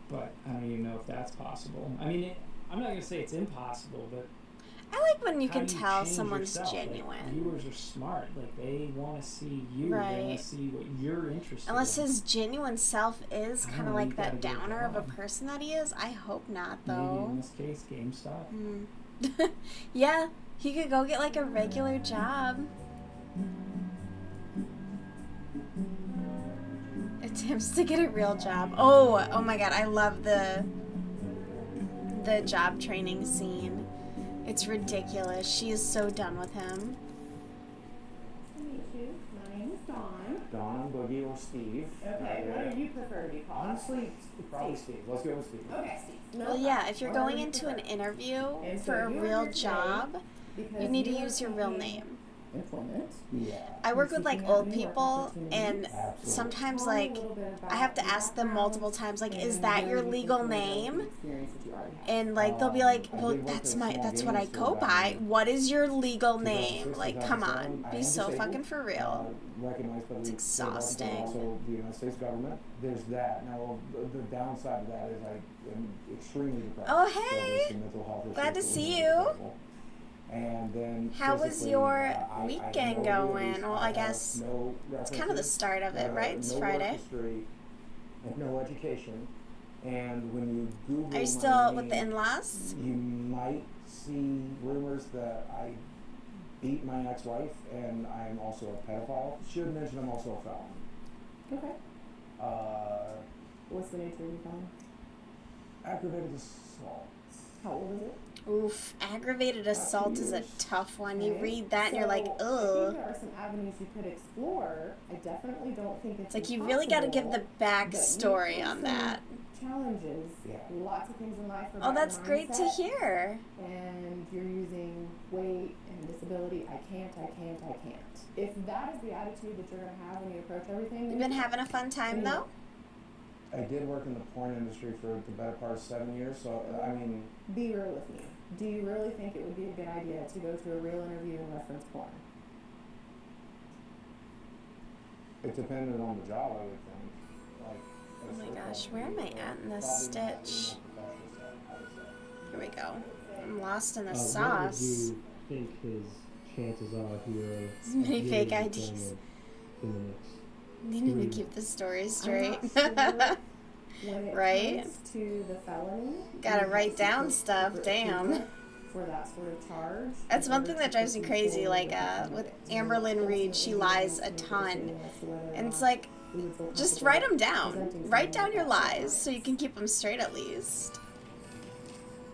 But I don't even know if that's possible. I mean, I'm not going to say it's impossible, but I like when you how can do tell change someone's yourself? genuine. Like, viewers are smart. Like, they want to see you. They want Right. to see what you're interested Unless in. his genuine self is I kind don't of know, like you that gotta get downer of a wrong. person that he is. I hope not, Maybe though. in this case, GameStop. Yeah, he could go get like a regular job. Attempts to get a real job. Oh my god, I love the job training scene. It's ridiculous. She is so done with him. My name is Dawn. Don, Boogie, or Steve. Okay, what do you prefer to be called? Honestly, probably Steve. Let's go with Steve. Okay, Steve. Well, yeah, if you're going into an interview for a real job, you need to use your real name. Employment. Yeah. I work with like old people, and sometimes like I have to ask them multiple times, like, is that your legal name? And like they'll be like, well, that's what I go by. What is your legal name? Like, come on, be so fucking for real. Recognized by the It's exhausting. Also, the United States government. There's that. Now, the downside of that is I am extremely depressed. Oh, So hey. there's some mental health Glad to issues see that you. are terrible. And then How was physically, your I have weekend no going? abilities. Well, I I have guess no it's kind of the references, start of it, right? It's no Friday. work history, and no education. And when you Google Are you my still with the name, in-laws? you might see rumors that I beat my ex-wife and I'm also a pedophile. Should mention I'm also a felon. Okay. What's the nature of your felony? Aggravated assault. How old is it? Oof, aggravated assault is a tough one. You Okay. read that and you're like, So, I ugh. think there are some avenues you could explore. I definitely don't think it's Like, you really got to give the impossible, backstory but you have on that. some challenges. Lots of things in life are Oh, about that's your great to mindset, hear. And you're using weight and disability. I can't. If that is the attitude that you're going to have when you approach everything, You've been having a fun time, though? I did work in the porn industry for the better part of 7 years, so I mean. Be real with me. Do you really think it would be a good idea to go to a real interview and reference porn? It depended on the job, I would think. Like, Oh my gosh, where am I at in this stitch? Here we go. I'm lost in the What sauce. would you think his chances are here? There's many of fake getting IDs. employment in the next Needing to 3 keep the story I'm straight. not sure when it Right? comes to the felony. Gotta you write have to down put stuff, secret damn. approval for that sort of charge. That's in one order thing that to drives me put you crazy, forward like, with with it. Amberlyn Reed, she lies a ton. And it's like, just write them down. Write down your lies so you can keep them straight at least.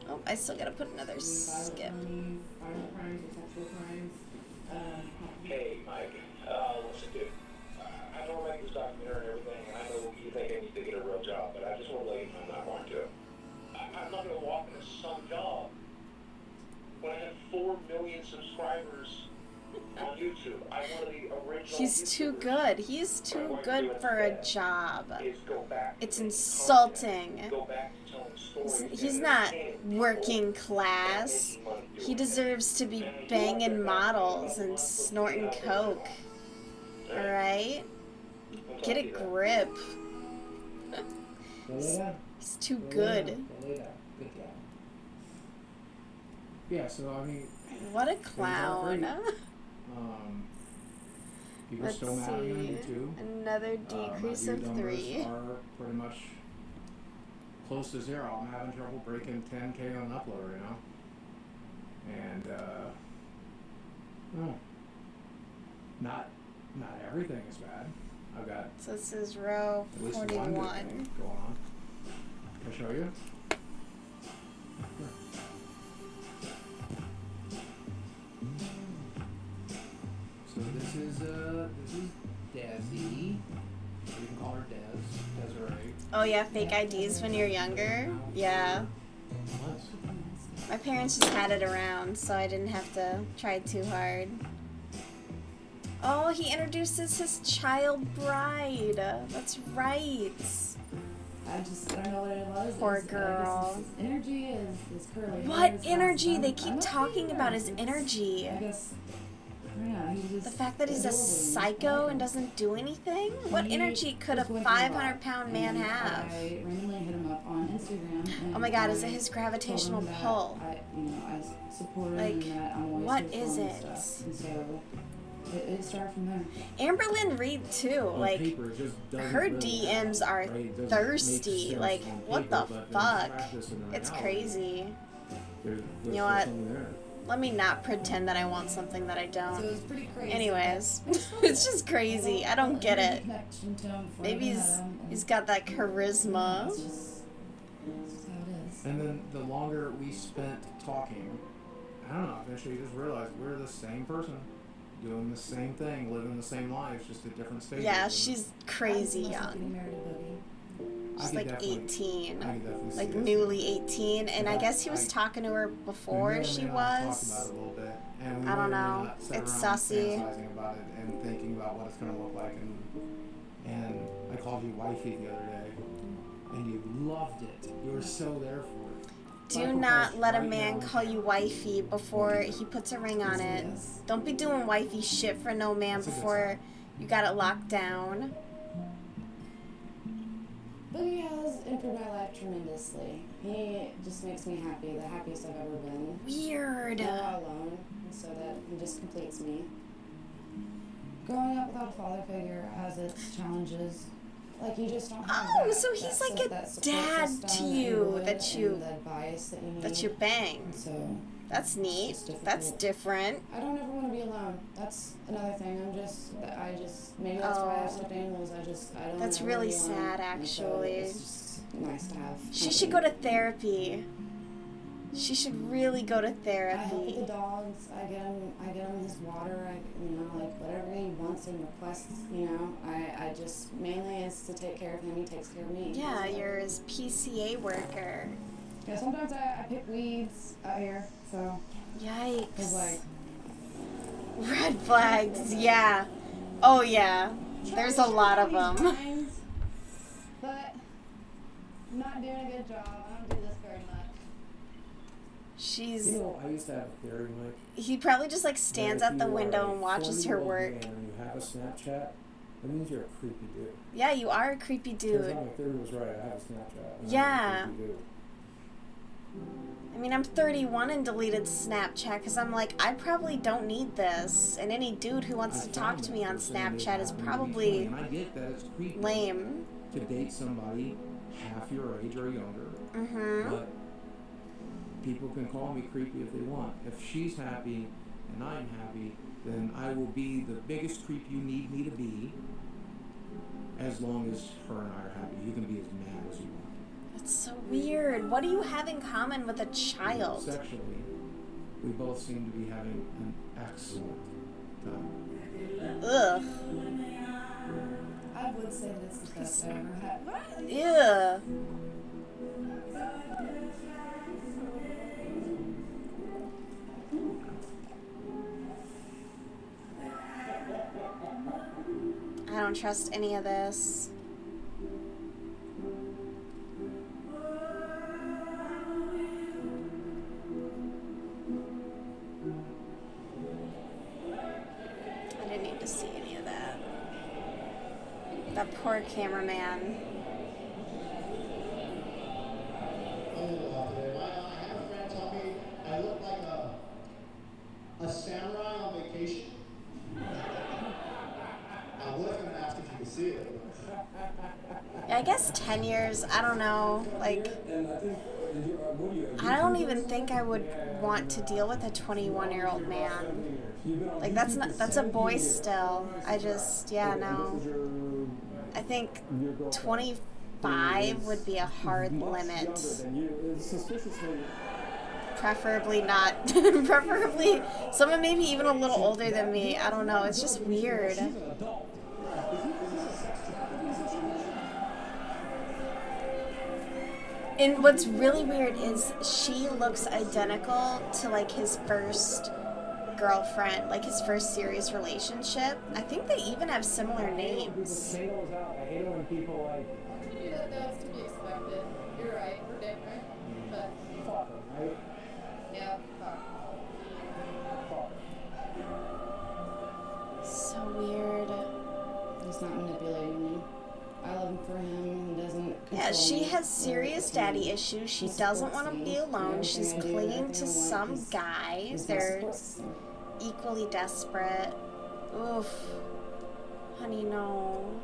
Oh, I still gotta put another skip. Violent crimes or sexual crimes. Hey, Mike. Listen, dude. I know I make this documentary and everything, and I know you think I need to get a real job, but I just want to let you know I'm not going to. I'm not going to walk into some job when I have 4 million subscribers on YouTube. I'm one of the original. He's too good. He's too good for a job. Is go back It's to insulting. content, go back to telling stories. He's not working class. He deserves to be banging models and snorting coke. Alright? Get a grip. He's too good. Good job. Yeah, so I mean. What a things aren't great. clown. People Let's still mad at me on see. YouTube. Another decrease My of view numbers 3. are pretty much close to 0. I'm having trouble breaking 10K on upload right now. And not everything is bad. I've got So this is row at least one good 41. thing going on. Can I show you? So this is Desi. You can call her Desiree. Oh yeah, fake IDs when you're younger. Yeah. My parents just had it around, so I didn't have to try too hard. Oh, he introduces his child bride. That's right. I don't know what it was. Poor girl. His energy is curly. What hairs, energy? I'm They keep not talking sure. about his energy. I guess. Yeah, he's just The fact that he's a adorable. psycho and doesn't do anything? What energy could a 500-pound man have? I randomly hit him up on Instagram. Oh my god, is it his gravitational told him that pull? I support him Like, and that I'm always what here for is him it? and stuff. And so it started from there. Amberlyn Reed too, On like, paper, it just doesn't her really DMs are right? It doesn't make thirsty. sense Like, on what the paper, but then fuck? practice in It's reality, crazy. there's You know what? something there. Let me not pretend that I want something that I don't. So it was pretty crazy. Anyways, it's just crazy. I don't get it. Connection to him before Maybe I met him, and he's got that charisma. it's just how it is. And then the longer we spent talking, I don't know, eventually you just realized we're the same person, doing the same thing, living the same lives, just at different stages. Yeah, And she's crazy Getting young. married to Boogie. I She's could like definitely- 18. I could definitely see Like it. newly 18. And I guess he was I- talking to her We before may or she may not talk was. about it a little bit, and we I don't may or may know. not sit It's around sussy. fantasizing about it and thinking about what it's going to look like. And I called you wifey the other day, and you loved it. You were so there for it. Do not let a man call you wifey before he puts a ring on it. Don't be doing wifey shit for no man That's a good before you got it locked down. Boogie has improved my life tremendously. He just makes me happy, the happiest I've ever been. Weird. I'm not alone, so that he just completes me. Growing up without a father figure has its challenges. Like, you just don't have Oh, that, so he's like a that support dad system to that you would that you and the advice that you need. bang. So That's neat. That's different. I don't ever want to be alone. That's another thing. Maybe that's why I have stuffed animals. I don't. That's ever really wanna be alone. sad, And so actually. it's just nice to have. She should go to therapy. She should really go to therapy. I help with the dogs. I get him his water. Like whatever he wants and requests. I just mainly is to take care of him. He takes care of me. Yeah, you're his PCA worker. Yeah, sometimes I pick weeds out here. So. Yikes. It's like. Red flags. Yeah. Oh yeah. There's a lot of them. But I'm not doing a good job. I don't do this very much. She's. I used to have a theory, Mike. He probably just like stands at the window and watches her work. And you have a Snapchat, that means you're a creepy dude. Yeah, you are a creepy dude. Because my theory was right. I have a Snapchat. Yeah. I'm a creepy dude. I mean, I'm 31 and deleted Snapchat because I'm like, I probably don't need this. And any dude who wants to talk to me on Snapchat is probably And I get that it's creepy lame. to date somebody half your age or younger. Mm-hmm. But people can call me creepy if they want. If she's happy and I'm happy, then I will be the biggest creep you need me to be as long as her and I are happy. You can be as mad as you want. That's so weird. What do you have in common with a child? Sexually, we both seem to be having an excellent time. Ugh. I would say this is the best I've ever had. What? Ew. I don't trust any of this. I didn't need to see any of that. That poor cameraman. I look like a samurai on vacation. I was going to ask if you could see it. Yeah, I guess 10 years, I don't know, like, I don't even think I would want to deal with a 21-year-old man. Like, that's a boy still. Yeah, no. I think 25 would be a hard limit. Preferably not. Preferably someone maybe even a little older than me. I don't know. It's just weird. And what's really weird is she looks identical to like his first girlfriend, like his first serious relationship. I think they even have similar names. I hate it when people like. That's to be expected. You're right. We're different. But. Fuck them, right? Yeah, fuck. So weird. He's not manipulating me. I love him for him. He doesn't. Yeah, she has serious daddy issues. She doesn't want to be alone. She's clinging to some guy. They're equally desperate. Oof. Honey, no.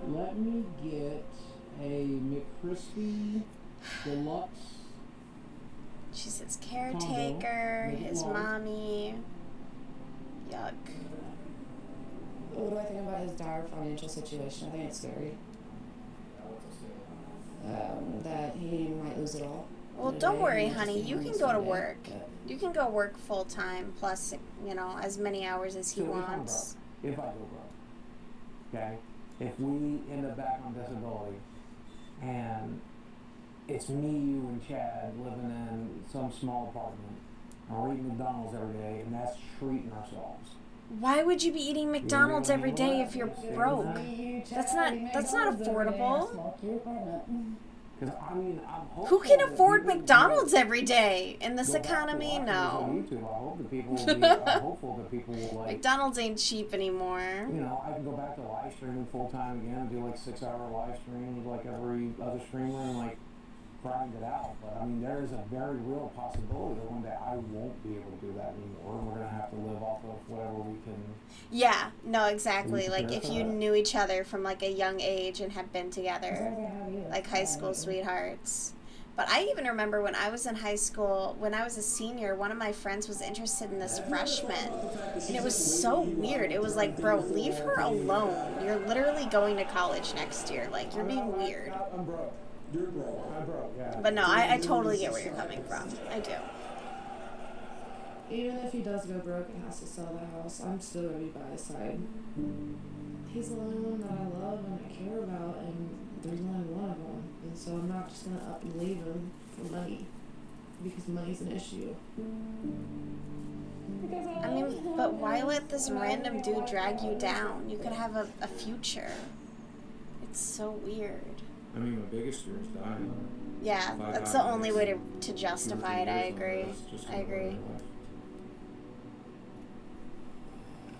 Let me get a McCrispy Deluxe. She's his caretaker, his mommy. Yuck. What do I think about his dire financial situation? I think it's scary. That he might lose it all. Well, don't worry, honey. You can go to work. You can go work full time, plus, as many hours as he wants. If I go broke, okay? If we end up back on disability, and it's me, you, and Chad living in some small apartment, and we're eating McDonald's every day, and that's treating ourselves. Why would you be eating McDonald's every day if you're broke? That's not affordable. Who can afford McDonald's every day in this economy? No. McDonald's ain't cheap anymore. I can go back to live streaming full time again and do like 6-hour live streams like every other streamer and like grind it out. But I mean, there is a very real possibility that one day I won't be able to do that anymore. We're gonna have to live off of whatever we can. Yeah, no, exactly. Like if you knew each other from like a young age and had been together, like high school sweethearts. But I even remember when I was in high school, when I was a senior, one of my friends was interested in this freshman. And it was so weird. It was like, bro, leave her alone. You're literally going to college next year. Like, you're being weird. I'm broke. You're broke. I'm broke, yeah. But no, I totally get where you're coming from. I do. Even if he does go broke and has to sell the house, I'm still gonna be by his side. He's the only one that I love and I care about, and there's only one of them. And so I'm not just gonna up and leave him for money, because money's an issue. I mean, but why let this random dude drag you down? You could have a future. It's so weird. I mean, my biggest fear is dying. Yeah, that's the only way to justify it. I agree. I agree.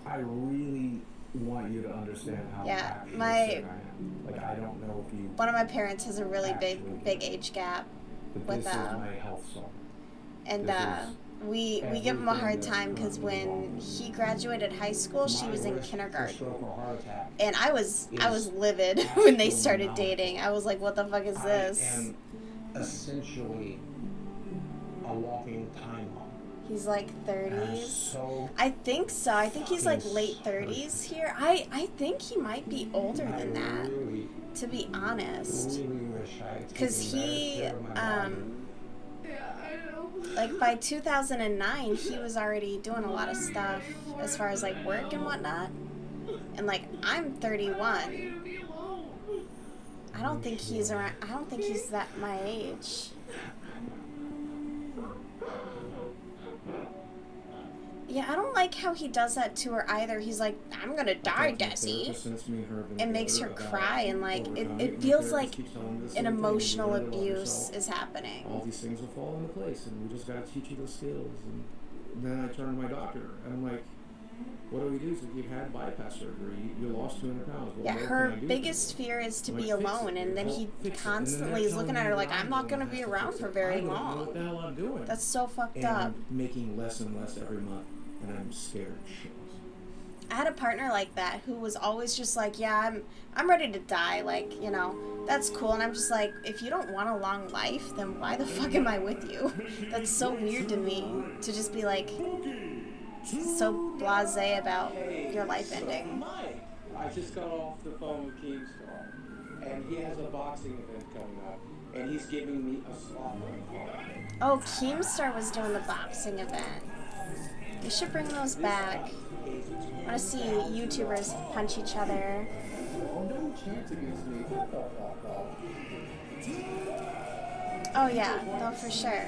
I really want you to understand how Yeah, actually my sick I am. Like, I don't know if you. one of my parents has a really big age gap But with this is my health song. and This is we give him a hard everything time that because goes when wrong. he graduated high school, she My was in risk for kindergarten, stroke or heart attack and I was is livid when they started astronomical. dating. I was like, what the fuck is this? I am essentially a walking time bomb. He's like I'm 30s. so I think so. I think he's like fucking late 30s here. I think he might be older than that, really, to be honest. really wish I had Because taken better he, care of my body. like by 2009, he was already doing a lot of stuff as far as like work and whatnot. And like, I'm 31. I don't think he's around, I don't think he's that my age. Yeah, I don't like how he does that to her either. He's like, I'm gonna die, Desi. It makes her cry, and like, it feels like an emotional abuse is happening. All these things will fall into place, and we just gotta teach you those skills. And then I turn to my doctor, and I'm like, what do we do? So you've had bypass surgery, you lost 200 pounds. What Yeah, more her can I do? biggest fear is to I'm be like, fix alone, it, and then help he fix it. constantly is looking at her like, I'm not gonna be around for very I don't know what long. the hell I'm doing. That's so fucked and up. I'm making less and less every month, and I'm scared shitless. I had a partner like that who was always just like, yeah, I'm ready to die, like, you know, that's cool. And I'm just like, if you don't want a long life, then why the fuck am I with you? That's so weird to me, to just be like so blasé about your life ending. I just got off the phone with Keemstar, and he has a boxing event coming up, and he's giving me a slot card. Oh, Keemstar was doing the boxing event. We should bring those back. I want to see YouTubers punch each other. No chance against me. Oh yeah, no, for sure.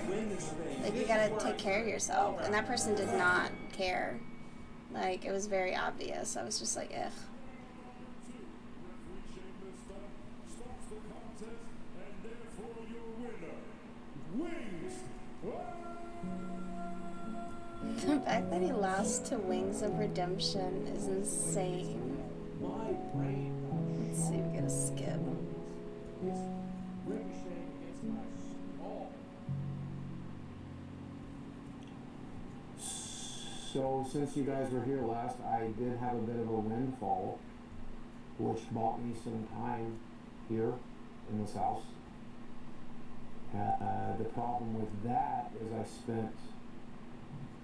Like, you gotta take care of yourself. And that person did not care. Like, it was very obvious. I was just like, ugh. The fact that he lost to Wings of Redemption is insane. Let's see, we gotta skip. So since you guys were here last, I did have a bit of a windfall, which bought me some time here in this house. The problem with that is I spent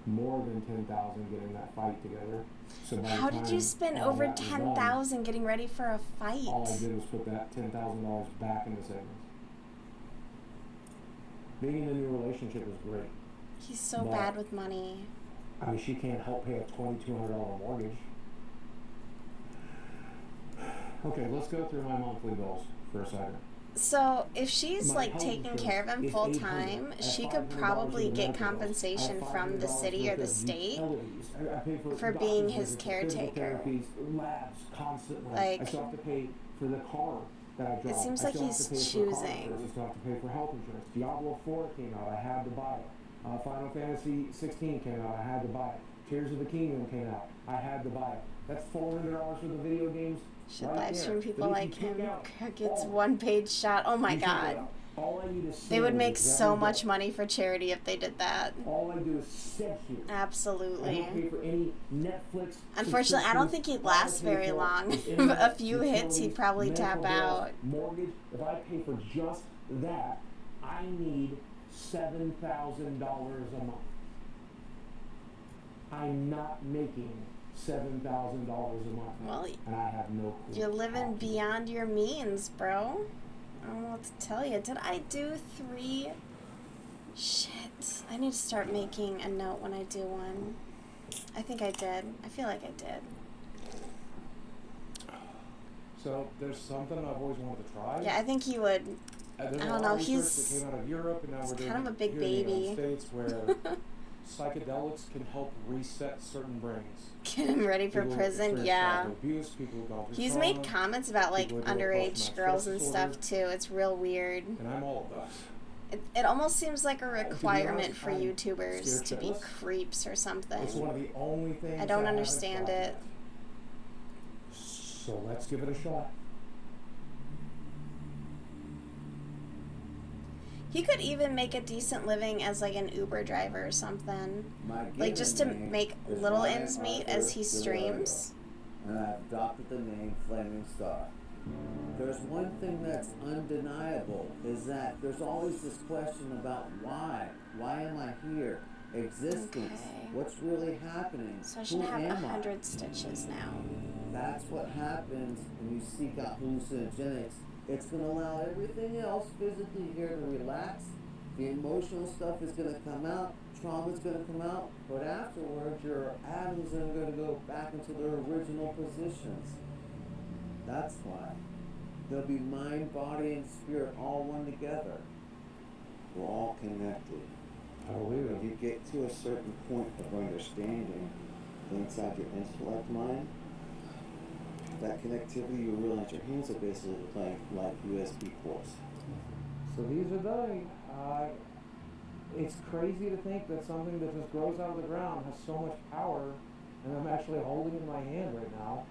more than $10,000 getting that fight together. So by How the did time you spend all over that was done, $10,000 getting ready for a fight? all I did was put that $10,000 back into savings. Being in a new relationship is great. He's so But, bad with money. I mean, she can't help pay a $2,200 mortgage. Okay, let's go through my monthly bills for a second. So if she's My like health taking insurance care of him is full $800. time, At she could $500 probably of get medical bills. compensation At from the $500 city or the worth of state utilities. I pay for for doctor's being his visits, physical caretaker. therapies, labs, constantly. Like, I still have to pay for the car that I drive. seems I like still he's have to pay for car choosing. insurance. I still have to pay for health insurance. Diablo 4 came out. I had to buy it. Final Fantasy 16 came out. I had to buy it. Tears of the Kingdom came out. I had to buy it. That's $400 worth of video games. Should right live there. stream people But if like you take him. out Gets all- 1-page shot. Oh my you take it god. out. All I need is They would savings make every so day. much money for charity if they did that. All I do is sit here. I Absolutely. don't pay for any Netflix. Unfortunately, I don't think he'd last subscriptions. very All I long. pay for is internet, A few hits, he'd utilities, probably medical tap bills, out. Mortgage. If I pay for just that, I need $7,000 a month. I'm not making $7,000 a month. Well, and I have no clue. you're living beyond your means, bro. I don't know what to tell you. Did I do 3? Shit. I need to start making a note when I do one. I think I did. I feel like I did. So there's something I've always wanted to try. Yeah, I think he would. There's I a don't lot know. of research He's that came out of Europe, and now we're doing kind of a big here in the baby. United States where psychedelics can help reset certain brains. Get him ready for People prison. experience Yeah. childhood abuse, people who've gone through He's trauma, made comments about like people who deal with underage post-traumatic girls stress and disorder, stuff too. It's real weird. and I'm all of those. It almost seems like a To be requirement honest, for I'm YouTubers scared to be shitless. creeps or something. It's one of the only things I don't haven't understand tried it. yet. So let's give it a shot. He could even make a decent living as like an Uber driver or something. Like just to make little ends meet as he streams. And I've adopted the name Flaming Star. There's one thing that's undeniable, is that there's always this question about why. Why am I here? Existence. Okay. What's really happening? So I should Who have am I? 100 stitches now. That's what happens when you seek out hallucinogenics. It's going to allow everything else physically here to relax. The emotional stuff is going to come out. Trauma is going to come out. But afterwards, your atoms are going to go back into their original positions. That's why. They'll be mind, body, and spirit all one together. We're all connected. When you get to a certain point of understanding inside your intellect mind, that connectivity, you realize your hands are basically like USB ports. So these are they. It's crazy to think that something that just grows out of the ground has so much power, and I'm actually holding it in my hand right now.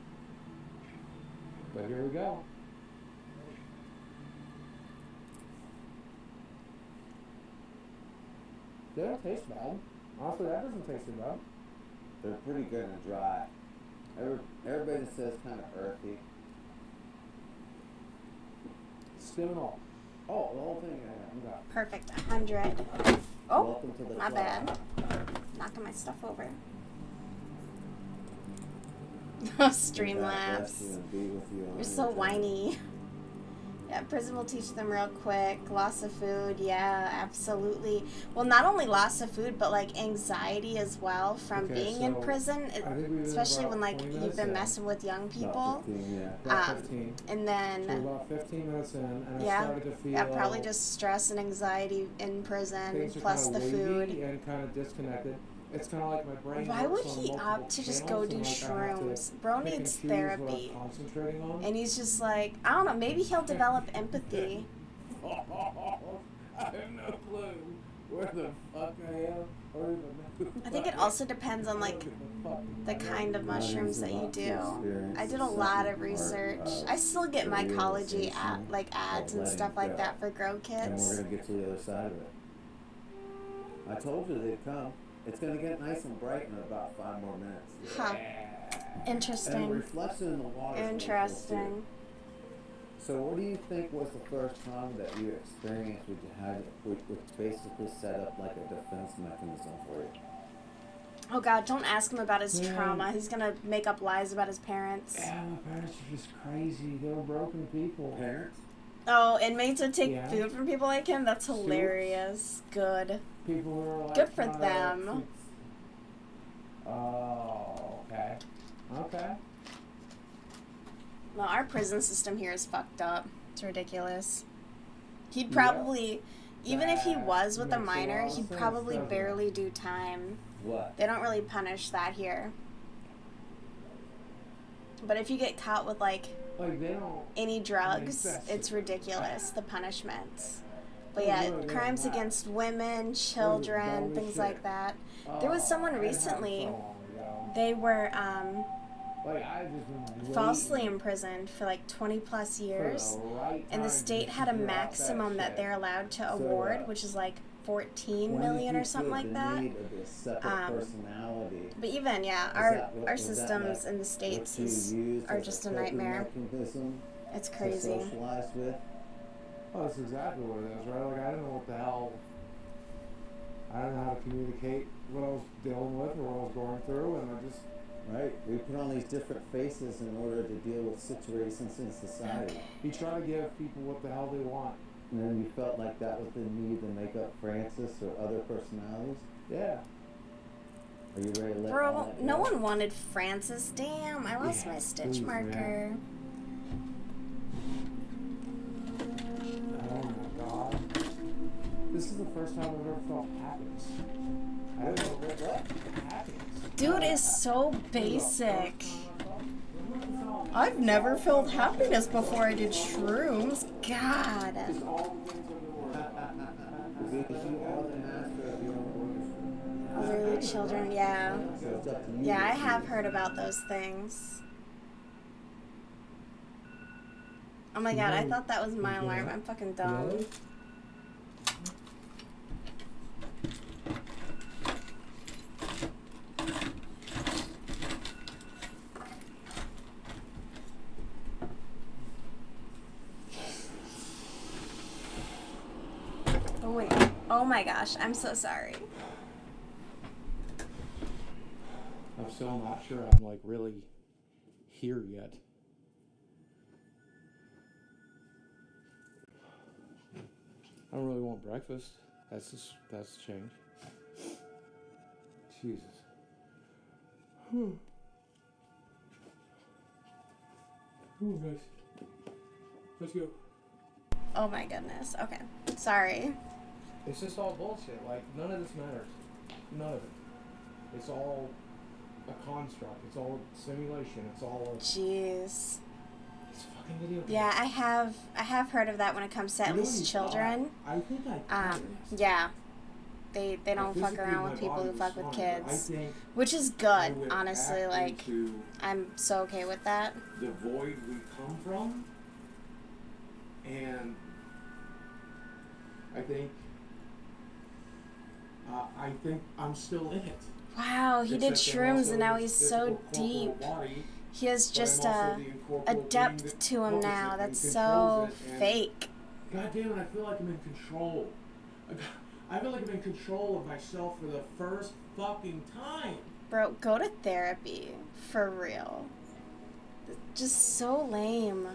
But here we go. They don't taste bad. Honestly, that doesn't taste too bad. They're pretty good and dry. Everybody says kind of earthy. Skim and all. Oh, the whole thing. Yeah, okay. Perfect. 100. Oh, Welcome to the my club. bad. Knocking my stuff over. Streamlabs. You're so whiny. Yeah, prison will teach them real quick. Loss of food, yeah, absolutely. Well, not only loss of food, but like anxiety as well from Okay, being so in prison, I think we've been especially about when like 20 you've minutes been in. messing with young people. About 15, yeah. About 15. And So then about 15 minutes in, and I yeah, started to feel probably just stress and anxiety in prison, things are plus the kinda wavy food. and kind of disconnected. It's kind of like my brain. Why would works on he multiple opt to just go channels, do and, like, I have to shrooms? Bro pick and needs choose what I'm therapy. concentrating on. And he's just like, I don't know, maybe he'll develop empathy. I have no clue where the fuck I am or even I think it also depends on like the kind of mushrooms that you do. I did a lot of research. I still get mycology like ads and stuff like that for grow And kits. we're gonna get to the other side of it. I told you they'd come. It's gonna get nice and bright in about 5 more minutes. Huh. And Interesting. reflection in the water. Interesting. So what do you think was the first trauma that you experienced which you had which basically set up like a defense mechanism for you? Oh god, don't ask him about his Man. trauma. He's gonna make up lies about his parents. Yeah, my parents are just crazy. They're broken people. Parents? Oh, inmates would take Yeah. food from people like him? That's hilarious. Good. People who are like Good for trying to them. Oh, okay. Okay. No, our prison system here is fucked up. It's ridiculous. He'd probably, even if he was with a makes a minor, lot of he'd sense, probably doesn't it? barely do time. What? They don't really punish that here. But if you get caught with like Like they don't. any drugs, sense. it's ridiculous, the punishments. But Oh, yeah, really? crimes Wow. against women, children, dumb as things shit. like that. There was Oh, someone it happened recently, so long ago. they were Like I just been falsely waiting imprisoned for like 20 plus for years. the right And the time state to had a drop maximum that shit. they're allowed to So, award, which is like 14 When million did or you something feel like the that. need of this separate personality? But even, yeah, our systems in the States are just a nightmare. Mechanism It's to crazy. socialize with? Oh, that's exactly what it is, right? Like, I don't know what the hell. I don't know how to communicate what I was dealing with or what I was going through, and I just. Right? We put on these different faces in order to deal with situations in society. You try to give people what the hell they want. And then you felt like that was the need to make up Francis or other personalities? Yeah. Are you ready to let all Bro, that no go? one wanted Francis. Damn, I lost my stitch please, marker. Oh my god. This is the first time I've ever felt happiness. I don't know what happiness. Dude is so basic. I've never felt happiness before I did shrooms. God. Elderly children, yeah. Yeah, I have heard about those things. Oh my god, I thought that was my alarm. I'm fucking dumb. Oh wait. Oh my gosh, I'm so sorry. I'm still not sure I'm like really here yet. I don't really want breakfast. That's change. Jesus. Ooh, guys. Let's go. Oh my goodness. Okay. Sorry. It's just all bullshit. Like, none of this matters. None of it. It's all a construct. It's all simulation. It's all a... Jeez. It's a fucking video game. Yeah, I have heard of that when it comes to at least children. I think I yeah. They don't fuck around with people who fuck with kids. Which is good, honestly, like I'm so okay with that. The void we come from, and I think I'm still in it. Wow, he did shrooms and now he's so deep. He has just a depth to him now that's so fake. God damn it, I feel like I'm in control. I feel like I'm in control of myself for the first fucking time. Bro, go to therapy. For real. Just so lame.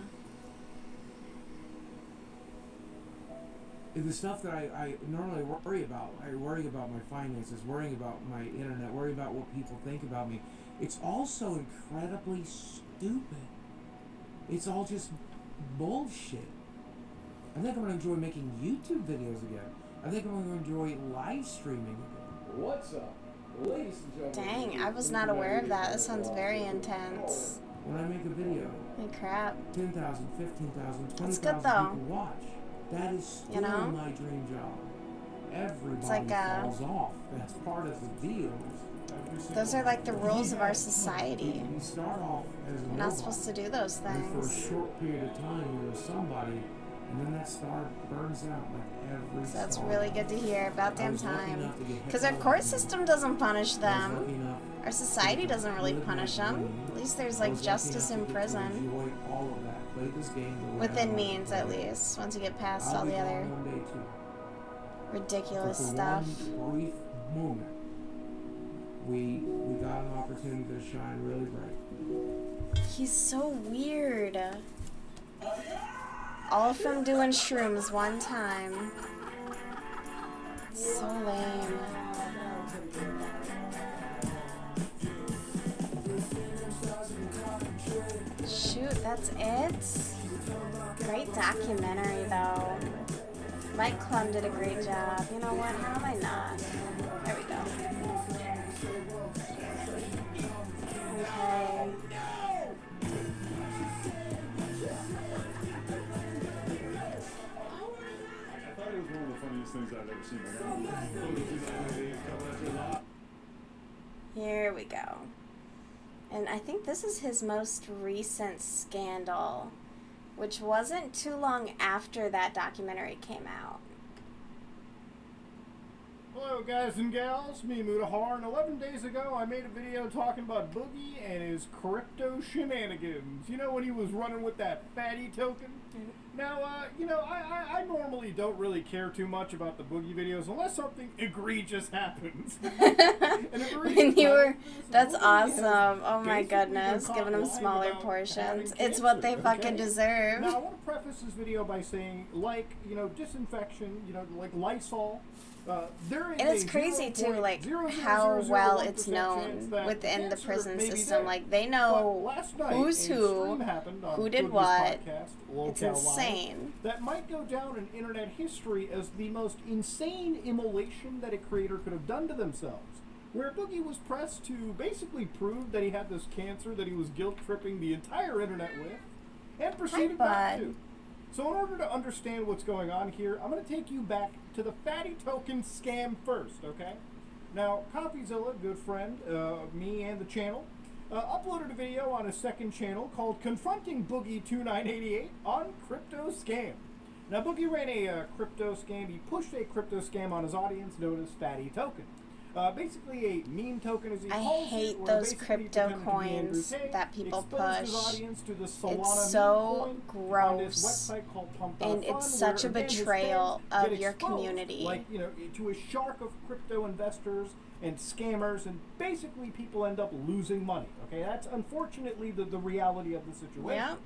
The stuff that I normally worry about, I worry about my finances, worrying about my internet, worry about what people think about me. It's all so incredibly stupid. It's all just bullshit. I think I'm going to enjoy making YouTube videos again. I think I'm going to enjoy live streaming again. What's up, ladies and gentlemen? Dang, I was not aware of that. That sounds very intense. When I make a video, Holy crap. 10,000, 15,000, 20,000 That's good though. people watch. That is still my dream job. Everybody like falls off. That's part of the deal. Those are like the rules of our society. You start off as a You're not supposed to do those and for a things. short period of time, you're somebody, and then that star burns out like every So that's star. really good to hear. About I damn was lucky time. enough to get Because our hit court by system doesn't punish I was them. lucky enough Our society doesn't really punish them. At least there's like justice in prison. enjoy all of that. Play this game the way I Within want to means, play at it. least. Once you get past I'll all be the gone other one day too. ridiculous But for stuff. one brief moment, we got an opportunity to shine really bright. He's so weird. All from doing shrooms one time. So lame. Shoot, that's it? Great documentary though. Mike Klum did a great job. You know what? How am I not? There we go. Okay. I thought it was one of the funniest things I've ever seen. Here we go. And I think this is his most recent scandal, which wasn't too long after that documentary came out. Hello Hello guys and gals, me Mutahar, and 11 days ago I made a video talking about Boogie and his crypto shenanigans. You know, when he was running with that fatty token? Now, I normally don't really care too much about the Boogie videos unless something egregious happens. When you were, that's awesome. Oh my goodness, giving them smaller portions. It's what they fucking deserve. Now, I want to preface this video by saying, disinfection, like Lysol. And it's crazy too, like how well it's known within the prison system. Like they know who's who did what. It's insane. That might go down in internet history as the most insane immolation that a creator could have done to themselves. Where Boogie was pressed to basically prove that he had this cancer that he was guilt-tripping the entire internet with, and proceeded back to. So in order to understand what's going on here, I'm going to take you back to the fatty token scam first, okay? Now, CopyZilla, good friend, me and the channel, uploaded a video on his second channel called Confronting Boogie 2988 on Crypto Scam. Now, Boogie ran a crypto scam. He pushed a crypto scam on his audience known as Fatty Token. Basically a meme token, as he calls it. I hate those crypto coins that people push. It's so gross, and it's such a betrayal of your community. Like, to a shark of crypto investors and scammers, and basically people end up losing money. Okay, that's unfortunately the reality of the situation. Yeah.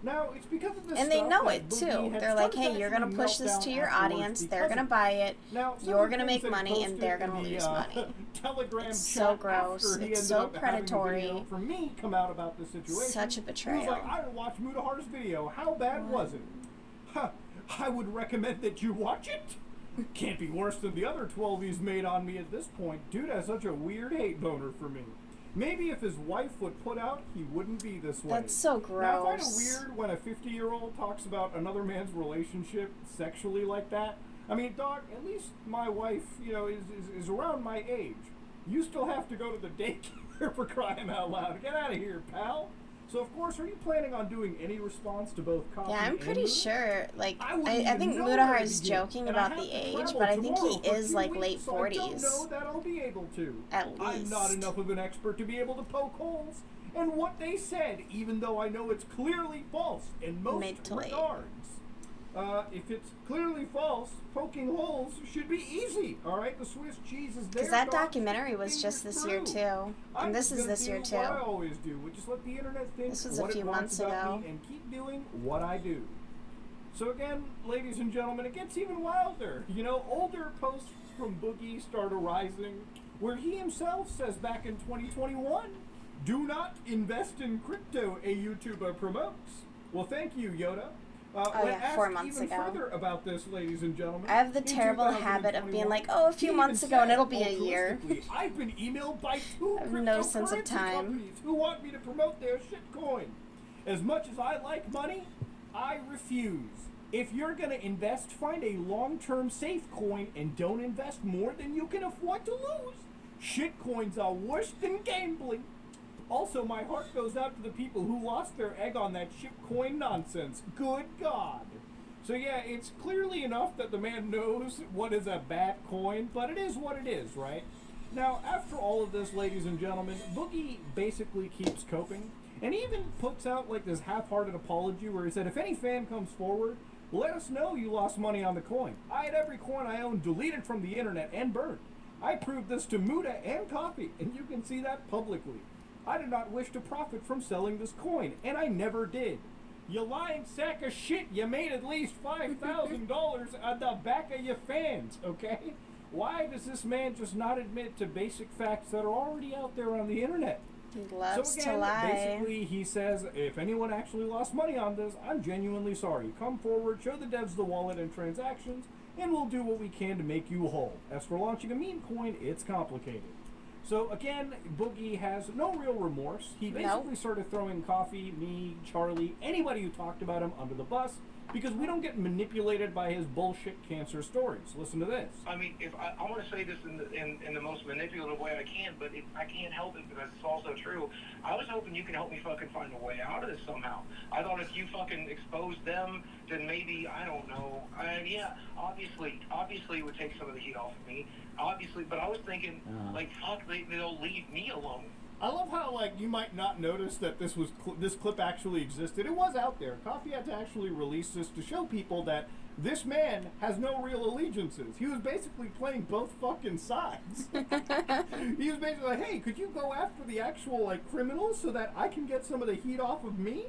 Now, it's because of this and they know it too. They're like, hey, you're going to push this to your audience, they're going to buy it, you're going to make money, and they're going to lose money. Telegram it's so gross, it's so predatory, for me come out about this situation. Such a betrayal. He was like, I watched Mutahar's video, how bad was it? Huh, I would recommend that you watch it. Can't be worse than the other 12 he's made on me at this point. Dude has such a weird hate boner for me. Maybe if his wife would put out, he wouldn't be this way. That's so gross. Now, I find it weird when a 50-year-old talks about another man's relationship sexually like that. I mean, dog, at least my wife, is around my age. You still have to go to the daycare for crying out loud. Get out of here, pal. So, of course, are you planning on doing any response to both Copy Yeah, I'm pretty and sure. Like, I think Mutahar is joking about the age, but I think he is like late 40s. I don't know that I'll be able to. At least. I'm not enough of an expert to be able to poke holes in what they said, even though I know it's clearly false in most regards. If it's clearly false, poking holes should be easy. All right, the Swiss cheese is there. Because that documentary was just this year too, and this is this year too. What I always do, which is let the internet think this was a few months ago, and keep doing what I do. So again, ladies and gentlemen, it gets even wilder. Older posts from Boogie start arising, where he himself says back in 2021, "Do not invest in crypto," a YouTuber promotes. Well, thank you, Yoda. 4 months even ago. Further about this, ladies and gentlemen, I have the terrible habit of being like, oh, a few months ago, and it'll be a year. I've been emailed by 2 I have no sense of time. companies who want me to promote their shitcoin. As much as I like money, I refuse. If you're gonna invest, find a long-term safe coin and don't invest more than you can afford to lose. Shitcoins are worse than gambling. Also, my heart goes out to the people who lost their egg on that shitcoin nonsense. Good God. So yeah, it's clearly enough that the man knows what is a bad coin, but it is what it is, right? Now, after all of this, ladies and gentlemen, Boogie basically keeps coping, and he even puts out like this half-hearted apology where he said, if any fan comes forward, let us know you lost money on the coin. I had every coin I owned deleted from the internet and burned. I proved this to Muta and Copy, and you can see that publicly. I did not wish to profit from selling this coin, and I never did. You lying sack of shit, you made at least $5,000 on the back of your fans, okay? Why does this man just not admit to basic facts that are already out there on the internet? He loves so again, to lie. Basically, he says, if anyone actually lost money on this, I'm genuinely sorry. Come forward, show the devs the wallet and transactions, and we'll do what we can to make you whole. As for launching a meme coin, it's complicated. So again, Boogie has no real remorse. He basically started throwing Coffee, me, Charlie, anybody who talked about him under the bus, because we don't get manipulated by his bullshit cancer stories. Listen to this. I mean, if I want to say this in the most manipulative way I can, but I can't help it because it's also true. I was hoping you could help me fucking find a way out of this somehow. I thought if you fucking exposed them, then maybe, I don't know. Yeah, obviously it would take some of the heat off of me. Obviously, but I was thinking, like, fuck, they'll leave me alone. I love how, like, you might not notice that this clip actually existed. It was out there. Coffee had to actually release this to show people that this man has no real allegiances. He was basically playing both fucking sides. He was basically like, hey, could you go after the actual, like, criminals so that I can get some of the heat off of me?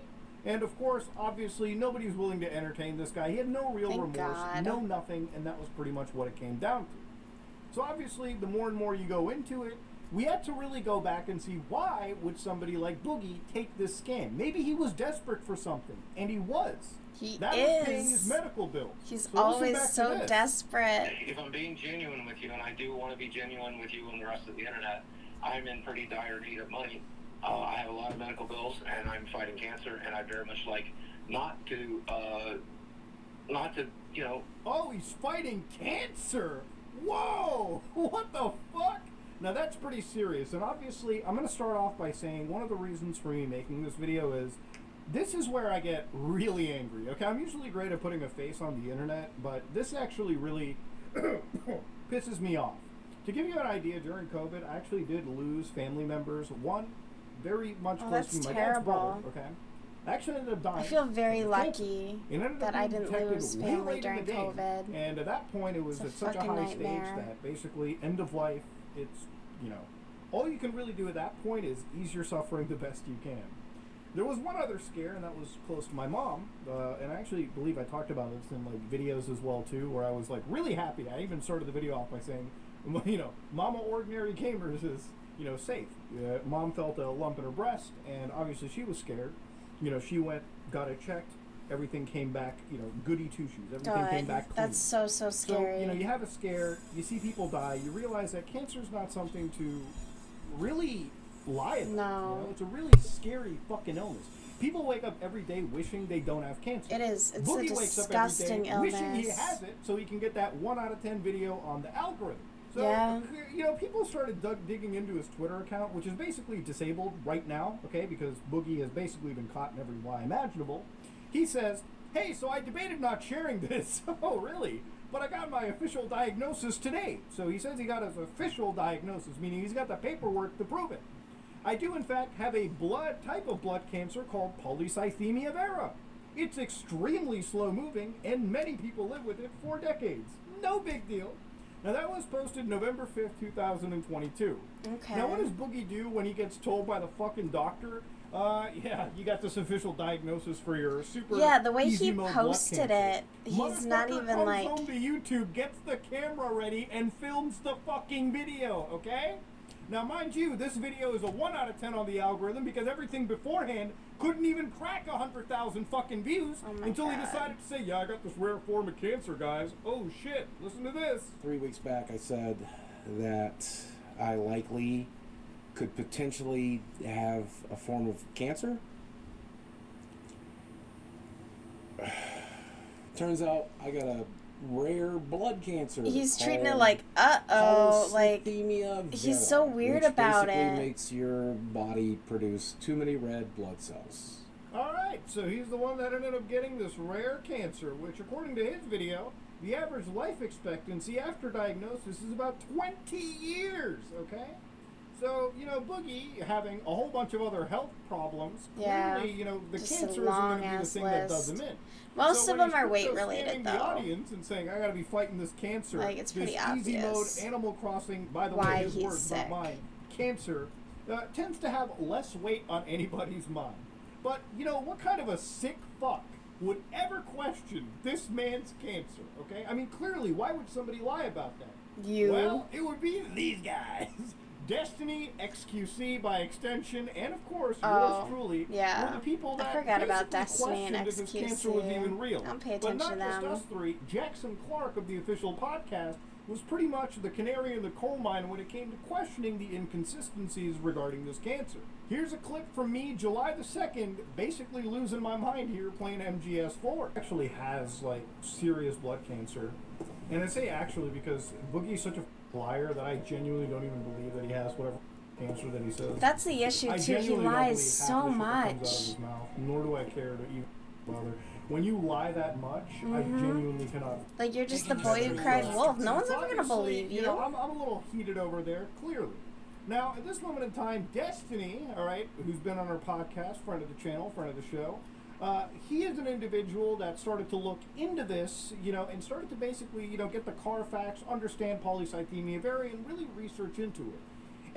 And, of course, obviously, nobody's willing to entertain this guy. He had no real remorse, no nothing, and that was pretty much what it came down to. So, obviously, the more and more you go into it, we had to really go back and see why would somebody like Boogie take this scam. Maybe he was desperate for something, and he was. That was paying his medical bills. He's always so desperate. If I'm being genuine with you, and I do want to be genuine with you and the rest of the internet, I'm in pretty dire need of money. I have a lot of medical bills, and I'm fighting cancer, and I very much like not to, you know. Oh, he's fighting cancer! Whoa! What the fuck? Now that's pretty serious, and obviously I'm going to start off by saying one of the reasons for me making this video is this is where I get really angry. Okay, I'm usually great at putting a face on the internet, but this actually really pisses me off. To give you an idea, during COVID, I actually did lose family members. One very much close to me, my dad's brother. Okay, I actually ended up dying. I feel very lucky that I didn't lose family during COVID. And at that point, it was at such a high stage that basically end of life. It's, you know, all you can really do at that point is ease your suffering the best you can. There was one other scare, and that was close to my mom, and I actually believe I talked about this in, like, videos as well, too, where I was, like, really happy. I even started the video off by saying, you know, Mama Ordinary Gamers is, you know, safe. Mom felt a lump in her breast, and obviously she was scared. You know, she went, got it checked, everything came back, you know, goody two-shoes. Everything came back clean. That's so scary. So, you know, you have a scare, you see people die, you realize that cancer is not something to really lie about. No. You know? It's a really scary fucking illness. People wake up every day wishing they don't have cancer. It is. It's Boogie a wakes disgusting up every day illness. wishing he has it so he can get that 1 out of 10 video on the algorithm. So, yeah. You know, people started digging into his Twitter account, which is basically disabled right now, okay, because Boogie has basically been caught in every lie imaginable. He says, hey, so I debated not sharing this. Oh, really? But I got my official diagnosis today. So he says he got his official diagnosis, meaning he's got the paperwork to prove it. I do, in fact, have a type of blood cancer called polycythemia vera. It's extremely slow-moving, and many people live with it for decades. No big deal. Now, that was posted November 5th, 2022. Okay. Now, what does Boogie do when he gets told by the fucking doctor, yeah, you got this official diagnosis for your super the way easy he mode posted blood it, he's not even comes like... home to YouTube, gets the camera ready, and films the fucking video, okay? Now, mind you, this video is a 1 out of 10 on the algorithm because everything beforehand couldn't even crack 100,000 fucking views until he decided to say, yeah, I got this rare form of cancer, guys. Oh, shit. Listen to this. 3 weeks back, I said that I likely could potentially have a form of cancer. Turns out I got a rare blood cancer. He's treating it like, uh-oh, like, vera, he's so weird about which it. basically makes your body produce too many red blood cells. All right, so he's the one that ended up getting this rare cancer, which, according to his video, the average life expectancy after diagnosis is about 20 years, okay? So, you know, Boogie having a whole bunch of other health problems, clearly, you know, the cancer isn't going to be the thing that does him in. Most so of them are he's weight-related, the though. audience and saying, I got to be fighting this cancer. Like, it's pretty this obvious. easy mode Animal Crossing, by the why way, his he's words, sick. not mine, cancer, tends to have less weight on anybody's mind. But, you know, what kind of a sick fuck would ever question this man's cancer, okay? I mean, clearly, why would somebody lie about that? You. Well, it would be these guys. Destiny, XQC by extension, and of course, yours truly, yeah. were the people that I forgot about basically Destiny and questioned if his cancer was XQC. even real. I'll pay But attention not to just them. us three. Jackson Clark of the official podcast was pretty much the canary in the coal mine when it came to questioning the inconsistencies regarding this cancer. Here's a clip from me July the 2nd, basically losing my mind here playing MGS4. Actually has like serious blood cancer. And I say actually because Boogie's such a liar that I genuinely don't even believe that he has whatever cancer that he says. That's the issue I too. He genuinely don't lies believe half so the shit that comes out of much. his mouth, nor do I care to even bother. When you lie that much, I genuinely cannot. Like you're just the boy who cried wolf. No one's ever gonna believe you. know, I'm a little heated over there, clearly. Now, at this moment in time, Destiny, all right, who's been on our podcast, friend of the channel, friend of the show, he is an individual that started to look into this, you know, and started to basically, you know, get the Carfax, understand polycythemia vera, and really research into it.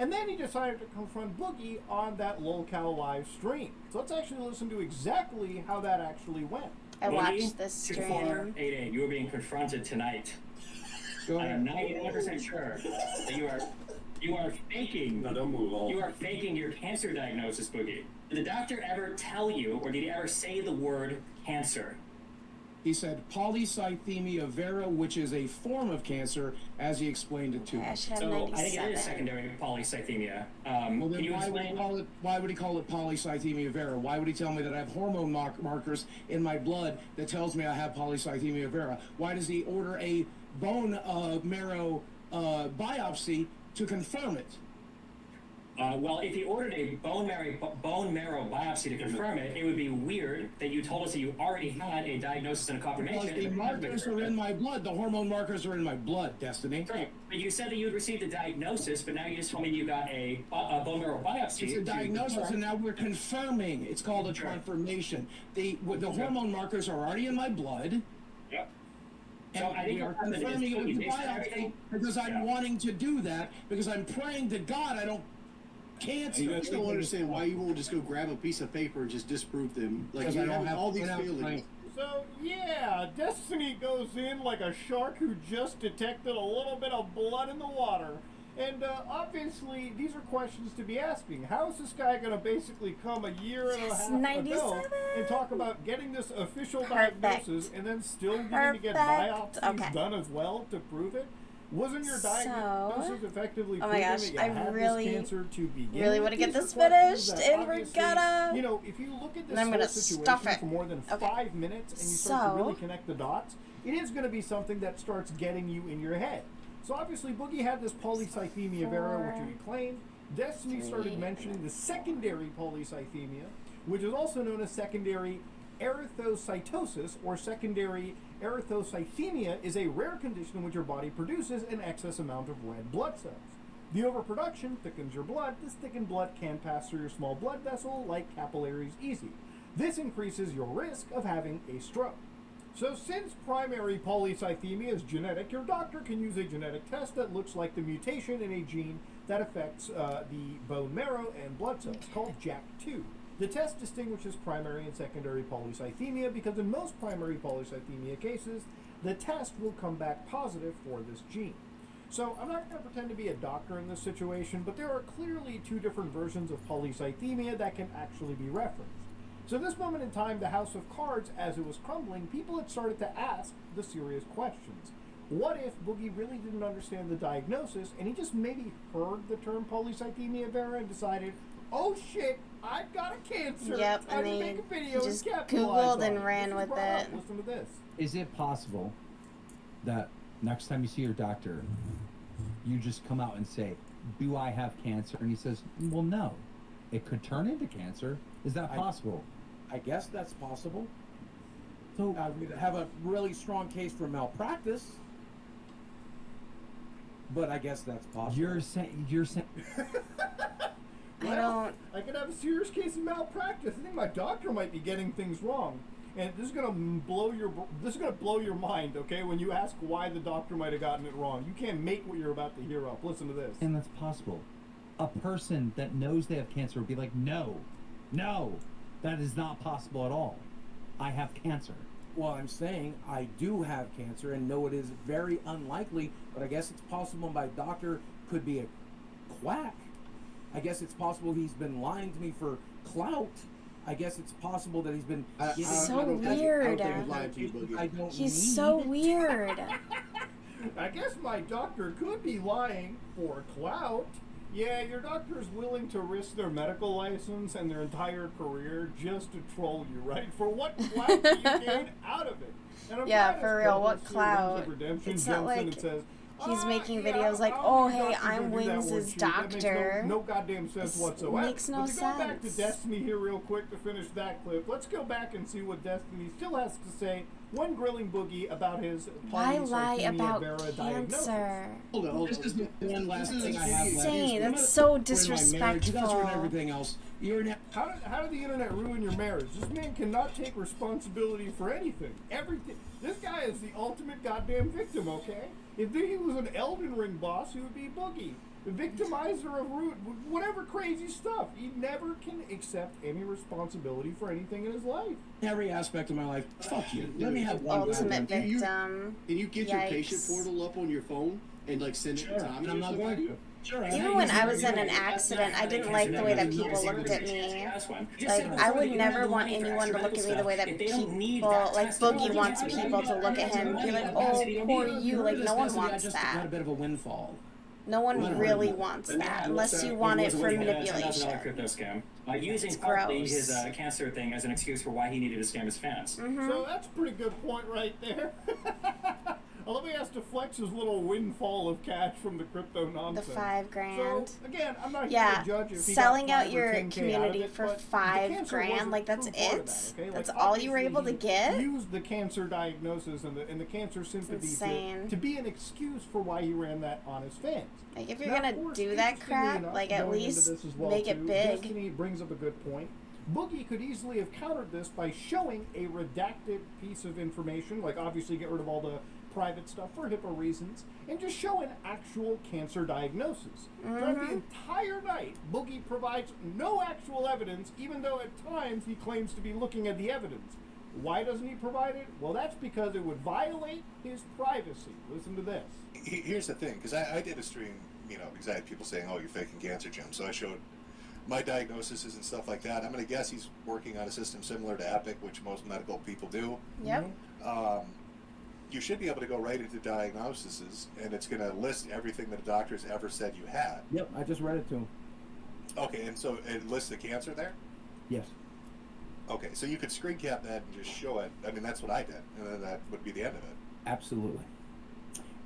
And then he decided to confront Boogie on that lolcow live stream. So let's actually listen to exactly how that actually went. I watched this stream. 2488, you are being confronted tonight. I am 99% sure that you are faking. No, don't move on. You are faking your cancer diagnosis, Boogie. Did the doctor ever tell you, or did he ever say the word cancer? He said polycythemia vera, which is a form of cancer, as he explained it to me. So I think it is secondary polycythemia. Well, then Can you explain? why would he call it polycythemia vera? Why would he tell me that I have hormone markers in my blood that tells me I have polycythemia vera? Why does he order a bone marrow biopsy to confirm it? Well, if he ordered a bone marrow biopsy to confirm it, it would be weird that you told us that you already had a diagnosis and a confirmation. Because the markers are in my blood. The hormone markers are in my blood, Destiny. Right. But you said that you had received a diagnosis, but now you just told me you got a bone marrow biopsy. It's a diagnosis, and now we're confirming. It's called a confirmation. The hormone markers are already in my blood. Yep. And So I think we are what happened is confirming it with the based on biopsy everything- because I'm wanting to do that, because I'm praying to God I don't cancer. You guys don't understand why you won't just go grab a piece of paper and just disprove them. Like, Because you I don't have all these feelings. So, yeah, Destiny goes in like a shark who just detected a little bit of blood in the water. And obviously, these are questions to be asking. How is this guy going to basically come a year and a half ago and talk about getting this official diagnosis and then still getting to get biopsies done as well to prove it? Wasn't your diagnosis effectively oh my gosh, proving that you I had really, this cancer to begin really with? want to get These this are questions finished, that and we're obviously, gonna. you know, if you look at this I'm gonna whole stuff situation it. for more than 5 minutes and you start to really connect the dots, it is going to be something that starts getting you in your head. So obviously, Boogie had this polycythemia vera, which he claimed. Destiny started mentioning the secondary polycythemia, which is also known as secondary erythrocytosis, or secondary erythrocythemia, is a rare condition in which your body produces an excess amount of red blood cells. The overproduction thickens your blood. This thickened blood can pass through your small blood vessel like capillaries easy. This increases your risk of having a stroke. So since primary polycythemia is genetic, your doctor can use a genetic test that looks like the mutation in a gene that affects the bone marrow and blood cells, called JAK2. The test distinguishes primary and secondary polycythemia because in most primary polycythemia cases, the test will come back positive for this gene. So I'm not going to pretend to be a doctor in this situation, but there are clearly two different versions of polycythemia that can actually be referenced. So at this moment in time, the house of cards, as it was crumbling, people had started to ask the serious questions. What if Boogie really didn't understand the diagnosis and he just maybe heard the term polycythemia vera and decided, oh shit, I've got a cancer. Yep, Time and to they make a video just and capitalize Googled on and it. ran This with is brought up. it. Listen to this. Is it possible that next time you see your doctor, you just come out and say, do I have cancer? And he says, well, no. It could turn into cancer. Is that possible? I guess that's possible. So I would have a really strong case for malpractice, but I guess that's possible. You're saying Well, I could have a serious case of malpractice. I think my doctor might be getting things wrong, and this is gonna blow your mind. Okay, when you ask why the doctor might have gotten it wrong, you can't make what you're about to hear up. Listen to this. And that's possible. A person that knows they have cancer would be like, no, that is not possible at all. I have cancer. Well, I'm saying I do have cancer and know it is very unlikely, but I guess it's possible my doctor could be a quack. I guess it's possible he's been lying to me for clout. I guess it's possible that he's been... So weird. He's so weird. I guess my doctor could be lying for clout. Yeah, your doctor's willing to risk their medical license and their entire career just to troll you, right? For what clout do you gain out of it? And Yeah, glad for as real, what Wings clout? of Redemption It's jumps not in like and says, he's making yeah, videos like, how oh, many hey, doctors I'm gonna do that Wings' word shoot? doctor. That makes no goddamn sense whatsoever. Makes no but to go back to sense. Destiny here real quick to finish that clip, let's go back and see what Destiny still has to say when grilling Boogie about his Why lie polycythemia about vera diagnosis. cancer? Hold on. This is one last thing I have left. Insane. Here's- That's so ruin my marriage. You guys ruin disrespectful. everything else. You're now. How did the internet ruin your marriage? This man cannot take responsibility for anything. Everything. This guy is the ultimate goddamn victim, okay? If he was an Elden Ring boss, he would be Boogie. The victimizer of root, whatever crazy stuff. He never can accept any responsibility for anything in his life. Every aspect of my life. Fuck you. Let me have one. Ultimate goddamn- victim. Can you get your patient Yikes. portal up on your phone and like send it to Tommy? and I'm not going to. Sure. Even when I was in an accident, I didn't like the way that people looked at me. Like, I would never want anyone to look at me the way that people, like Boogie wants people to look at him and be like, oh, poor you. Like, no one wants Got that. a bit of a windfall. No one really wants that unless you want it for $10,000 manipulation. crypto scam. Using It's partly gross. his cancer thing as an excuse for why he needed to scam his fans. So that's a pretty good point right there. Although he has to flex his little windfall of cash from the crypto The nonsense. $5,000. So again, I'm not Yeah, here to judge if he selling got out 5 or your 10K out of community it, for but the $5,000, cancer like that's wasn't true part it. of that, okay? That's Like, all you were able to obviously, get. he used the cancer diagnosis and the cancer sympathy insane. to be an excuse for why he ran that on his fans. Like, if you're Now, of gonna course, do that interestingly crap, enough, like at going into least this as well, make it too, big. Destiny brings up a good point. Boogie could easily have countered this by showing a redacted piece of information, like obviously get rid of all the private stuff for HIPAA reasons, and just show an actual cancer diagnosis. Throughout the entire night, Boogie provides no actual evidence, even though at times he claims to be looking at the evidence. Why doesn't he provide it? Well, that's because it would violate his privacy. Listen to this. Here's the thing, because I did a stream, because I had people saying, oh, you're faking cancer, Jim. So I showed my diagnoses and stuff like that. I'm going to guess he's working on a system similar to Epic, which most medical people do. Yep. You should be able to go right into diagnoses, and it's going to list everything that a doctor's ever said you had. Yep, I just read it to him. Okay, and so it lists the cancer there? Yes. Okay, so you could screen cap that and just show it. I mean, that's what I did, and then that would be the end of it. Absolutely.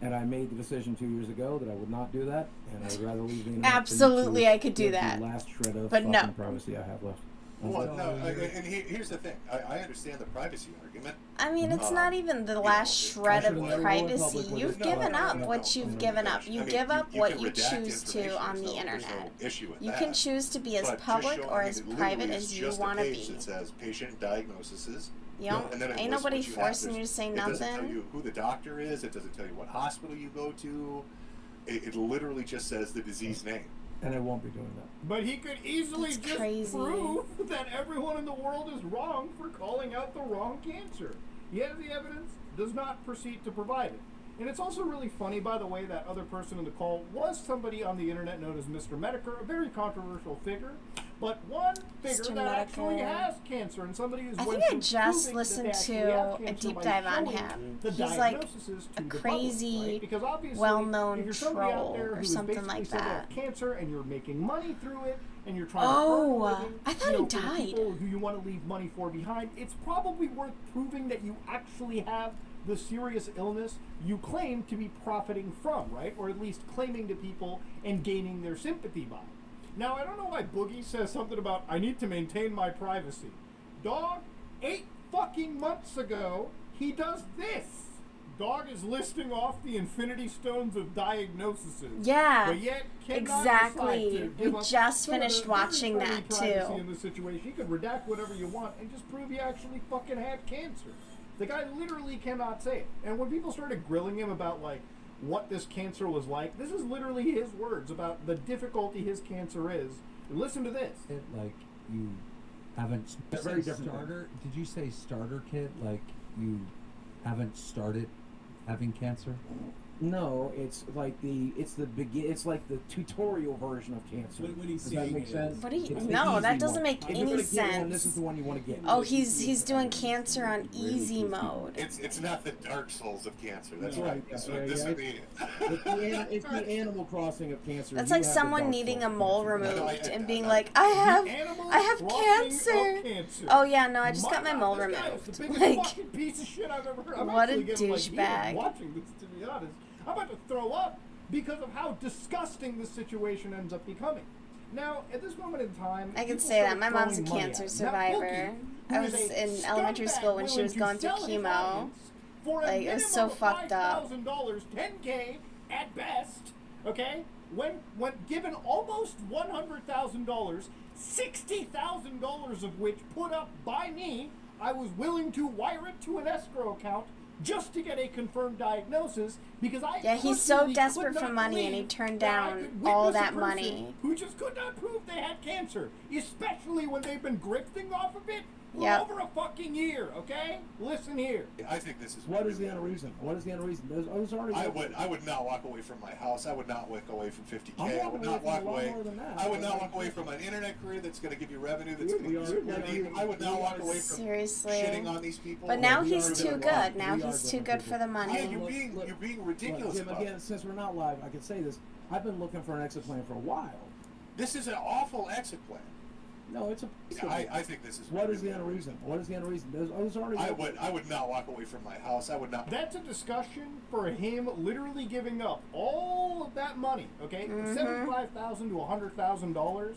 And I made the decision 2 years ago that I would not do that, and I would rather leave the internet Absolutely, to I could do give that. The last shred of But no. fucking privacy I have left. Well, no, and here's the thing. I understand the privacy argument. I mean, it's not even the last shred of should've privacy. Republic You've with it. given up No, what you've no, given no, up. You I mean, give up you what can you redact choose to information, on the so there's internet. no issue with You that. can choose to be as But just public showing or it as literally private is as you just a want to page be. that says patient diagnoses. You know, and then it ain't lists nobody what you have. forcing you to say It doesn't tell nothing. you who the doctor is. It doesn't tell you what hospital you go to. It literally just says the disease name. And I won't be doing that. But he could easily That's just crazy. prove that everyone in the world is wrong for calling out the wrong cancer. He has the evidence, does not proceed to provide it. And it's also really funny, by the way, that other person in the call was somebody on the internet known as Mr. Medicare, a very controversial figure, but one figure Mr. that actually Medicare. has cancer, and somebody who's I went think I through just proving listened that they to actually have a cancer deep by dive on showing him. the He's like diagnoses a to the public, crazy, right? Because obviously, well-known if you're somebody out troll there or who something basically like said they have that. cancer and you're making money through it, and you're trying Oh, to earn a living, I thought he for the died. people who you want to leave money for behind, it's probably worth proving that you actually have the serious illness you claim to be profiting from, right? Or at least claiming to people and gaining their sympathy by. Now, I don't know why Boogie says something about, I need to maintain my privacy. Dog, 8 fucking months ago, he does this. Dog is listing off the Infinity Stones of diagnoses. Yeah, but yet cannot exactly. decide to We give up just some of finished the watching very that, friendly privacy too. In this situation, you could redact whatever you want and just prove you actually fucking had cancer. The guy literally cannot say it. And when people started grilling him about like what this cancer was like, this is literally his words about the difficulty his cancer is. And listen to this. Like you haven't That's very different. starter. Did you say starter kit? Like you haven't started having cancer? No, it's like it's like the tutorial version of cancer. What he's Does that saying make is- sense? What do you? It's the No, easy that doesn't one. make If you're any gonna get one, this sense. is the one you want to get. Oh, he's doing cancer on easy mode. It's not the Dark Souls of cancer. That's No, right. yeah, This, yeah, this yeah. would be. It's the Animal Crossing of cancer. That's You like have the someone Dark needing a Souls of mole cancer. removed and being like, I have cancer. Oh yeah, no, I just got my mole removed. Like, fucking piece of shit I've ever heard. I'm what a actually getting, like, douchebag. heated watching this, to be honest. I'm about to throw up because of how disgusting this situation ends up becoming. Now, at this moment in time, I can people say that start my mom's a throwing money cancer at it. Now, survivor. Boogie, I who was is a in elementary scumbag school when she willing was to going through sell his chemo. audience for a Like, it was so minimum of fucked up. $5,000, $10K at best, okay? When given almost $100,000, $60,000 of which put up by me, I was willing to wire it to an escrow account just to get a confirmed diagnosis because I Yeah, he's so personally desperate could for not money and he believe turned that I down could all witness a that person money. who just could not prove they had cancer, especially when they've been grifting off of it for Yep. over a fucking year, okay? Listen here. I think this is. What is the end reason? What is the end reason? There's already. I would not walk away from my house. I would not walk away from 50K. I'm I would not walking away walk from a lot away. more than that. I would not walk away from an internet career that's going to give you revenue. That's going to give you security. I would not walk away from Seriously. shitting on these people. But now We he's are too gonna good. rock. Now We are he's too different good for the money. Yeah, you're being ridiculous Jim, about again, it. since we're not live, I can say this. I've been looking for an exit plan for a while. This is an awful exit plan. No, it's a. I think this is. What is the end reason? What is the end reason? There's already. I would not walk away from my house. I would not. That's a discussion for him literally giving up all of that money, okay? $75,000 to $100,000,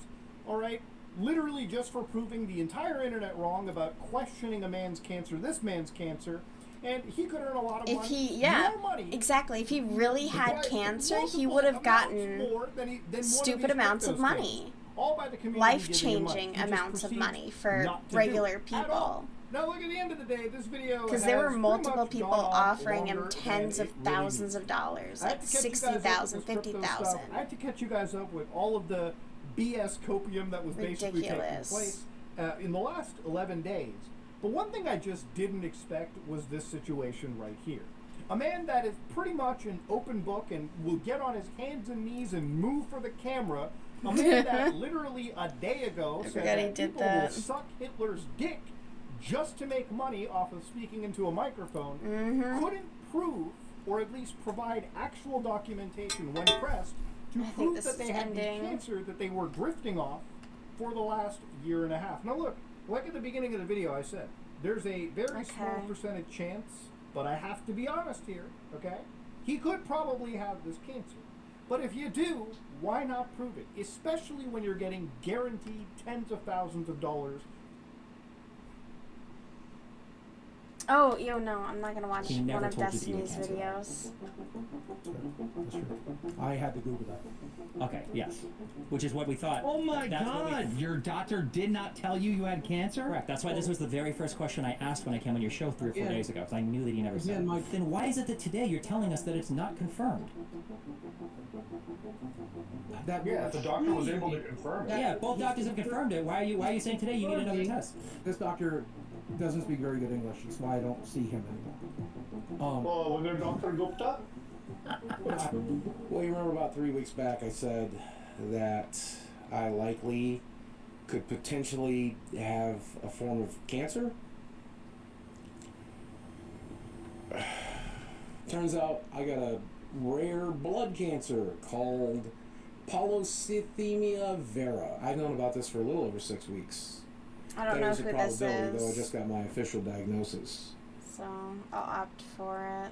all right? Literally just for proving the entire internet wrong about questioning a man's cancer, this man's cancer, and he could earn a lot of If money. he, yeah, more money, exactly. If he really had by cancer, he multiple would have amounts gotten more than one of stupid these amounts of cryptos can. money. All by the community Life-changing giving him money. He just amounts of proceeds money for not to do regular it at all. people. Now look, at the end of the day, this video Because there were has multiple pretty much people gone on offering him longer tens than of it really thousands needs. of dollars, I had like to catch you guys up with 60,000, this crypto 50,000. stuff. I had to catch you guys up with all of the BS copium that was basically taking Ridiculous. place in the last 11 days. But one thing I just didn't expect was this situation right here. A man that is pretty much an open book and will get on his hands and knees and move for the camera. A man that literally a day ago said forgot he that did people that. will suck Hitler's dick just to make money off of speaking into a microphone, couldn't prove or at least provide actual documentation when pressed to prove this that they is had the ending. cancer that they were drifting off for the last year and a half. Now look, like at the beginning of the video I said, there's a very small percentage chance, but I have to be honest here, okay? He could probably have this cancer. But if you do, why not prove it? Especially when you're getting guaranteed tens of thousands of dollars. Oh, no, I'm not gonna watch He never one of told you that you had Destiny's cancer. videos. I had to Google that. Okay, yes. Which is what we thought. Oh my That's what we- God! Your doctor did not tell you you had cancer? Correct. That's why this was the very first question I asked when I came on your show 3 or 4 Yeah. days ago, because I knew that you never said. Then why is it that today you're telling us that it's not confirmed? Yeah, if the doctor was able to confirm it. Yeah, both doctors have confirmed it. Why are you saying today you need another test? This doctor doesn't speak very good English. That's why I don't see him anymore. Was there Dr. Gupta? Well, you remember about 3 weeks back I said that I likely could potentially have a form of cancer? Turns out I got a rare blood cancer called polycythemia vera. I've known about this for a little over 6 weeks. I don't know who this though I is, just got my official diagnosis. so I'll opt for it.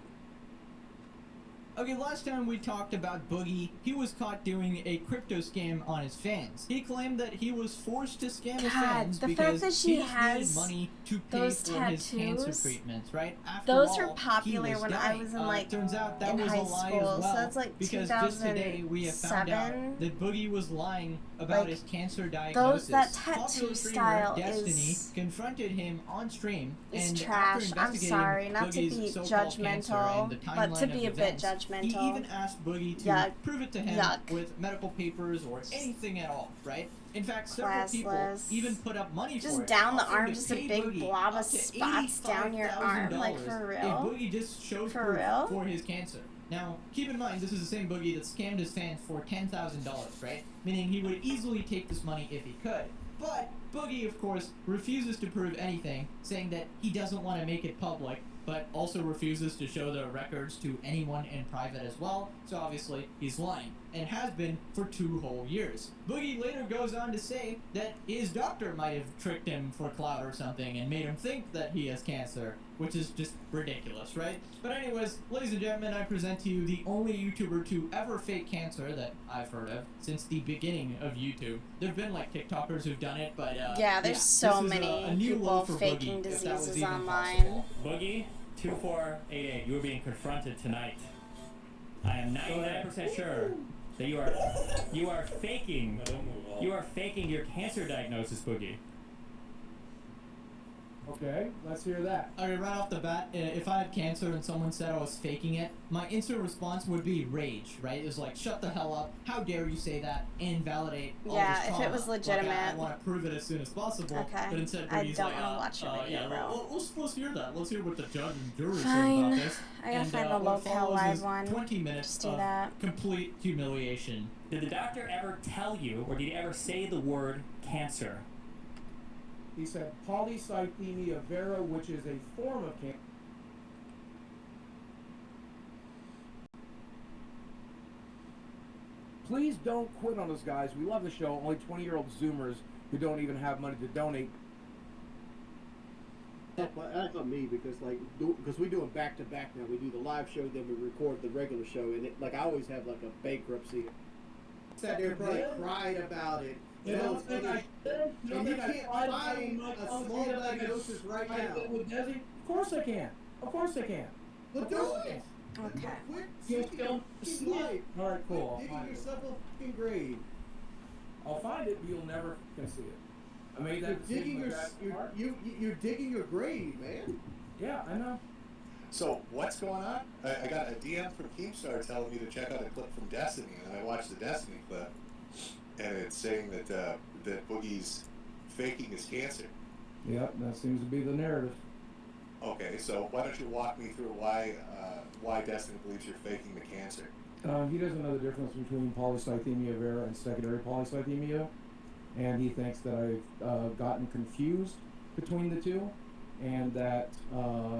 Okay, last time we talked about Boogie, he was caught doing a crypto scam on his fans. He claimed that he was forced to scam his fans the fact because that she he just has needed money to pay those for his cancer tattoos, treatments, right? After those all, were popular he was when I dying. was in, like, turns out that in was high a lie school, as so well, that's, like, because just today we have found out 2007? that Boogie was lying about Like, his cancer diagnosis. that tattoo Popular streamer style Destiny is confronted him on stream, It's and trash. after I'm investigating sorry, not to Boogie's be so-called cancer and the judgmental, but to timeline be a of bit events, judgmental. he even asked Boogie to Yuck. prove it to him Yuck. with medical papers or anything at all, right? In fact, several people Classless. even put up money Just for it. down the offering arm, to just a pay big Boogie blob of up to spots down your arm, like, $85,000 for if real? Boogie just showed For proof real? for his cancer. Now, keep in mind, this is the same Boogie that scammed his fans for $10,000, right? Meaning he would easily take this money if he could. But Boogie, of course, refuses to prove anything, saying that he doesn't want to make it public, but also refuses to show the records to anyone in private as well, so obviously he's lying, and has been for 2 whole years. Boogie later goes on to say that his doctor might have tricked him for clout or something and made him think that he has cancer, which is just ridiculous, right? But anyways, ladies and gentlemen, I present to you the only YouTuber to ever fake cancer that I've heard of since the beginning of YouTube. There've been like TikTokers who've done it, but yeah, there's so many people faking diseases online. Boogie 2488, you are being confronted tonight. I am 99% sure that you are faking your cancer diagnosis, Boogie. Okay, let's hear that. Okay, right off the bat, if I had cancer and someone said I was faking it, my instant response would be rage, right? It was like, shut the hell up, how dare you say that, invalidate all this trauma. If it was legitimate. Like, I want to prove it as soon as possible, okay. But instead I Boogie's don't like, want to watch your video, bro. Let's hear that. Let's hear what the judge and jury said Fine. about this. I gotta find the local live one. 20 minutes Just do of that. complete humiliation. Did the doctor ever tell you, or did he ever say the word cancer? He said polycythemia vera, which is a form of cancer. Please don't quit on us, guys. We love the show. Only 20-year-old Zoomers who don't even have money to donate. That's on me because because we do them back to back now. We do the live show, then we record the regular show, and I always have like a bankruptcy. Sat there, probably cried about it. And you can't find a small diagnosis right now. Of course I can. Of course I can. Well, do it. Okay. All right, cool. Digging yourself a fucking grave. I'll find it, but you'll never can see it. I made that you're digging your grave, man. Yeah, I know. So what's going on? I got a DM from Keemstar telling me to check out a clip from Destiny, and I watched the Destiny clip, and it's saying that that Boogie's faking his cancer. Yep, that seems to be the narrative. Okay, so why don't you walk me through why Destiny believes you're faking the cancer? He doesn't know the difference between polycythemia vera and secondary polycythemia, and he thinks that I've gotten confused between the two, and that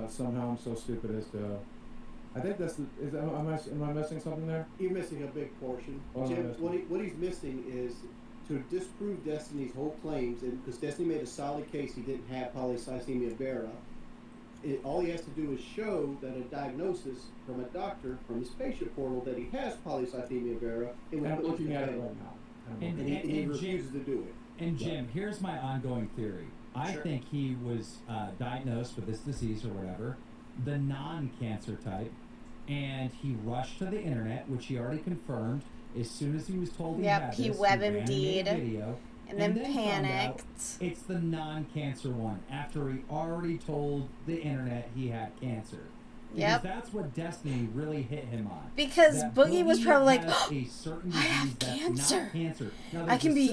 somehow I'm so stupid as to. I think that's am I missing something there? You're missing a big portion. Jim, what he's missing is to disprove Destiny's whole claims, and because Destiny made a solid case he didn't have polycythemia vera. All he has to do is show that a diagnosis from a doctor from his patient portal that he has polycythemia vera. I'm looking at it right now. And he refuses to do it. And Jim, here's my ongoing theory. I think he was diagnosed with this disease or whatever, the non-cancer type, and he rushed to the internet, which he already confirmed as soon as he was told he had this. He WebMD'd, and then panicked. It's the non-cancer one, after he already told the internet he had cancer. Because that's what Destiny really hit him on. Because Boogie was probably like, oh, I have cancer. Now, I can be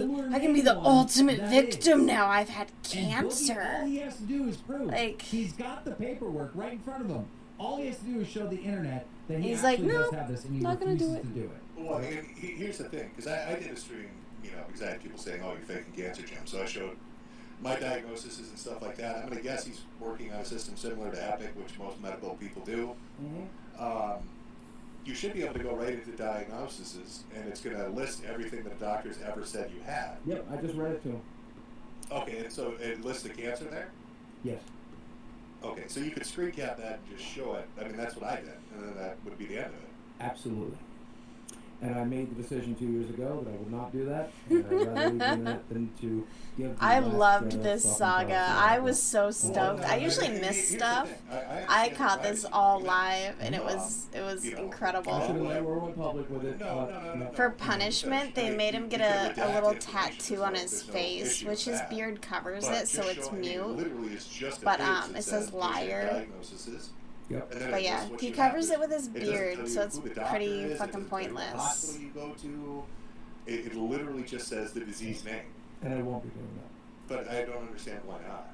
the ultimate victim now. I've had cancer. Boogie, all he has to do is prove. He's got the paperwork right in front of him. All he has to do is show the internet that he actually does have this, and he refuses to do it. Well, and here's the thing, because I did a stream, exactly people saying, "Oh, you're faking cancer, Jim." So I showed my diagnoses and stuff like that. I'm going to guess he's working on a system similar to Epic, which most medical people do. Mm-hmm. You should be able to go right into diagnoses, and it's going to list everything that doctors ever said you had. Yep, I just read it to him. Okay, and so it lists the cancer there? Yes. Okay, so you could screen cap that and just show it. I mean, that's what I did, and then that would be the end of it. Absolutely. And I made the decision 2 years ago that I would not do that. And I'd rather leave it than to give. I loved this saga. I was so stoked. I usually miss stuff. I caught this all live, and it was incredible. I should have never went public with it. For punishment, they made him get a little tattoo on his face, which his beard covers it, so it's mute. But it says liar. Yep. But yeah, he covers it with his beard, so it's pretty fucking pointless. You go to, it literally just says the disease name. And I won't be doing that. But I don't understand why not.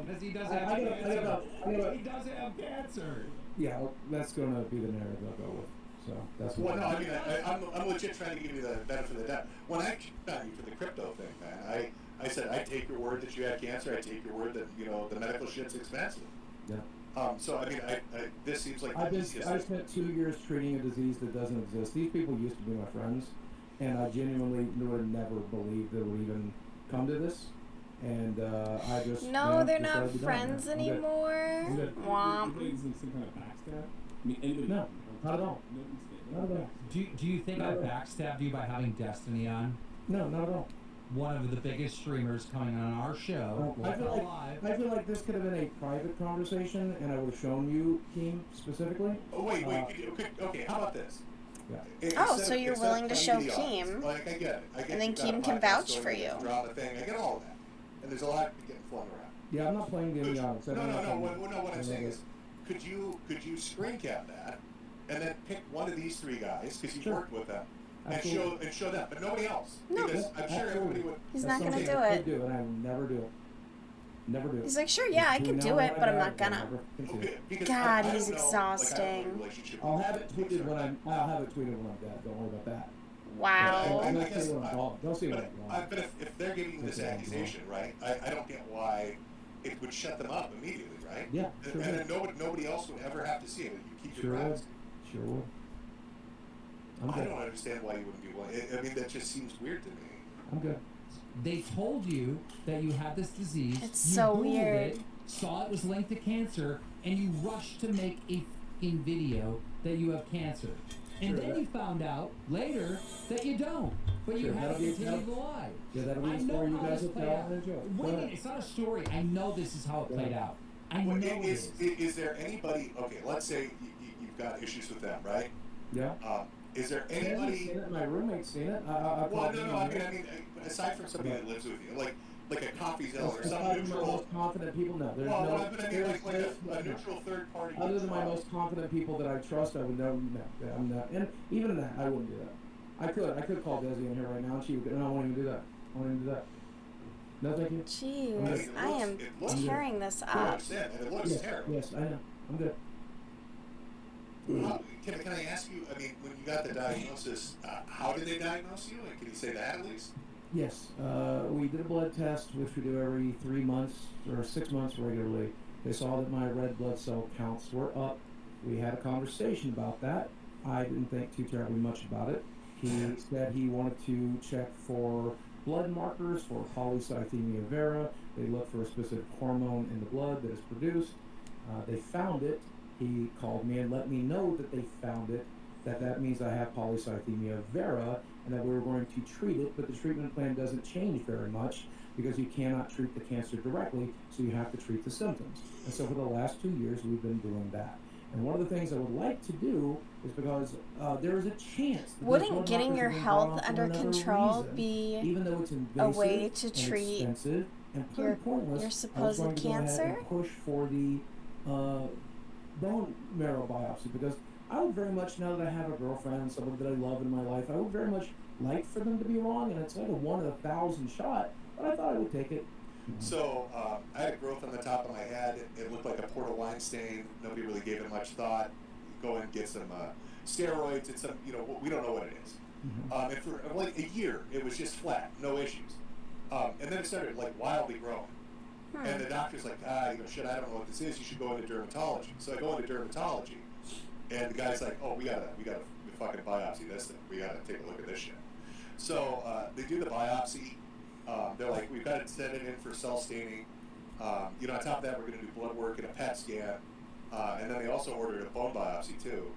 Because he doesn't have cancer. He doesn't have cancer. Yeah, that's going to be the narrative I'll go with. So that's Well, no, I mean, I'm legit trying to give you the benefit of the doubt. When I found you for the crypto thing, man, I said, I take your word that you had cancer. I take your word that, the medical shit's expensive. Yeah. So, I mean, this seems like I spent 2 years treating a disease that doesn't exist. These people used to be my friends, and I genuinely would have never believed it would even come to this. And I just No, they're just not let it be done, friends man. I'm good. anymore. I'm good. Womp. Some kind of backstab? I mean, anybody? No, not at all. Not at all. Do you think I backstabbed you by having Destiny on? No, not at all. One of the biggest streamers coming on our show. I feel like this could have been a private conversation, and I would have shown you, Keem, specifically. Oh, wait, okay, how about this? Yeah. Oh, so you're willing to show Keem, Like, I get it. and then Keem can vouch for you. Drama thing. I get all of that. And there's a lot getting flung around. Yeah, I'm not playing the odds. No. What I'm saying is, could you screen cap that, and then pick one of these three guys because you've worked with them, and show them, but nobody else. No. Because I'm sure everybody would. He's not gonna do I it. could do, and I would never do it. Never do it. He's like, sure, yeah, I can do it, but I'm not gonna. God, he's Like, exhausting. I'll have it tweeted when I'm dead. Don't worry about that. Wow. I guess, Don't see what I'm wrong. but if they're giving you this accusation, right? I don't get why it would shut them up immediately, right? Yeah, and then nobody else would ever have to see it. You keep your privacy. Sure would. I don't understand why you wouldn't be willing. I mean, that just seems weird to me. I'm good. They told you that you had this disease. It's you so Googled weird. It, saw it was linked to cancer, and you rushed to make a f***ing video that you have cancer. And then you found out later that you don't. But you had to continue to lie. Yeah, that'll be I a know story you how guys this will played tell out. and enjoy. Wait a minute, it's not a story. I know this is how it played out. I Well, know it is there anybody? Okay, let's say you've got issues with them, right? Yeah. Is there Andy's anybody? seen it. My roommate's seen it. Well, no. I mean, aside from somebody that lives with you, like a coffee zealot or some neutral. Most confident people, no. There's Well, no. I mean, like a neutral third party. Other than my most confident people that I trust, I would know. No, I'm not. And even in that, I wouldn't do that. I could call Desi in here right now, and she would. And I won't even do that. I won't even do that. No, thank you. Jeez, I am tearing this I up. understand, and it looks terrible. Yes, I know. I'm good. Can I ask you? I mean, when you got the diagnosis, how did they diagnose you? And can you say that at least? Yes, we did a blood test, which we do every 3 months or 6 months regularly. They saw that my red blood cell counts were up. We had a conversation about that. I didn't think too terribly much about it. He said he wanted to check for blood markers for polycythemia vera. They look for a specific hormone in the blood that is produced. They found it. He called me and let me know that they found it, that means I have polycythemia vera, and that we were going to treat it, but the treatment plan doesn't change very much because you cannot treat the cancer directly, so you have to treat the symptoms. And so for the last 2 years, we've been doing that. And one of the things I would like to do is because there is a chance that Wouldn't getting your health under control reason, be even though it's a way invasive to and treat expensive and pretty pointless, your I was supposed going to go ahead cancer? and push for the bone marrow biopsy because I would very much, now that I have a girlfriend, someone that I love in my life, I would very much like for them to be wrong, and it's like a 1 in 1,000 shot, but I thought I would take it. So I had a growth on the top of my head. It looked like a port of wine stain. Nobody really gave it much thought. Go and get some steroids. It's some, we don't know what it is. And for like a year, it was just flat, no issues. And then it started like wildly growing. And the doctor's like, shit, I don't know what this is. You should go into dermatology. So I go into dermatology, and the guy's like, oh, we gotta fucking biopsy this thing. We gotta take a look at this shit. So they do the biopsy. They're like, we've got to send it in for cell staining. On top of that, we're going to do blood work and a PET scan. And then they also ordered a bone biopsy too.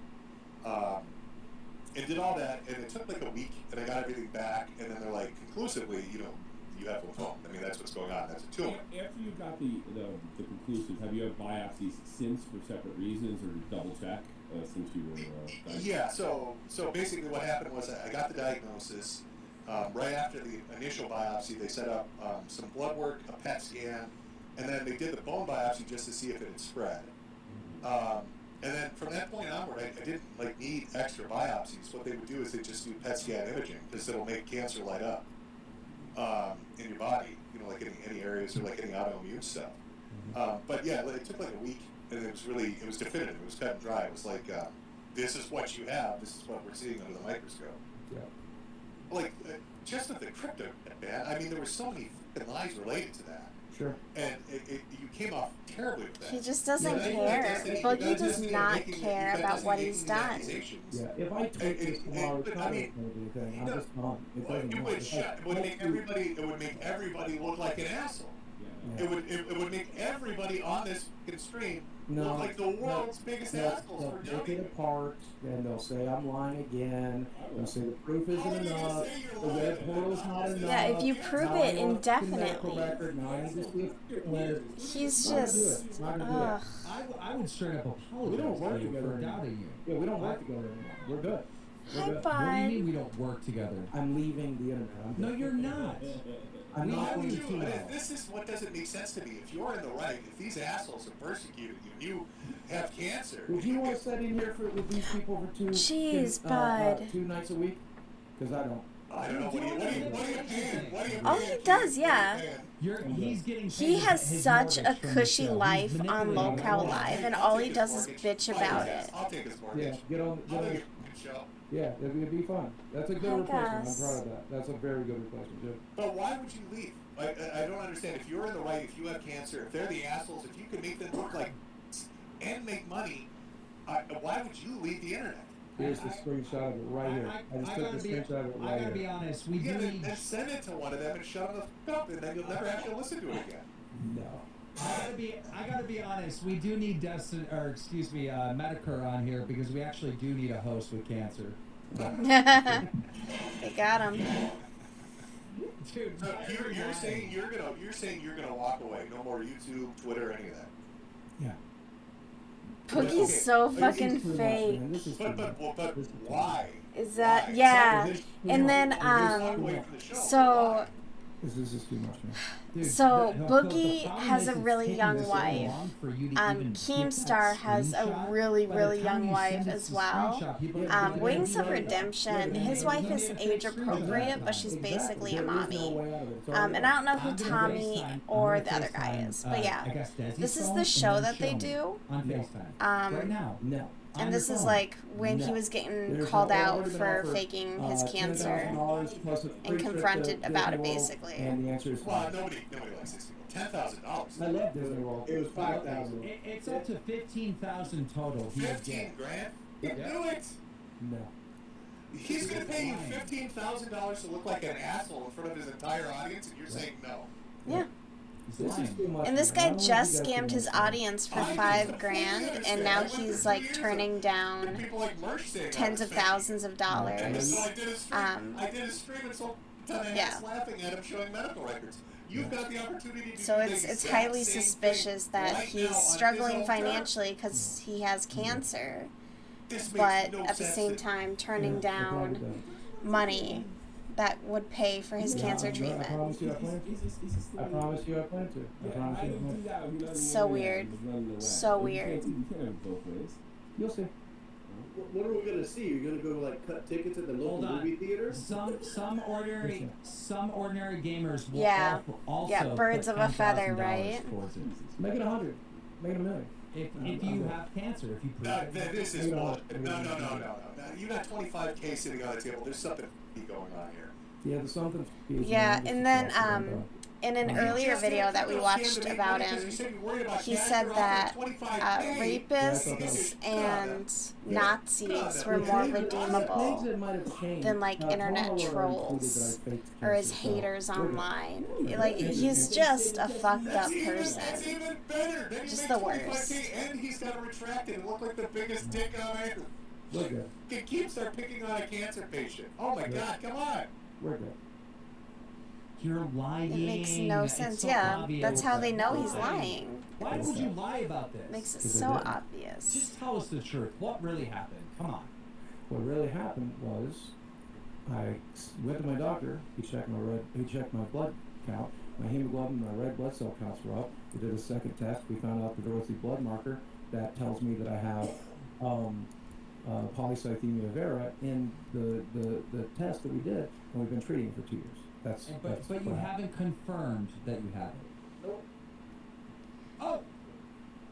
And did all that, and it took like a week, and I got everything back. And then they're like, conclusively, you have lymphoma. I mean, that's what's going on. That's a tumor. After you got the conclusive, have you had biopsies since for separate reasons, or double check since you were diagnosed? Yeah. So basically, what happened was I got the diagnosis. Right after the initial biopsy, they set up some blood work, a PET scan, and then they did the bone biopsy just to see if it had spread. And then from that point onward, I didn't need extra biopsies. What they would do is they just do PET scan imaging because it'll make cancer light up in your body, like any areas or like any autoimmune stuff. But yeah, it took like a week, and it was definitive. It was cut and dry. It was like, this is what you have. This is what we're seeing under the microscope. Yeah. Like, just with the crypto, man. I mean, there were so many fucking lies related to that. Sure. And you came off terribly with that. He just doesn't care. Boogie does not care about what he's done. Yeah, if I tweet this tomorrow, it's not going to do anything. I'm just not. It doesn't It would make everybody look like an asshole. Yeah. It would make everybody on this stream look like the world's biggest assholes for They'll take it apart, and they'll say I'm lying again. They'll say the proof isn't enough. The web portal's not enough. Yeah, if you prove now it I want indefinitely. the record, now I need to see it. He's Not gonna just. do it. It's not gonna do it. I would straight up apologize. We don't work to you together for anymore. doubting you. Yeah, we don't work together anymore. We're good. We're High good. What do you five. mean we don't work together? I'm leaving the internet. I'm No, good. you're not. I'm We not have going you to. two. This is what doesn't make sense to me. If you're in the right, if these assholes have persecuted you and you have cancer, Would you want to sit in here with these people for Jeez, bud. 2 nights a week? Because I don't. I don't know. What are you paying? Oh, he does, yeah. He's getting He paid has his such a mortgage from the cushy show. He's life on manipulating Locale it. Live, and all he does is bitch about it. I'll take his mortgage. Yeah, get on. I'll take a show. Yeah, it'd be fun. That's a good Hi, replacement. Gus. I'm proud of that. That's a very good replacement, too. But why would you leave? I don't understand. If you're in the right, if you have cancer, if they're the assholes, if you can make them look like and make money, why would you leave the internet? Here's the screenshot of it right here. I just took the screenshot of it I right gotta be here. honest. We Yeah, do then, need. then send it to one of them and shut them the fuck up, and then you'll never have to listen to it again. No. I gotta be honest. We do need Medicare on here because we actually do need a host with cancer. They got him. Dude, So you're saying you're gonna walk away. No more YouTube, Twitter, any of that. Yeah. Boogie's so fucking This is too much, fake. man. This is too much. But why? Is that Why? yeah? And then Walk away from the show. so This is too much, man. Dude, So the Boogie problem has is a it's really taking young this so wife. long for you to even get Keemstar that has a screenshot. really, By the really time young you wife send us as the well. screenshot, people are gonna Wings be of like, Redemption, his wife is age appropriate, but she's basically a mommy. And I don't know who Tommy or the other guy is, but yeah, this is the show that they do. on FaceTime. Right now. No. And this is like when he was getting called out for faking his cancer and confronted about it, basically. And the answer is Well, nobody likes this. $10,000. I love Disney World. It was 5,000. It's up to 15,000 total. He would 15 get. grand? You do it. No. He's gonna pay you $15,000 to look like an asshole in front of his entire audience, and you're saying no. Yeah. This is too much. And this man. I guy don't just want you guys scammed to his understand. audience for $5,000, and now he's like turning down People like Merch saying tens of thousands of And dollars. so I did a stream and sold a ton of yeah. hats laughing at him showing medical records. You've got the opportunity to So do it's the it's exact highly same suspicious thing that right now he's on his struggling own terms. financially because he has cancer, This makes but no at the sense same to- time turning Yeah, it probably down does. money that would pay for his cancer I treatment. promise you I plan to. I promise you I plan to. I promise you I plan to. So weird. So weird. You can't have it both ways. You'll see. What are we gonna see? You're gonna go like cut tickets at the local Hold on. movie theater? Some ordinary gamers will Yeah. also Yeah, birds put of a feather, $10,000 right? towards it. Make it 100. Make it $1 million. If you have cancer, if you prove it. This is bullshit. No. You got 25K sitting on the table. There's something going on here. Yeah, there's something. Yeah, and then in an earlier video that we watched about him, he said that rapists and Nazis were more redeemable than like internet trolls or his haters online. Like he's just a fucked up person. That's even better. Then he Just makes the 25K worst. and he's got to retract it and look like the biggest dick on earth. We're good. Can Keemstar picking on a cancer patient? Oh my God! Come on. We're good. You're lying. It makes no It's sense. so Yeah, obvious. that's how they know he's lying. Why would you lie about this? Makes it so obvious. Just tell us the truth. What really happened? Come on. What really happened was, I went to my doctor. He checked my blood count. My hemoglobin, my red blood cell counts were up. We did a second test. We found out that there was a blood marker that tells me that I have polycythemia vera in the test that we did, and we've been treating for 2 years. That's But you what happened. haven't confirmed that you have it. Nope. Oh,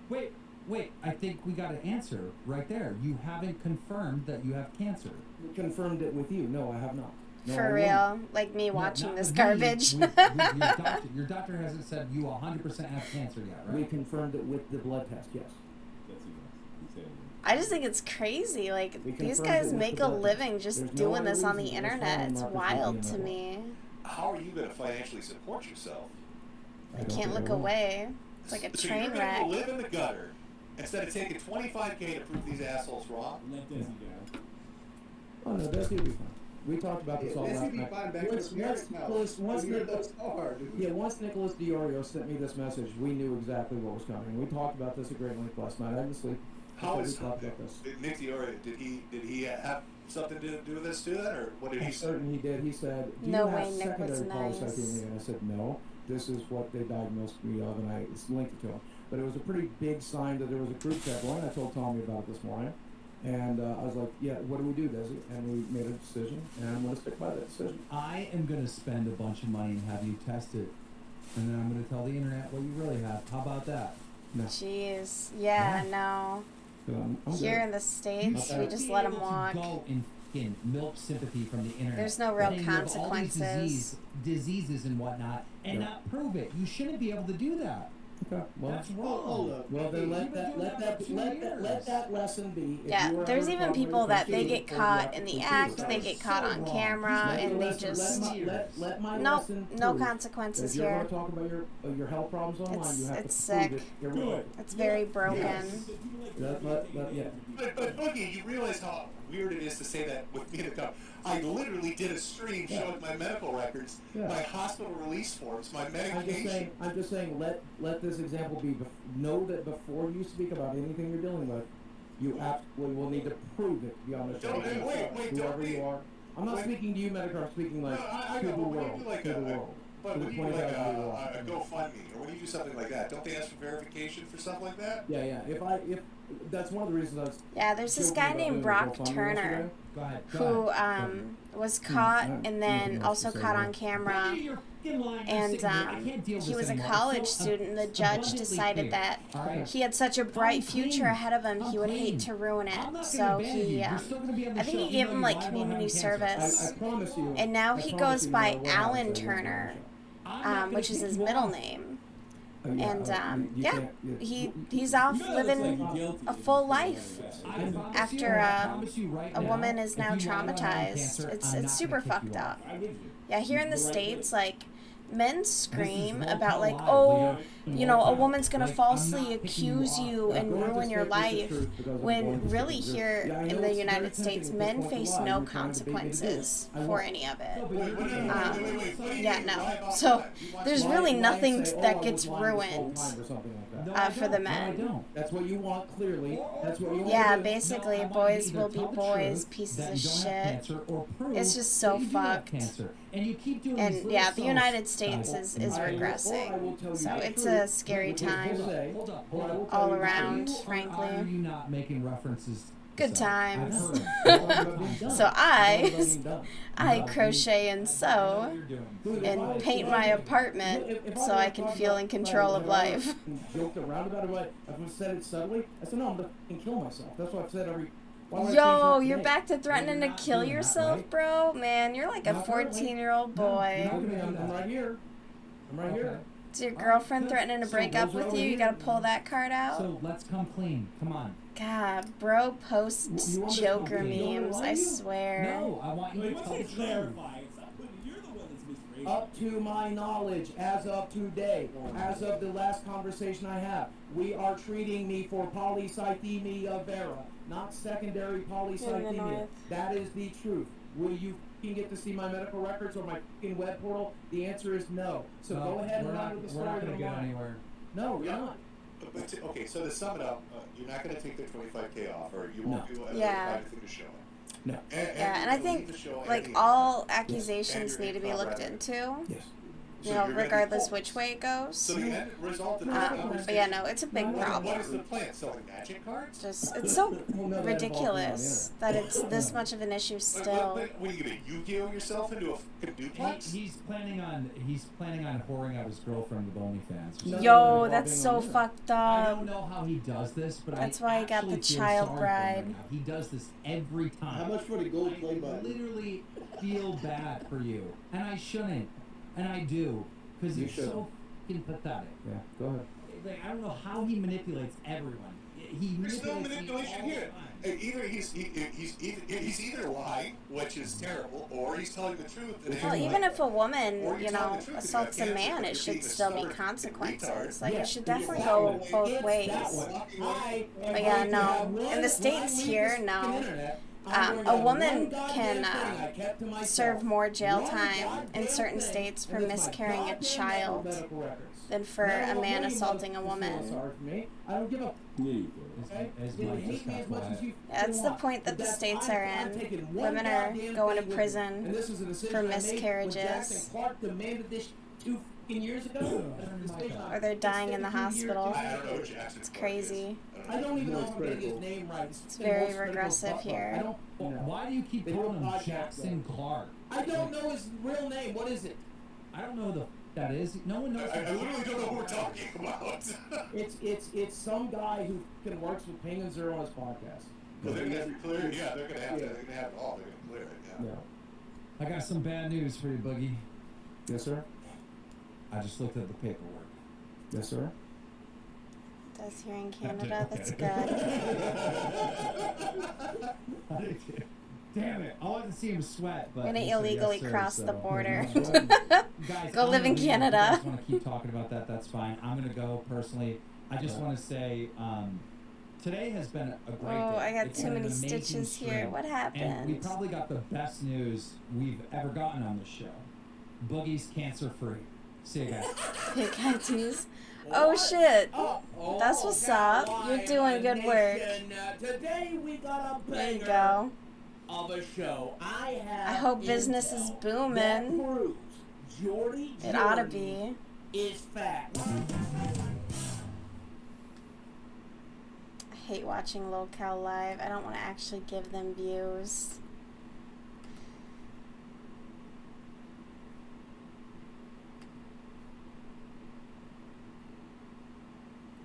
wait. wait, I think we got an answer right there. You haven't confirmed that you have cancer. We confirmed it with you. No, I have not. No, I For won't. real, like me watching not this with me, garbage. your doctor hasn't said you 100% have cancer yet, right? We confirmed it with the blood test, yes. I just think it's crazy. Like, We these confirmed guys it with make the a blood living test. just There's no doing other this on the reason for this internet. family It's market wild being to that way. me. How are you going to financially support yourself? I can't look away. It's like a So train you're going wreck. to live in the gutter instead of taking $25K to prove these assholes wrong? Let Desi go. Oh no, Desi will be fine. We talked about this all Desi last will be night. fine back Once to Nicholas once Nicholas Diorio sent me this message, we knew exactly what was coming. We talked about this at great length last night. I didn't sleep. How We is talked about this. Nick Diorio, did he have something to do with this too then, or what did he I'm say? certain he did. He said, "Do No you have way Nick was secondary nice. polycythemia?" And I said, "No. This is what they diagnosed me of," and I linked it to him. But it was a pretty big sign that there was a croup check going. I told Tommy about it this morning, and I was like, "Yeah, what do we do, Desi?" And we made a decision, and I'm going to stick by that decision. I am going to spend a bunch of money and have you test it, and then I'm going to tell the internet what you really have. How about that? No. Jeez. Yeah, no. I'm Here good. in the States, we just let them walk. Go and fucking milk sympathy from the internet. There's no real saying you have all these consequences. diseases and whatnot, and Yeah. not prove it. You shouldn't be able to do that. Okay. Well, That's wrong. Well, then You've let been doing that for 2 years. lesson be. If Yeah, you are there's ever even caught people with that they a get disease, caught or in the you act, have they to get do caught so on wrong. camera, Let and the they lesson- just let my no lesson no prove consequences that if you're here. going to talk about your health problems online, you have It's to sick. prove it irrelevant. It's very broken. Yeah. But Boogie, you realize how weird it is to say that with me in the cup. I literally did a stream showing my medical records, Yeah. my hospital release forms, my I'm medication. just saying, let this example be. Know that before you speak about anything you're dealing with, you absolutely will need to prove it beyond the shadow of a doubt. Whoever you are. I'm not speaking to you, Medicare. I'm speaking like I to know, the but when world. you do like To the a, world. but To the when you do like 20,000 world. a GoFundMe, or when you do something like that, don't they ask for verification for stuff like that? Yeah. If that's one of the reasons I was. Yeah, there's this joking guy about named doing the Brock GoFundMe Turner yesterday. Go ahead. who was caught and then also caught on camera, and he was a college student, and the judge decided that he had such a bright future ahead of him, he would hate to ruin it, so he I think he gave him like community service, I promise you. and now I he promise goes you by no matter what Alan happens, I will Turner, finish which is his middle name. And you yeah, can't- he's off living a full life after a woman is now traumatized. It's super fucked up. Yeah, here in the States, like, men scream about like, oh, you know, a woman's gonna falsely accuse you and ruin your life, when really here in the United States, men face no consequences for any of it. Yeah, no. So there's really nothing that gets ruined for the men. That's what you want, clearly. That's what you want. Yeah, to do. basically, boys will be boys, pieces of shit. It's just so fucked. And yeah, the United States is regressing. So it's a scary time all around, frankly. Are you not making references? Good times. So I crochet and sew and paint my apartment so I can feel in control of life. Joked around about it. I've said it subtly. I said, no, I'm going to kill myself. That's what I've said every. Yo, you're back to threatening to kill yourself, bro? Man, you're like a 14-year-old boy. I'm right here. I'm right here. Is your girlfriend threatening to break up with you? You gotta pull that card out? So let's come clean. Come on. God, bro posts Joker memes, I swear. No, I want you to tell the truth. Up to my knowledge, as of today, as of the last conversation I have, we are treating me for polycythemia vera, not secondary polycythemia. That is the truth. Will you get to see my medical records or my web portal? The answer is no. So go ahead and run with the story. We're not going to get anywhere. No, we're not. Okay, so to sum it up, you're not going to take the 25K off, or you won't do anything to show it. No. And I think like all accusations need to be looked into. Yes. you know, regardless which way it goes. So the end result of But yeah, no, it's a big problem. What is the plan? Selling magic cards? Just, it's so ridiculous that it's this much of an issue still. What are you gonna Yu-Gi-Oh yourself into a fucking duplex? He's planning on whoring out his girlfriend with OnlyFans. Yo, that's so fucked up. I don't know how he does this, but that's I why he got the actually feel child sorry for him bride. right now. He does this every time. How much for the gold play button? I literally feel bad for you, and I shouldn't, and I do, because you're so fucking pathetic. Yeah, go ahead. Like, I don't know how he manipulates everyone. There's no manipulation here. Either he's either lying, which is terrible, or he's telling the truth. Well, even if a woman, you know, assaults a man, it should still be consequences. Like, it should definitely go both ways. But yeah, no. In the States here, no. A woman can serve more jail time in certain states for miscarrying a child than for a man assaulting a woman. I don't give a. That's the point that the states are in. Women are going to prison for miscarriages. Years ago, or they're dying in the hospital. It's crazy. I don't even know if I'm getting his name right. It's very regressive here. Why do you keep calling him Jackson Clark? I don't know his real name. What is it? I don't know who that is. No one knows. I literally don't know who we're talking about. It's some guy who works with Ping and Zero on his podcast. Well, they're gonna have to clear it. Yeah, they're gonna have it all. They're gonna clear it. Yeah. I got some bad news for you, Boogie. Yes, sir. I just looked at the paperwork. Yes, sir. That's here in Canada. That's good. Damn it! I wanted to see him sweat, but I'm gonna illegally cross the border. Guys, go live in Canada. If you guys want to keep talking about that, that's fine. I'm gonna go personally. I just want to say, today has been a great day. Oh, I got It's too been an many amazing stitches here. stream. What happened? And we probably got the best news we've ever gotten on this show. Boogie's cancer free. See you guys. Big ITs. Oh shit. That's what's up. You're doing good work. Today we got a There you go. of a show. I hope business is booming. It ought to be. Is fact. I hate watching Locale live. I don't want to actually give them views.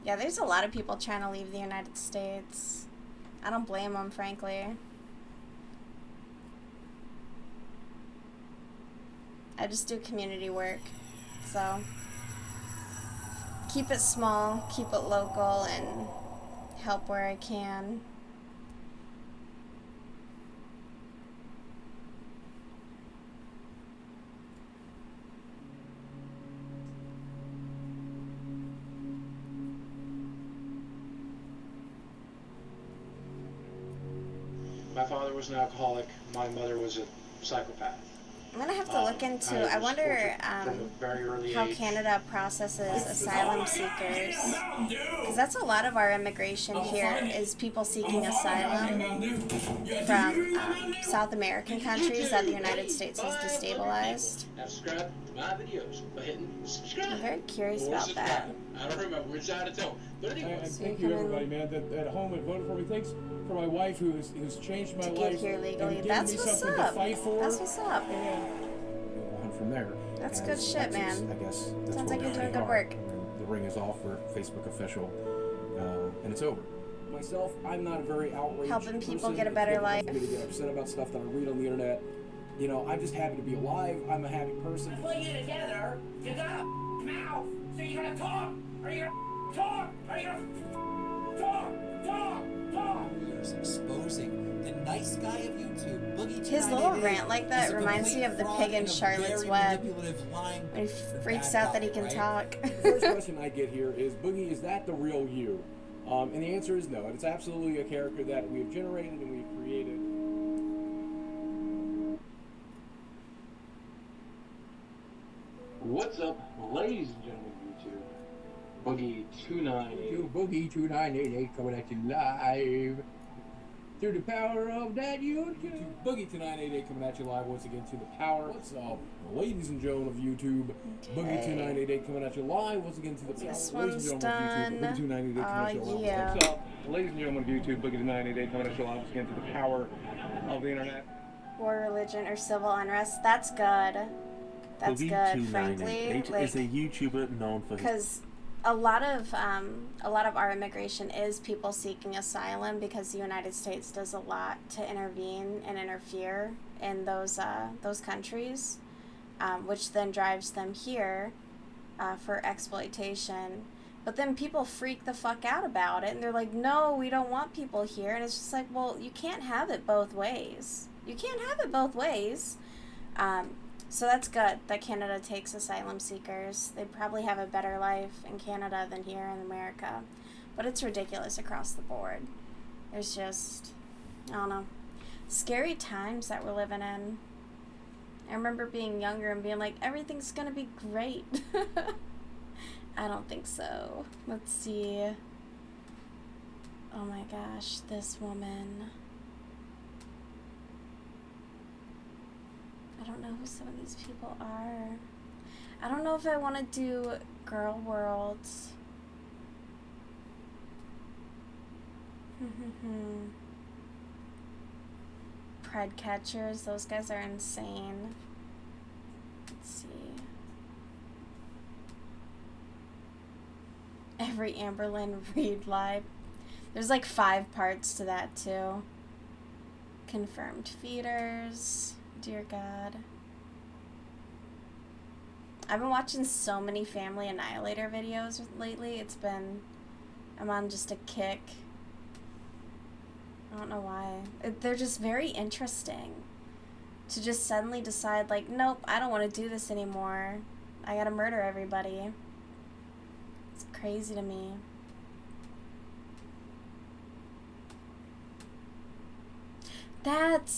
Yeah, there's a lot of people trying to leave the United States. I don't blame them, frankly. I just do community work, so keep it small, keep it local, and help where I can. My father was an alcoholic. My mother was a psychopath. I'm gonna have to look into. I wonder from a very early how age. Canada processes asylum seekers, because that's a lot of our immigration here is people seeking asylum from South American countries that the United States has destabilized. Now subscribe to my videos by hitting subscribe. I'm very curious about that. I don't remember which side to tell. But anyway, thank you everybody, man, that at home and voted for me. Thanks for my wife who's changed my To life get here legally. and That's given me what's something up. to fight for. That's what's up. And from there. That's And good shit, that's man. I guess that's Sounds where like you're we doing are. good work. And the ring is off for Facebook official, and it's over. Myself, I'm not a very outraged Helping people person. get a better It's life. difficult for me to get upset about stuff that I read on the internet. You know, I'm just happy to be alive. I'm a happy person. Put you together, you got a mouth, so you gotta talk. Are you gonna talk? Are you gonna talk? Exposing the nice guy of YouTube, Boogie. His little rant like that reminds me of the pig in Charlotte's Web. When he freaks out that he can talk. The first question I get here is, Boogie, is that the real you? And the answer is no. It's absolutely a character that we have generated and we've created. What's up, ladies and gentlemen of YouTube? Boogie 298. Boogie 2988 coming at you live. Through the power of that YouTube. Boogie to 988 coming at you live once again to the power. What's up, ladies and gentlemen of YouTube? Boogie to 988 coming at you live once again to the power. This Ladies and one's gentlemen of YouTube. Boogie to 988 coming at you live. yeah. What's up, ladies and gentlemen of YouTube? Boogie to 988 coming at you live once again to the power of the internet. War, religion, or civil unrest. That's good. That's good, frankly. Like, is a YouTuber known for his... because a lot of our immigration is people seeking asylum because the United States does a lot to intervene and interfere in those countries, which then drives them here for exploitation. But then people freak the fuck out about it, and they're like, no, we don't want people here. And it's just like, well, you can't have it both ways. You can't have it both ways. So that's good that Canada takes asylum seekers. They probably have a better life in Canada than here in America. But it's ridiculous across the board. There's just, I don't know, scary times that we're living in. I remember being younger and being like, everything's gonna be great. I don't think so. Let's see. Oh my gosh, this woman. I don't know who some of these people are. I don't know if I want to do Girl Worlds. Pred catchers, those guys are insane. Let's see. Every Amberlyn Reed live. There's like 5 parts to that too. Confirmed feeders. Dear God. I've been watching so many Family Annihilator videos lately. I'm on just a kick. I don't know why. They're just very interesting. To just suddenly decide, like, nope, I don't want to do this anymore. I gotta murder everybody. It's crazy to me.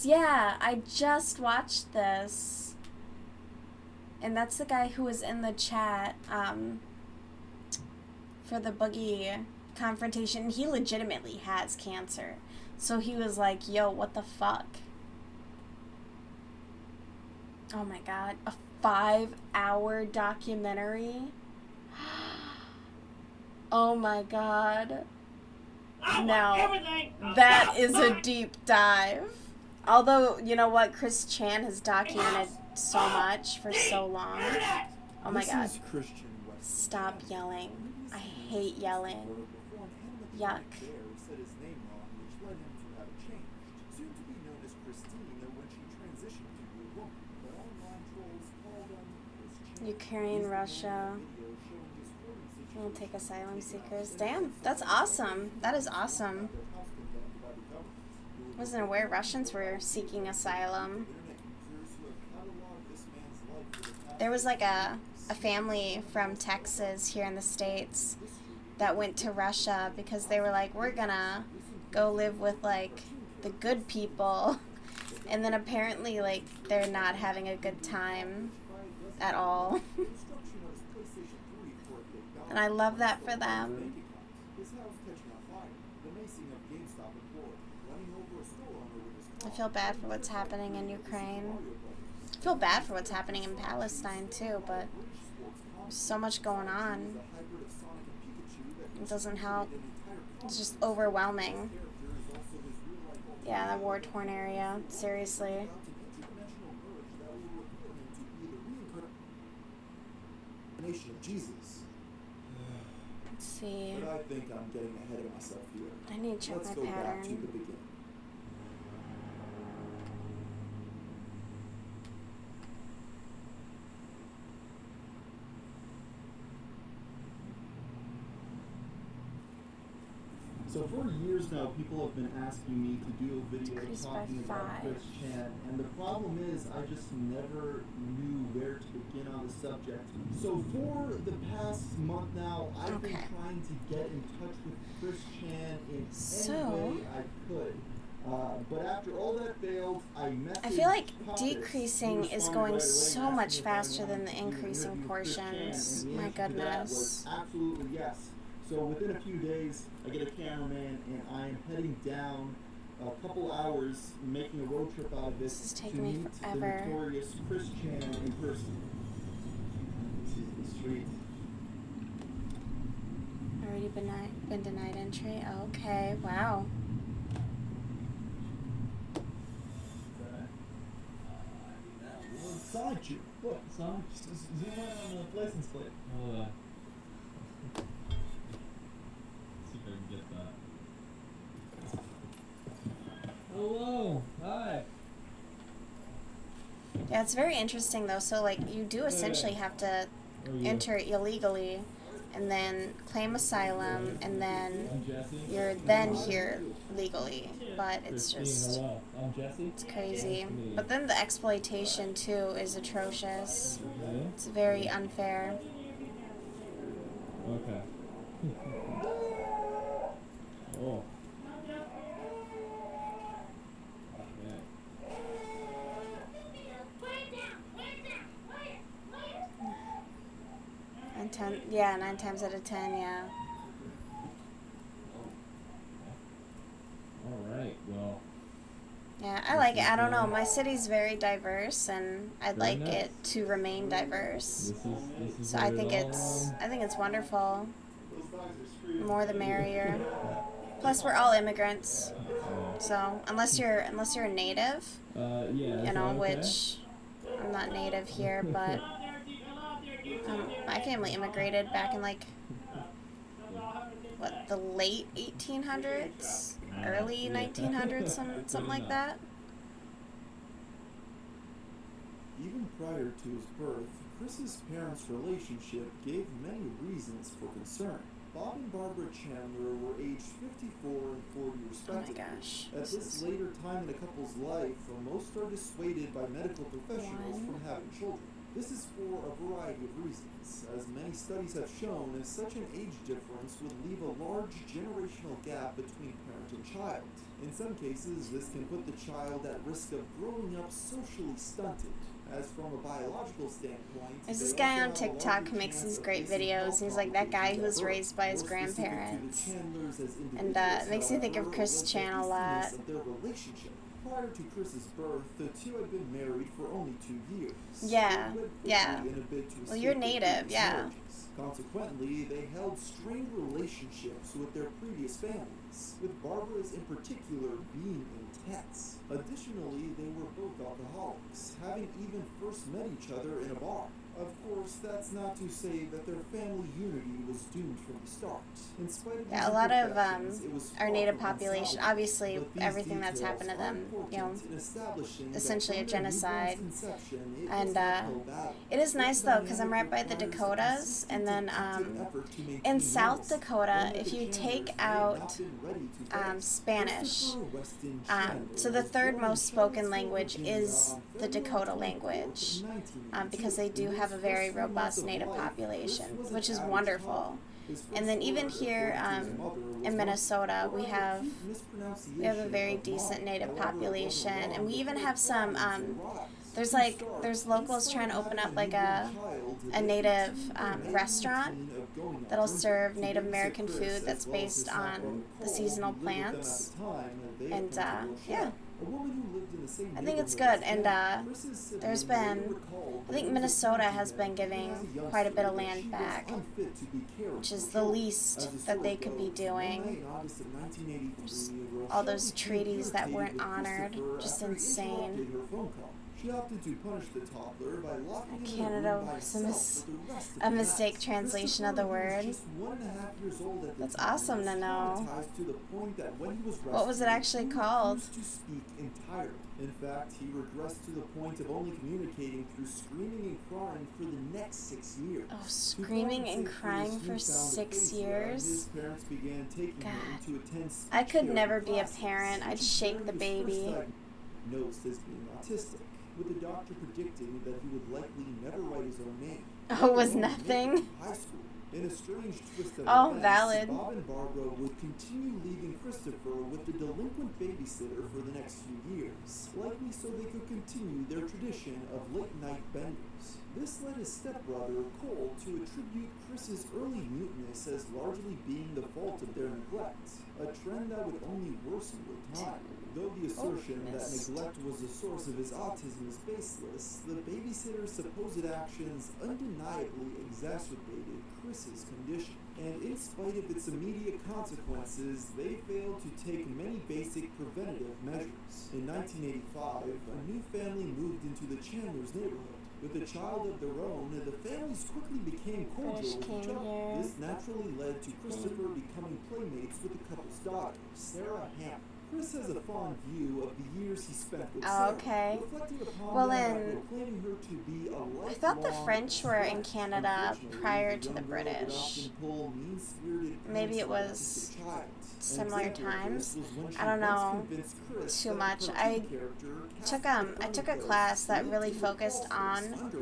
Yeah, I just watched this. And that's the guy who was in the chat for the Boogie confrontation. He legitimately has cancer. So he was like, yo, what the fuck? Oh my God, a 5-hour documentary? Oh my God. Now, that is a deep dive. Although, you know what, Chris Chan has documented so much for so long. Oh my God. Stop yelling. I hate yelling. Yuck. Ukraine, Russia. We'll take asylum seekers. Damn, that's awesome. That is awesome. Wasn't aware Russians were seeking asylum. There was like a family from Texas here in the States that went to Russia because they were like, we're gonna go live with like the good people. And then apparently like they're not having a good time at all. And I love that for them. I feel bad for what's happening in Ukraine. I feel bad for what's happening in Palestine too, but there's so much going on. It doesn't help. It's just overwhelming. Yeah, the war-torn area. Seriously. Of Jesus. Let's see. But I think I'm getting ahead of myself here. I need to check Let's my go pattern. back to the beginning. So for years now, people have been asking me to do a video Decreased talking by about 5. Chris Chan, and the problem is I just never knew where to begin on the subject. So for the past month now, I've been trying to get in touch with Chris Chan in any way I could. But after all that failed, I messaged I feel like Puppets, decreasing who is responded going right away so asking much if I faster than wanted the to increasing interview Chris Chan, portions. and the My answer to that goodness. was absolutely yes. So within a few days, I get a cameraman and I am heading down a couple hours making a road trip out of it This is to taking me meet the forever. notorious Chris Chan in person. This is the street. Already been denied entry. Okay, wow. Sonic you. Look, Sonic. Zoom in on the license plate. See if I can get that. Hello. Hi. Yeah, it's very interesting though. So like you do essentially have to enter illegally and then claim asylum and then you're then here legally. But it's just I'm Jesse. it's crazy. But then the exploitation too is atrocious. It's very unfair. Okay. Oh. Yeah, 9 times out of 10, yeah. Alright, well. Yeah, I like it. I don't know. My city's very diverse, and I'd Very like nice. it to remain diverse. This is So I think it's wonderful. The more the merrier. Plus, we're all immigrants. So unless you're a native, yeah, you know, which I'm not native here, but my family immigrated back in like what, the late 1800s, early 1900s, something like that. Even prior to his birth, Chris's parents' relationship gave many reasons for concern. Bob and Barbara Chandler were aged 54 and 40 respectively. Oh my gosh. At this later time in a couple's life, most are dissuaded by medical professionals from having children. This is for a variety of reasons. As many studies have shown, such an age difference would leave a large generational gap between parent and child. In some cases, this can put the child at risk of growing up socially stunted. As from a biological standpoint, There's this guy on TikTok who makes these great videos. He's like that guy who was raised by his grandparents. And it makes me think of Chris Chan a lot. Prior to Chris's birth, the two had been married for only 2 years. Yeah, yeah. Well, you're native, yeah. Consequently, they held strained relationships with their previous families, with Barbara's in particular being intense. Additionally, they were both alcoholics, having even first met each other in a bar. Of course, that's not to say that their family unity was doomed from the start. In spite of Yeah, a lot of our native population, obviously everything that's happened to them, you know, essentially a genocide. And it is nice though, because I'm right by the Dakotas, and then in South Dakota, if you take out Spanish, so the third most spoken language is the Dakota language, because they do have a very robust native population, which is wonderful. And then even here in Minnesota, we have a very decent native population, and we even have some. There's locals trying to open up like a native restaurant that'll serve Native American food that's based on the seasonal plants, and yeah. I think it's good, and there's been, I think Minnesota has been giving quite a bit of land back, which is the least that they could be doing. There's all those treaties that weren't honored, just insane. Canada was a mistake translation of the word. That's awesome to know. What was it actually called? In fact, he regressed to the point of only communicating through screaming and crying for the next 6 years. Oh, screaming and crying for 6 years? God, I could never be a parent. I'd shake the baby. Diagnosed as being autistic, with the doctor predicting that he would likely never write his own name. Oh, it was nothing? High school. In a strange twist of events, valid. Bob and Barbara would continue leaving Christopher with the delinquent babysitter for the next few years, likely so they could continue their tradition of late-night benders. This led his stepbrother, Cole, to attribute Chris's early muteness as largely being the fault of their neglect, a trend that would only worsen with time. Though the assertion that neglect was the source of his autism is baseless, the babysitter's supposed actions undeniably exacerbated Chris's condition. And in spite of its immediate consequences, they failed to take many basic preventative measures. In 1985, a new family moved into the Chandler's neighborhood. With a child of their own, the families quickly became cordial with each other. This naturally led to Christopher becoming playmates with the couple's daughter, Sarah Hammond. Chris has a fond view of the years he spent with Sarah, reflecting upon them by proclaiming her to be a lifelong I thought the French were in Canada prior to the British. Maybe it was similar times. I don't know too much. I took a class that really focused on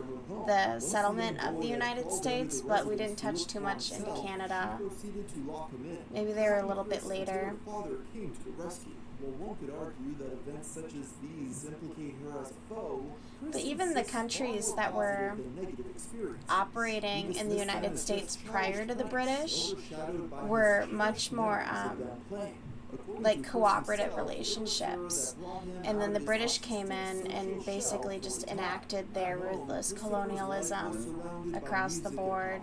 the settlement of the United States, but we didn't touch too much into Canada. Maybe they were a little bit later. Well, one could argue that events such as these implicate her as a foe. But even the countries that were operating in the United States prior to the British were much more like cooperative relationships. And then the British came in and basically just enacted their ruthless colonialism across the board.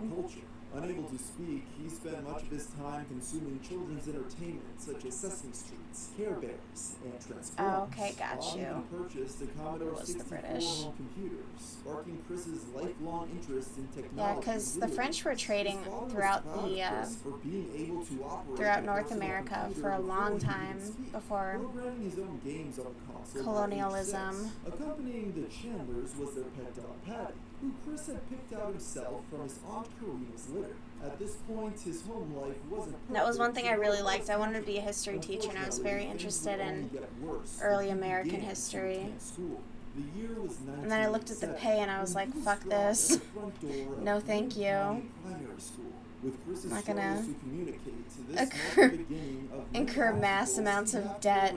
Unable to speak, he spent much of his time consuming children's entertainment such as Sesame Streets, Care Bears, and Transformers. Oh, okay, got you. He purchased a Commodore 64 home computer, sparking Chris's lifelong interest in technology. Yeah, because the French were trading throughout throughout North America for a long time before colonialism. Accompanying the Chandlers was their pet dog Patty, who Chris had picked out himself from his Aunt Karina's litter. At this point, his home life wasn't perfect. That was one thing I really liked. I wanted to be a history teacher, and I was very interested in early American history. And then I looked at the pay, and I was like, fuck this. No thank you. I'm not gonna incur mass amounts of debt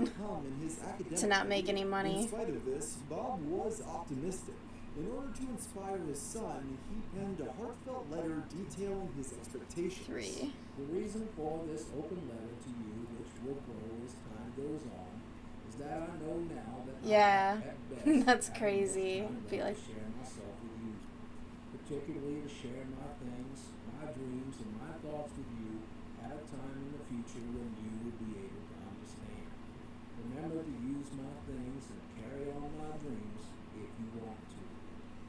to not make any money. In spite of this, Bob was optimistic. In order to inspire his son, he penned a heartfelt letter detailing his expectations. The reason for this open letter to you, which will grow as time goes on, is that I know now that yeah, I, at best, that's crazy. Be like, share myself with you, particularly to share my things, my dreams, and my thoughts with you at a time in the future when you will be able to understand. Remember to use my things and carry on my dreams if you want to.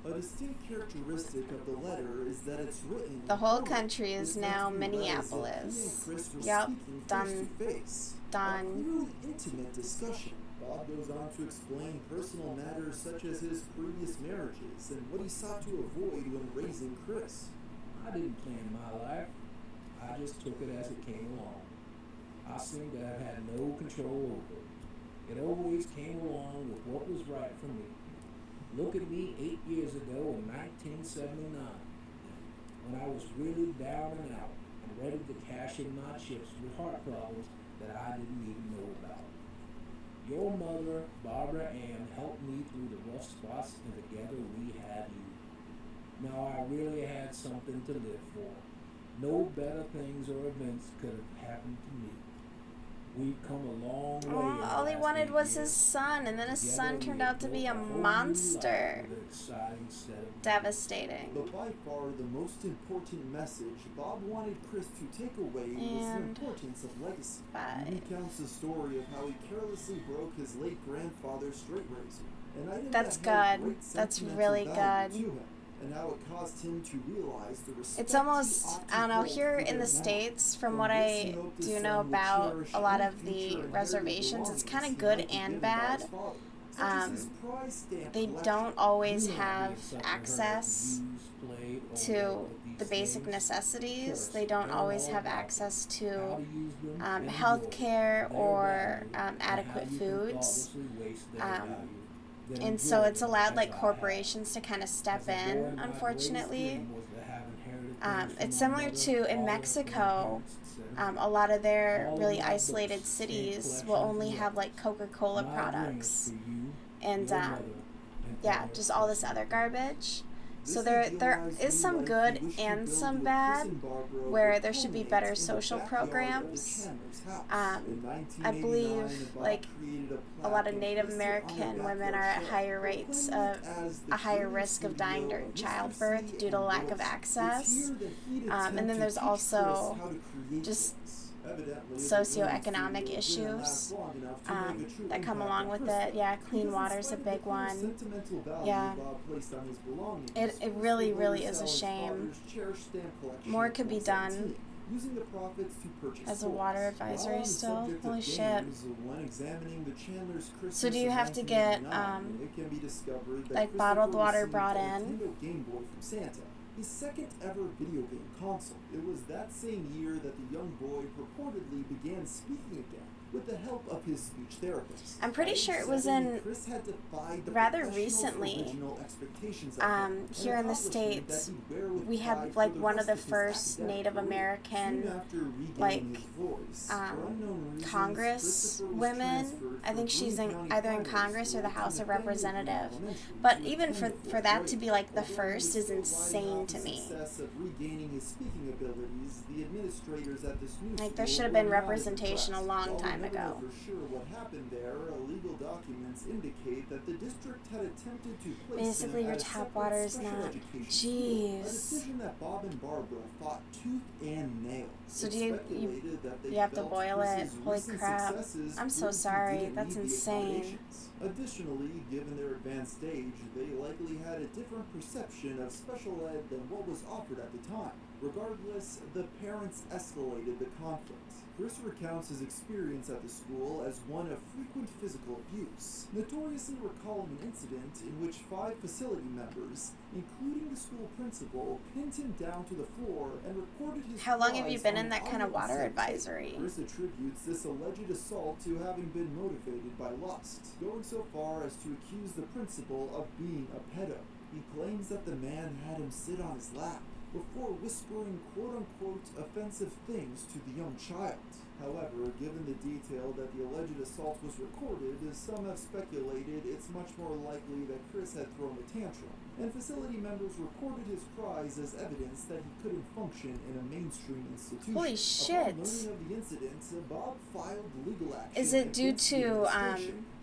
A distinct characteristic of the letter is that it's written. The whole country is now Minneapolis. Yep, done. A clearly intimate discussion. Bob goes on to explain personal matters such as his previous marriages and what he sought to avoid when raising Chris. I didn't plan my life. I just took it as it came along. I seemed to have had no control over it. It always came along with what was right for me. Look at me 8 years ago in 1979, when I was really down and out and ready to cash in my chips with heart problems that I didn't even know about. Your mother, Barbara Ann, helped me through the rough spots, and together we had you. Now I really had something to live for. No better things or events could have happened to me. We've come a long way. All he wanted was his son, and then his son turned out to be a monster. Devastating. But by far the most important message Bob wanted Chris to take away was the importance of legacy. He recounts the story of how he carelessly broke his late grandfather's straight razor. An item That's that good. That's really good. To him, and how it caused him to realize the respect. It's almost, I don't know, here in the States, from what I do know about a lot of the reservations, it's kind of good and bad. They don't always have access to the basic necessities. They don't always have access to health care or adequate foods. And so it's allowed like corporations to kind of step in, unfortunately. It's similar to in Mexico, a lot of their really isolated cities will only have like Coca-Cola products and yeah, just all this other garbage. So there is some good and some bad, where there should be better social programs. I believe like a lot of Native American women are at higher rates of a higher risk of dying during childbirth due to lack of access. And then there's also just socioeconomic issues that come along with it. Yeah, clean water's a big one. Yeah, it really, really is a shame. More could be done. As a water advisory still? Holy shit. So do you have to get like bottled water brought in? His second ever video game console. It was that same year that the young boy purportedly began speaking again with the help of his speech therapist. I'm pretty sure it was in rather recently. Here in the States, we had like one of the first Native American like Congress women. I think she's either in Congress or the House of Representatives. But even for that to be like the first is insane to me. Like there should have been representation a long time ago. For sure what happened there, legal documents indicate that the district had attempted to place basically your tap water is not. Jeez. A decision that Bob and Barbara fought tooth and nail. So do you have to boil it? Holy crap. I'm so sorry. That's insane. Additionally, given their advanced age, they likely had a different perception of special ed than what was offered at the time. Regardless, the parents escalated the conflict. Chris recounts his experience at the school as one of frequent physical abuse, notoriously recalling an incident in which 5 facility members, including the school principal, pinned him down to the floor and recorded his How long have you been in that kind of water advisory? Chris attributes this alleged assault to having been motivated by lust, going so far as to accuse the principal of being a pedo. He claims that the man had him sit on his lap before whispering quote-unquote offensive things to the young child. However, given the detail that the alleged assault was recorded, some have speculated it's much more likely that Chris had thrown a tantrum, and facility members recorded his cries as evidence that he couldn't function in a mainstream institution. Holy shit! Upon learning of the incident, Bob filed legal action. Is it due to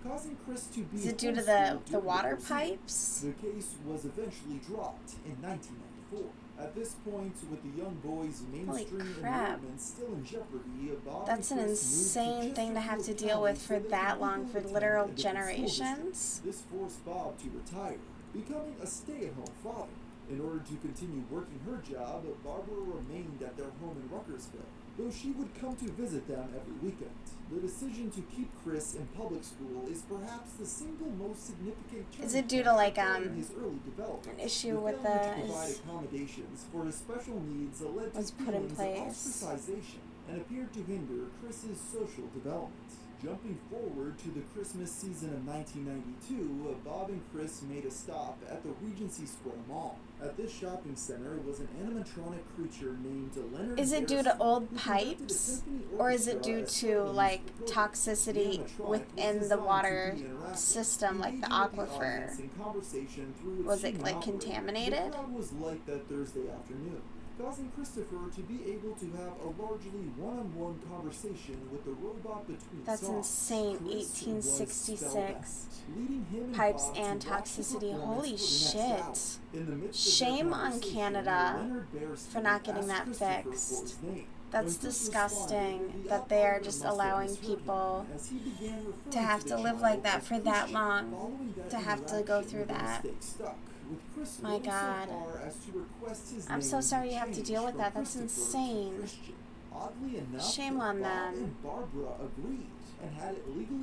causing Chris to be is it due to the water pipes? The case was eventually dropped in 1994. At this point, with the young boy's mainstream enrollment still in jeopardy, Bob that's an insane thing to have to deal with for that long, for literal generations. This forced Bob to retire, becoming a stay-at-home father. In order to continue working her job, Barbara remained at their home in Ruckersville, though she would come to visit them every weekend. The decision to keep Chris in public school is perhaps the single most significant change. Is it due to like his early development? An issue with the provide accommodations for his special needs led to put in place ostracization and appeared to hinder Chris's social development. Jumping forward to the Christmas season of 1992, Bob and Chris made a stop at the Regency Square Mall. At this shopping center was an animatronic creature named Leonard. Is it due to old pipes, or is it due to like toxicity within the water system, like the aquifer? Was it like contaminated? The crowd was like that Thursday afternoon, causing Christopher to be able to have a largely one-on-one conversation with the robot between That's songs. insane. 1866. Pipes and toxicity. Holy shit. Shame on Canada for not getting that fixed. That's disgusting that they are just allowing people to have to live like that for that long, to have to go through that. My God. I'm so sorry you have to deal with that. That's insane. Shame on them.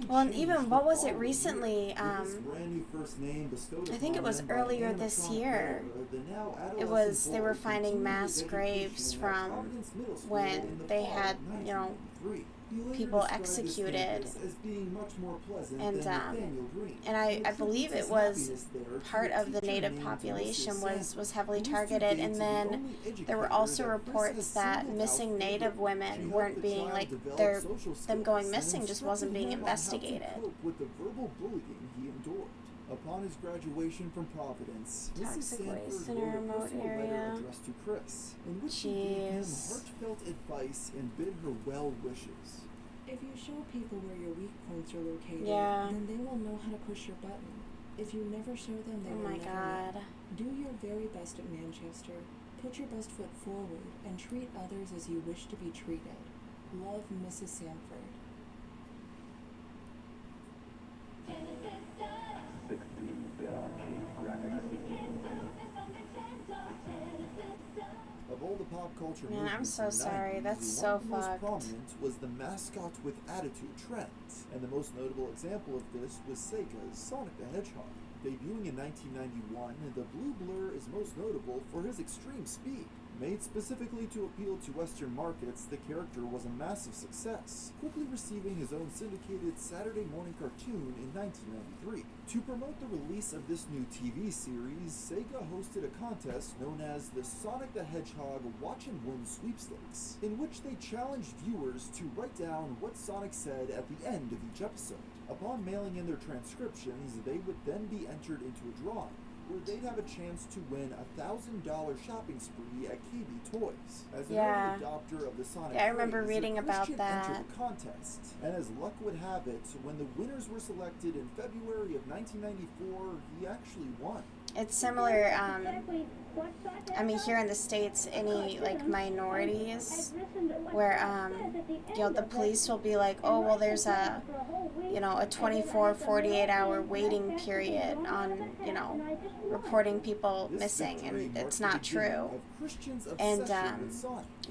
Well, and even, what was it recently? I think it was earlier this year. They were finding mass graves from when they had, people executed, and I believe it was part of the native population was heavily targeted, and then there were also reports that missing native women weren't being them going missing just wasn't being investigated. Upon his graduation from Providence, Mrs. Toxic waste Sanford in a wrote a remote personal letter area. addressed to Chris, in which she gave him Jeez. heartfelt advice and bid her well wishes. If you show people where your weak points are located, Yeah. then they will know how to push your button. If you never show them, they Oh will my never God. know. Do your very best at Manchester. Put your best foot forward and treat others as you wish to be treated. Love, Mrs. Sanford. Of all the pop culture Man, I'm movements so in the sorry. 90s, That's one so of the most fucked. prominent was the mascot with attitude trend, and the most notable example of this was Sega's Sonic the Hedgehog. Debuting in 1991, the Blue Blur is most notable for his extreme speed. Made specifically to appeal to Western markets, the character was a massive success, quickly receiving his own syndicated Saturday morning cartoon in 1993. To promote the release of this new TV series, Sega hosted a contest known as the Sonic the Hedgehog Watch and Win Sweepstakes, in which they challenged viewers to write down what Sonic said at the end of each episode. Upon mailing in their transcriptions, they would then be entered into a drawing, where they'd have a chance to win a $1,000 shopping spree at KB Toys. As an Yeah. early adopter of the Sonic Yeah, I remember craze, reading about Christian that. entered the contest, and as luck would have it, when the winners were selected in February of 1994, he actually won. It's similar, I mean, here in the States, any, like, minorities where, you know, the police will be like, oh, well, there's a, you know, a 24, 48-hour waiting period on, you know, reporting people missing, and it's not true. And,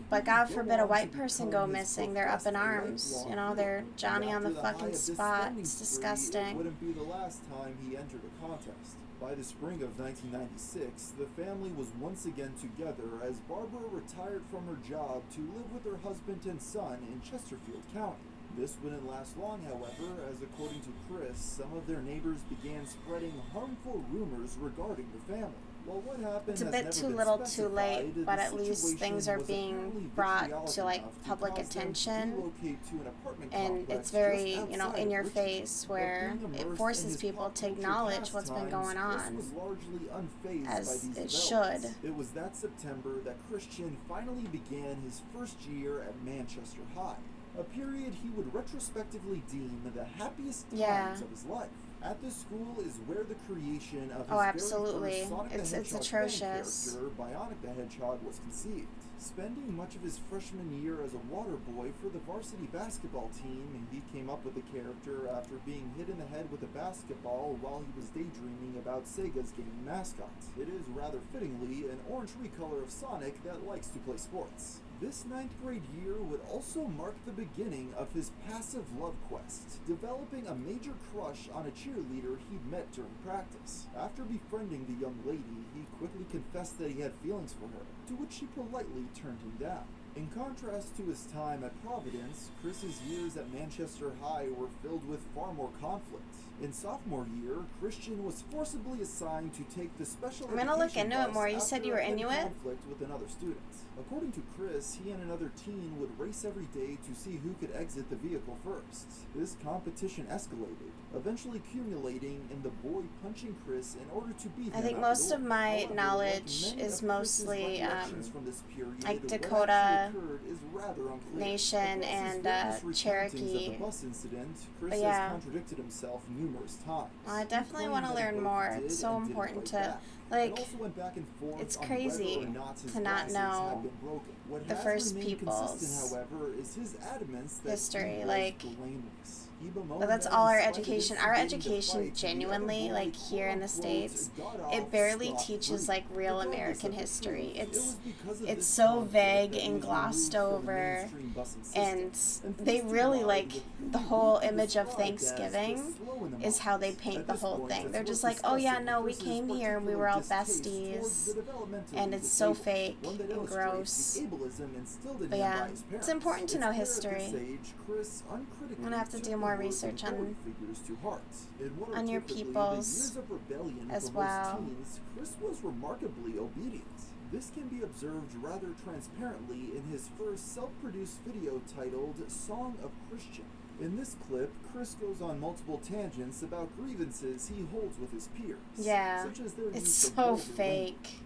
but God forbid a white person go missing, they're up in arms, you know, they're Johnny on the fucking spot. It's It disgusting. wouldn't be the last time he entered a contest. By the spring of 1996, the family was once again together as Barbara retired from her job to live with her husband and son in Chesterfield County. This wouldn't last long, however, as according to Chris, some of their neighbors began spreading harmful rumors regarding the family. Well, what happened It's a has bit never too been little too specified. late, but The at least situation things are was being apparently brought vitriolic to, like, enough to public cause them to attention. relocate to an apartment And complex it's very, just you know, outside in of your Richmond. face But where being it immersed in forces his people pop to culture acknowledge what's been pastimes, going Chris on. was largely unfazed As by these it developments. should. It was that September that Christian finally began his first year at Manchester High, a period he would retrospectively deem the happiest Yeah. times of his life. At this school is where the creation of his Oh, very absolutely. first Sonic It's the Hedgehog atrocious. fan character, Bionic the Hedgehog, was conceived. Spending much of his freshman year as a water boy for the varsity basketball team, he came up with the character after being hit in the head with a basketball while he was daydreaming about Sega's game mascot. It is rather fittingly an orange recolor of Sonic that likes to play sports. This 9th grade year would also mark the beginning of his passive love quest, developing a major crush on a cheerleader he'd met during practice. After befriending the young lady, he quickly confessed that he had feelings for her, to which she politely turned him down. In contrast to his time at Providence, Chris's years at Manchester High were filled with far more conflict. In sophomore year, Christian was forcibly assigned to take the special I'm gonna look education into it bus more. You after said you a were head Inuit? conflict with another student. According to Chris, he and another teen would race every day to see who could exit the vehicle first. This competition escalated, eventually culminating in the boy punching Chris in order to beat him I think out most the of door. my However, knowledge like many is of Chris's mostly recollections from this period, like what Dakota actually occurred is rather unclear. Nation Across his and various recountings Cherokee. of the bus incident, Chris But yeah. has contradicted himself numerous times. Well, I He definitely claimed want to that he learn both more. did It's so and didn't important fight to, back, like, and also went back and forth it's on crazy whether or not his to not glasses know had been broken. What the has first remained people's consistent, however, is his adamance that history, he was like, blameless. He bemoaned but that's that all in our spite of education. Our instigating the education, fight, the other genuinely, boy, like here in the quote-unquote, States, got it off barely scot-free. teaches like real Regardless American of the history. truth, it was It's because of it's this so conflict vague that he and was glossed removed from the over, mainstream busing system. and they Feasting really wide like with the who whole he image of described as the Thanksgiving slow in the is how they minds. paint At the this whole point, thing. it's They're worth just like, oh yeah, discussing no, we Chris's came here and we particular were all distaste towards besties, the developmentally and it's so disabled, fake one that and illustrates gross. the ableism instilled in But him yeah, by his parents. it's important to know It's history. clear at this age, Chris uncritically I'm gonna have to took do the more words of research on authority figures to heart. In what on are your typically the peoples years of rebellion as for well. most teens, Chris was remarkably obedient. This can be observed rather transparently in his first self-produced video titled Song of Christian. In this clip, Chris goes on multiple tangents about grievances he holds with his peers. Yeah, such as their it's use of so vulgar fake.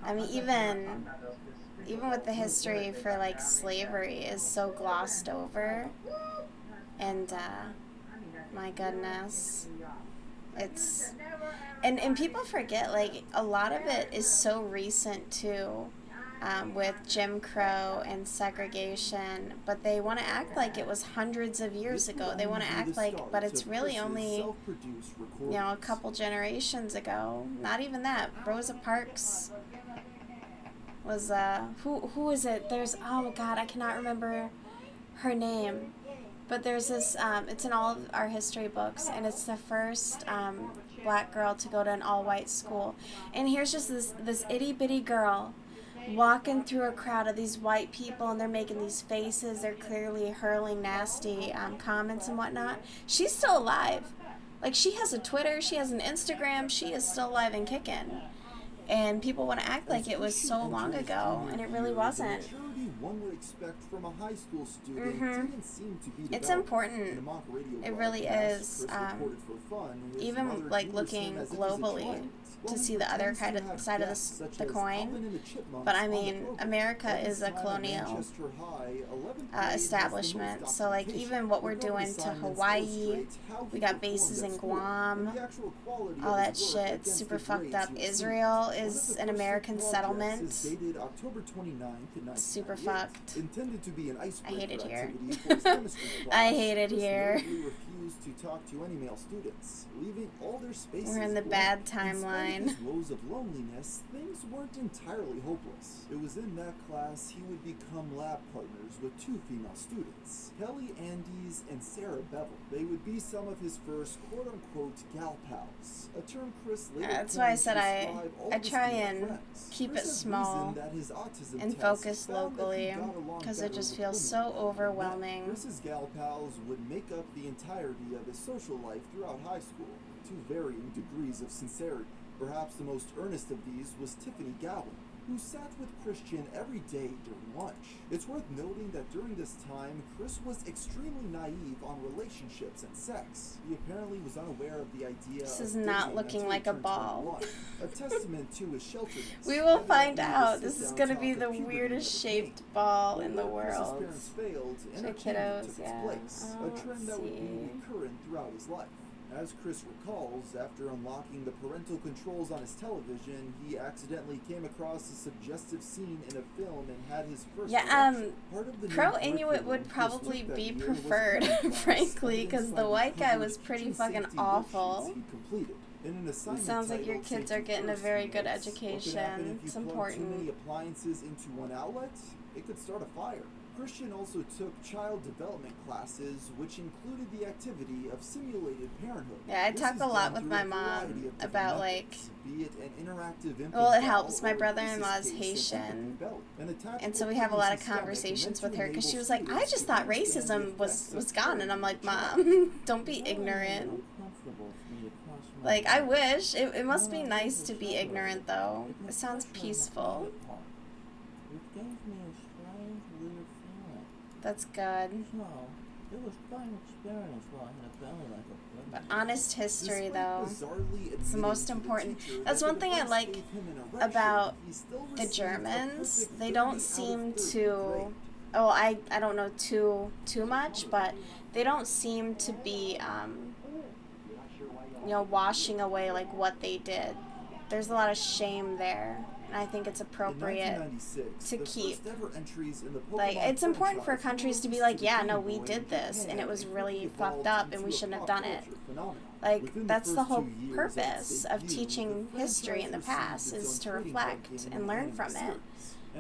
I mean, even with the history for like slavery is so glossed over, and my goodness, it's and people forget, like, a lot of it is so recent too, with Jim Crow and segregation, but they want to act like it was hundreds of years ago. They want to act like, but it's really only, you know, a couple generations ago. Not even that. Rosa Parks was, who is it? There's, oh god, I cannot remember her name. But there's this, it's in all of our history books, and it's the first black girl to go to an all-white school. And here's just this itty-bitty girl walking through a crowd of these white people, and they're making these faces. They're clearly hurling nasty comments and whatnot. She's still alive. Like, she has a Twitter, she has an Instagram, she is still alive and kicking. And people want to act like it was so long ago, and it really wasn't. One would expect from a high school student didn't seem to be It's important. It really is. Even like looking globally to see the other kind of side of the coin. But I mean, America is a colonial establishment. So like even what we're doing to Hawaii, we got bases in Guam, all that shit, super fucked up. Israel is an American settlement. Super fucked. I hate it here. I hate it here. To talk to any male students, leaving all their spaces. We're in the bad timeline. In spite of his woes of loneliness, things weren't entirely hopeless. It was in that class he would become lab partners with two female students, Kelly Andes and Sarah Bevel. They would be some of his first quote-unquote gal pals, a term Chris later that's why I said I try and keep it small and focus locally, because it just feels so overwhelming. Chris's gal pals would make up the entirety of his social life throughout high school, to varying degrees of sincerity. Perhaps the most earnest of these was Tiffany Gowan, who sat with Christian every day during lunch. It's worth noting that during this time, Chris was extremely naive on relationships and sex. He apparently was unaware of the idea This is not looking like a ball. A testament to his shelteredness. We will find out. This is going to be the weirdest shaped ball in the world. Chris's parents failed, for kiddos, yeah. A trend that would be recurrent throughout his life. As Chris recalls, after unlocking the parental controls on his television, he accidentally came across a suggestive scene in a film and had his first Pro Inuit would probably be preferred, frankly, because the white guy was pretty fucking awful. It sounds like your kids are getting a very good education. It's important. Too many appliances into one outlet, it could start a fire. Christian also took child development classes, which included the activity of simulated parenthood. Yeah, I talk a lot with my mom about, like, be it an interactive well, it helps. My brother-in-law is Haitian, and so we have a lot of conversations with her, because she was like, I just thought racism was gone, and I'm like, Mom, don't be ignorant. Like, I wish. It must be nice to be ignorant, though. It sounds peaceful. That's good. But honest history, though, it's the most important. That's one thing I like about the Germans. They don't seem to, oh, I don't know too much, but they don't seem to be, you know, washing away, like, what they did. There's a lot of shame there. And I think it's appropriate to keep, like, it's important for countries to be like, yeah, no, we did this, and it was really fucked up, and we shouldn't have done it. Like, that's the whole purpose of teaching history in the past, is to reflect and learn from it.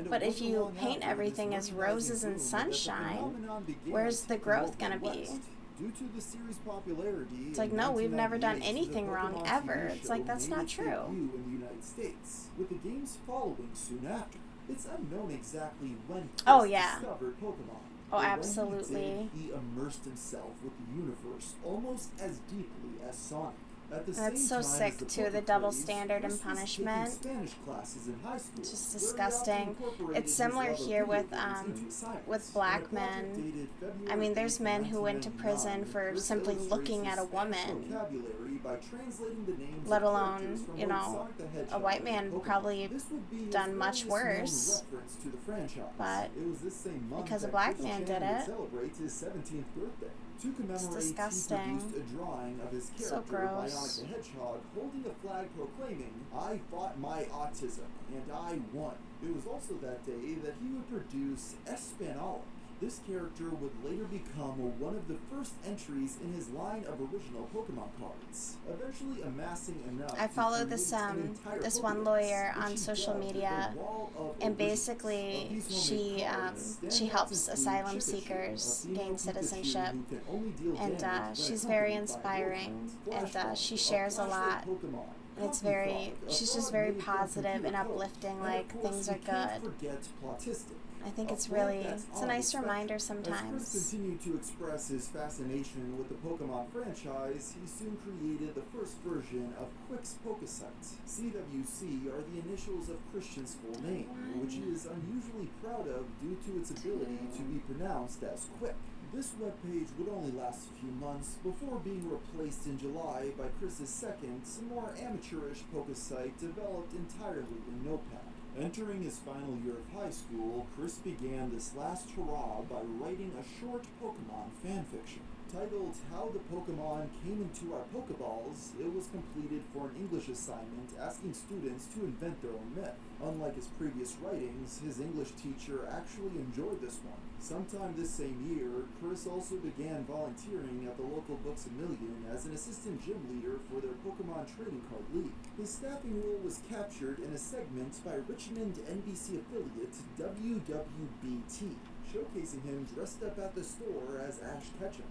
But if you paint everything as roses and sunshine, where's the growth gonna be? Due to the series' popularity, it's like, no, we've never done anything wrong ever. It's like, that's not true. In the United States, with the games following soon after. It's unknown exactly when Chris discovered Pokemon. Oh, absolutely. He immersed himself with the universe almost as deeply as Sonic. At the That's same so time as sick, the too, poker the double craze, standard Chris and was taking punishment. Spanish classes in high school, It's just where he disgusting. often incorporated It's his similar love of here video with games into assignments. with In a black project men. dated February I mean, there's 8th, men who went to prison 1999, for Chris simply illustrates looking his at a Spanish woman, vocabulary by translating the names let of alone, characters from you both know, Sonic the a Hedgehog white and man Pokemon. probably This would be his done much earliest known worse. reference to the franchise. But It was this same month because a that black Chris man Chan did would it. celebrate his 17th birthday. To It's commemorate, he disgusting. produced a drawing of his So character, gross. Bionic the Hedgehog, holding a flag proclaiming, "I fought my autism, and I won." It was also that day that he would produce Espanol. This character would later become one of the first entries in his line of original Pokemon cards, eventually amassing enough. I follow to this create an entire this one Pokédex, lawyer which on he social dubbed media, the Wall of and Originals. basically Of these she homemade cards, she standouts helps include asylum Pikachu, seekers a female gain Pikachu citizenship, who can only deal and damage when she's very accompanied by a inspiring, Pokemon. and Flashball, she shares a lot. Pokemon. And it's Coffee very, Frog, a she's just frog very made from positive and computer code. uplifting, And like of course, things we are can't good. forget Plotistic. I think A it's frog really, that's it's a on the nice spectrum. reminder As Chris sometimes. continued to express his fascination with the Pokemon franchise, he soon created the first version of Quick's Pokesite. CWC are the initials of Christian's full name, which he is unusually proud of due to its ability to be pronounced as Quick. This webpage would only last a few months before being replaced in July by Chris's second, more amateurish Pokesite developed entirely in Notepad. Entering his final year of high school, Chris began this last hurrah by writing a short Pokemon fanfiction. Titled How the Pokemon Came Into Our Pokeballs, it was completed for an English assignment asking students to invent their own myth. Unlike his previous writings, his English teacher actually enjoyed this one. Sometime this same year, Chris also began volunteering at the local Books A Million as an assistant gym leader for their Pokemon Trading Card League. His staffing role was captured in a segment by Richmond NBC affiliate WWBT, showcasing him dressed up at the store as Ash Ketchum.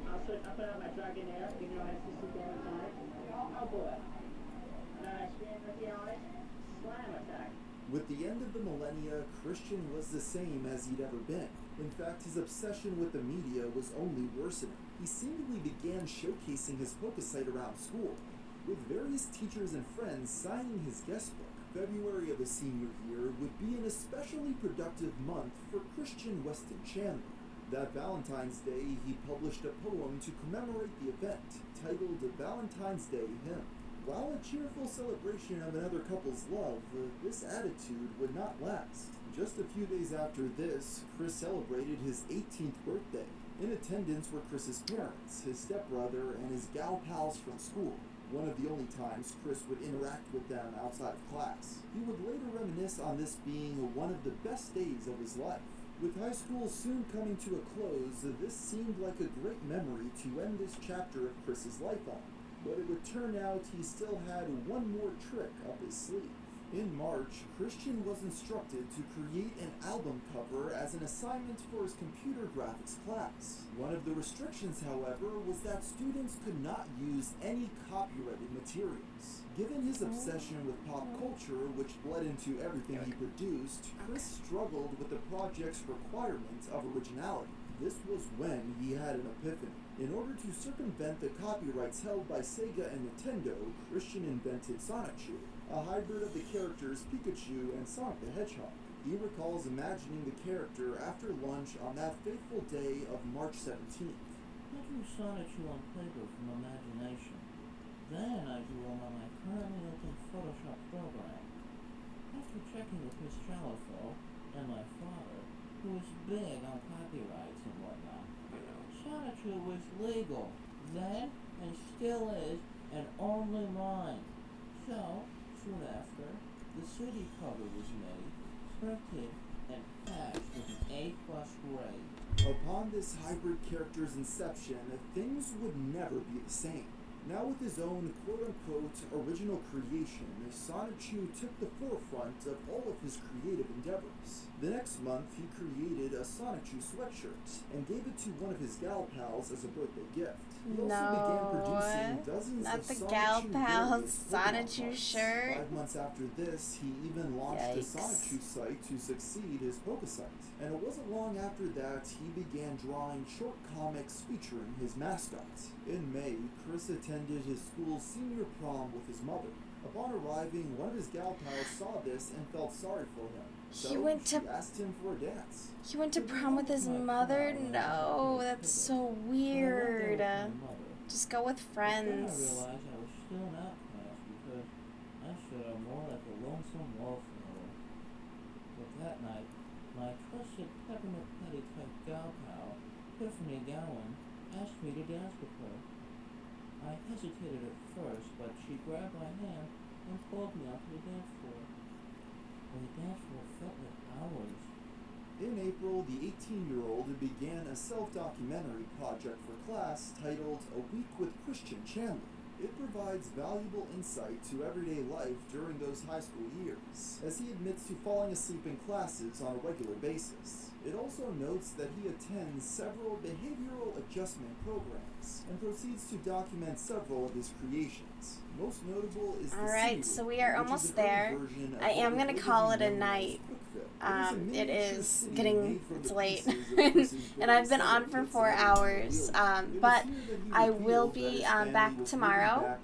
I'll put out my truck in there, give you an assistant down the side. Oh boy. And then I spin with you on it, slam attack. With the end of the millennia, Christian was the same as he'd ever been. In fact, his obsession with the media was only worsening. He seemingly began showcasing his Pokesite around school, with various teachers and friends signing his guest book. February of his senior year would be an especially productive month for Christian Weston Chandler. That Valentine's Day, he published a poem to commemorate the event, titled Valentine's Day Hymn. While a cheerful celebration of another couple's love, this attitude would not last. Just a few days after this, Chris celebrated his 18th birthday. In attendance were Chris's parents, his stepbrother, and his gal pals from school. One of the only times Chris would interact with them outside of class. He would later reminisce on this being one of the best days of his life. With high school soon coming to a close, this seemed like a great memory to end this chapter of Chris's life on. But it would turn out he still had one more trick up his sleeve. In March, Christian was instructed to create an album cover as an assignment for his computer graphics class. One of the restrictions, however, was that students could not use any copyrighted materials. Given his obsession with pop culture, which bled into everything he produced, Chris struggled with the project's requirement of originality. This was when he had an epiphany. In order to circumvent the copyrights held by Sega and Nintendo, Christian invented Sonichu, a hybrid of the characters Pikachu and Sonic the Hedgehog. He recalls imagining the character after lunch on that fateful day of March 17th. I drew Sonichu on paper from imagination. Then I drew him on my currently open Photoshop program. After checking with Miss Chalifo and my father, who was big on copyrights and whatnot, Sonichu was legal then and still is, and only mine. So, soon after, the CD cover was made, printed, and patched with an A+ grade. Upon this hybrid character's inception, things would never be the same. Now with his own quote-unquote original creation, Sonichu took the forefront of all of his creative endeavors. The next month, he created a Sonichu sweatshirt and gave it to one of his gal pals as a birthday gift. He also began producing dozens not of the Sonichu gal pals variant Pokemon Sonichu cards. shirt. 5 months after this, he even launched Yikes. a Sonichu site to succeed his Pokesite. And it wasn't long after that he began drawing short comics featuring his mascot. In May, Chris attended attended his school's senior prom with his mother. Upon arriving, one of his gal pals saw this and felt sorry for him. So she asked him for a dance. He went to prom with his mother? No, that's so weird. Just go with friends. I realized I was still an outcast because I stood out more like a lonesome wallflower. But that night, my trusted peppermint patty type gal pal, Tiffany Gowan, asked me to dance with her. I hesitated at first, but she grabbed my hand and pulled me onto the dance floor. The dance floor felt like hours. In April, the 18-year-old began a self-documentary project for class titled A Week with Christian Chandler. It provides valuable insight to everyday life during those high school years, as he admits to falling asleep in classes on a regular basis. It also notes that he attends several behavioral adjustment programs and proceeds to document several of his creations. Most notable is the Alright, so we are almost there. I am going to call it a night. It is getting, it's late, and I've been on for 4 hours, but I will be back tomorrow.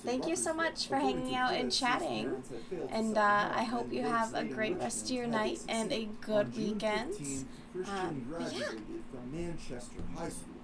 Thank you so much for hanging out and chatting, and I hope you have a great rest of your night and a good weekend. Christian But yeah. graduated from Manchester High School.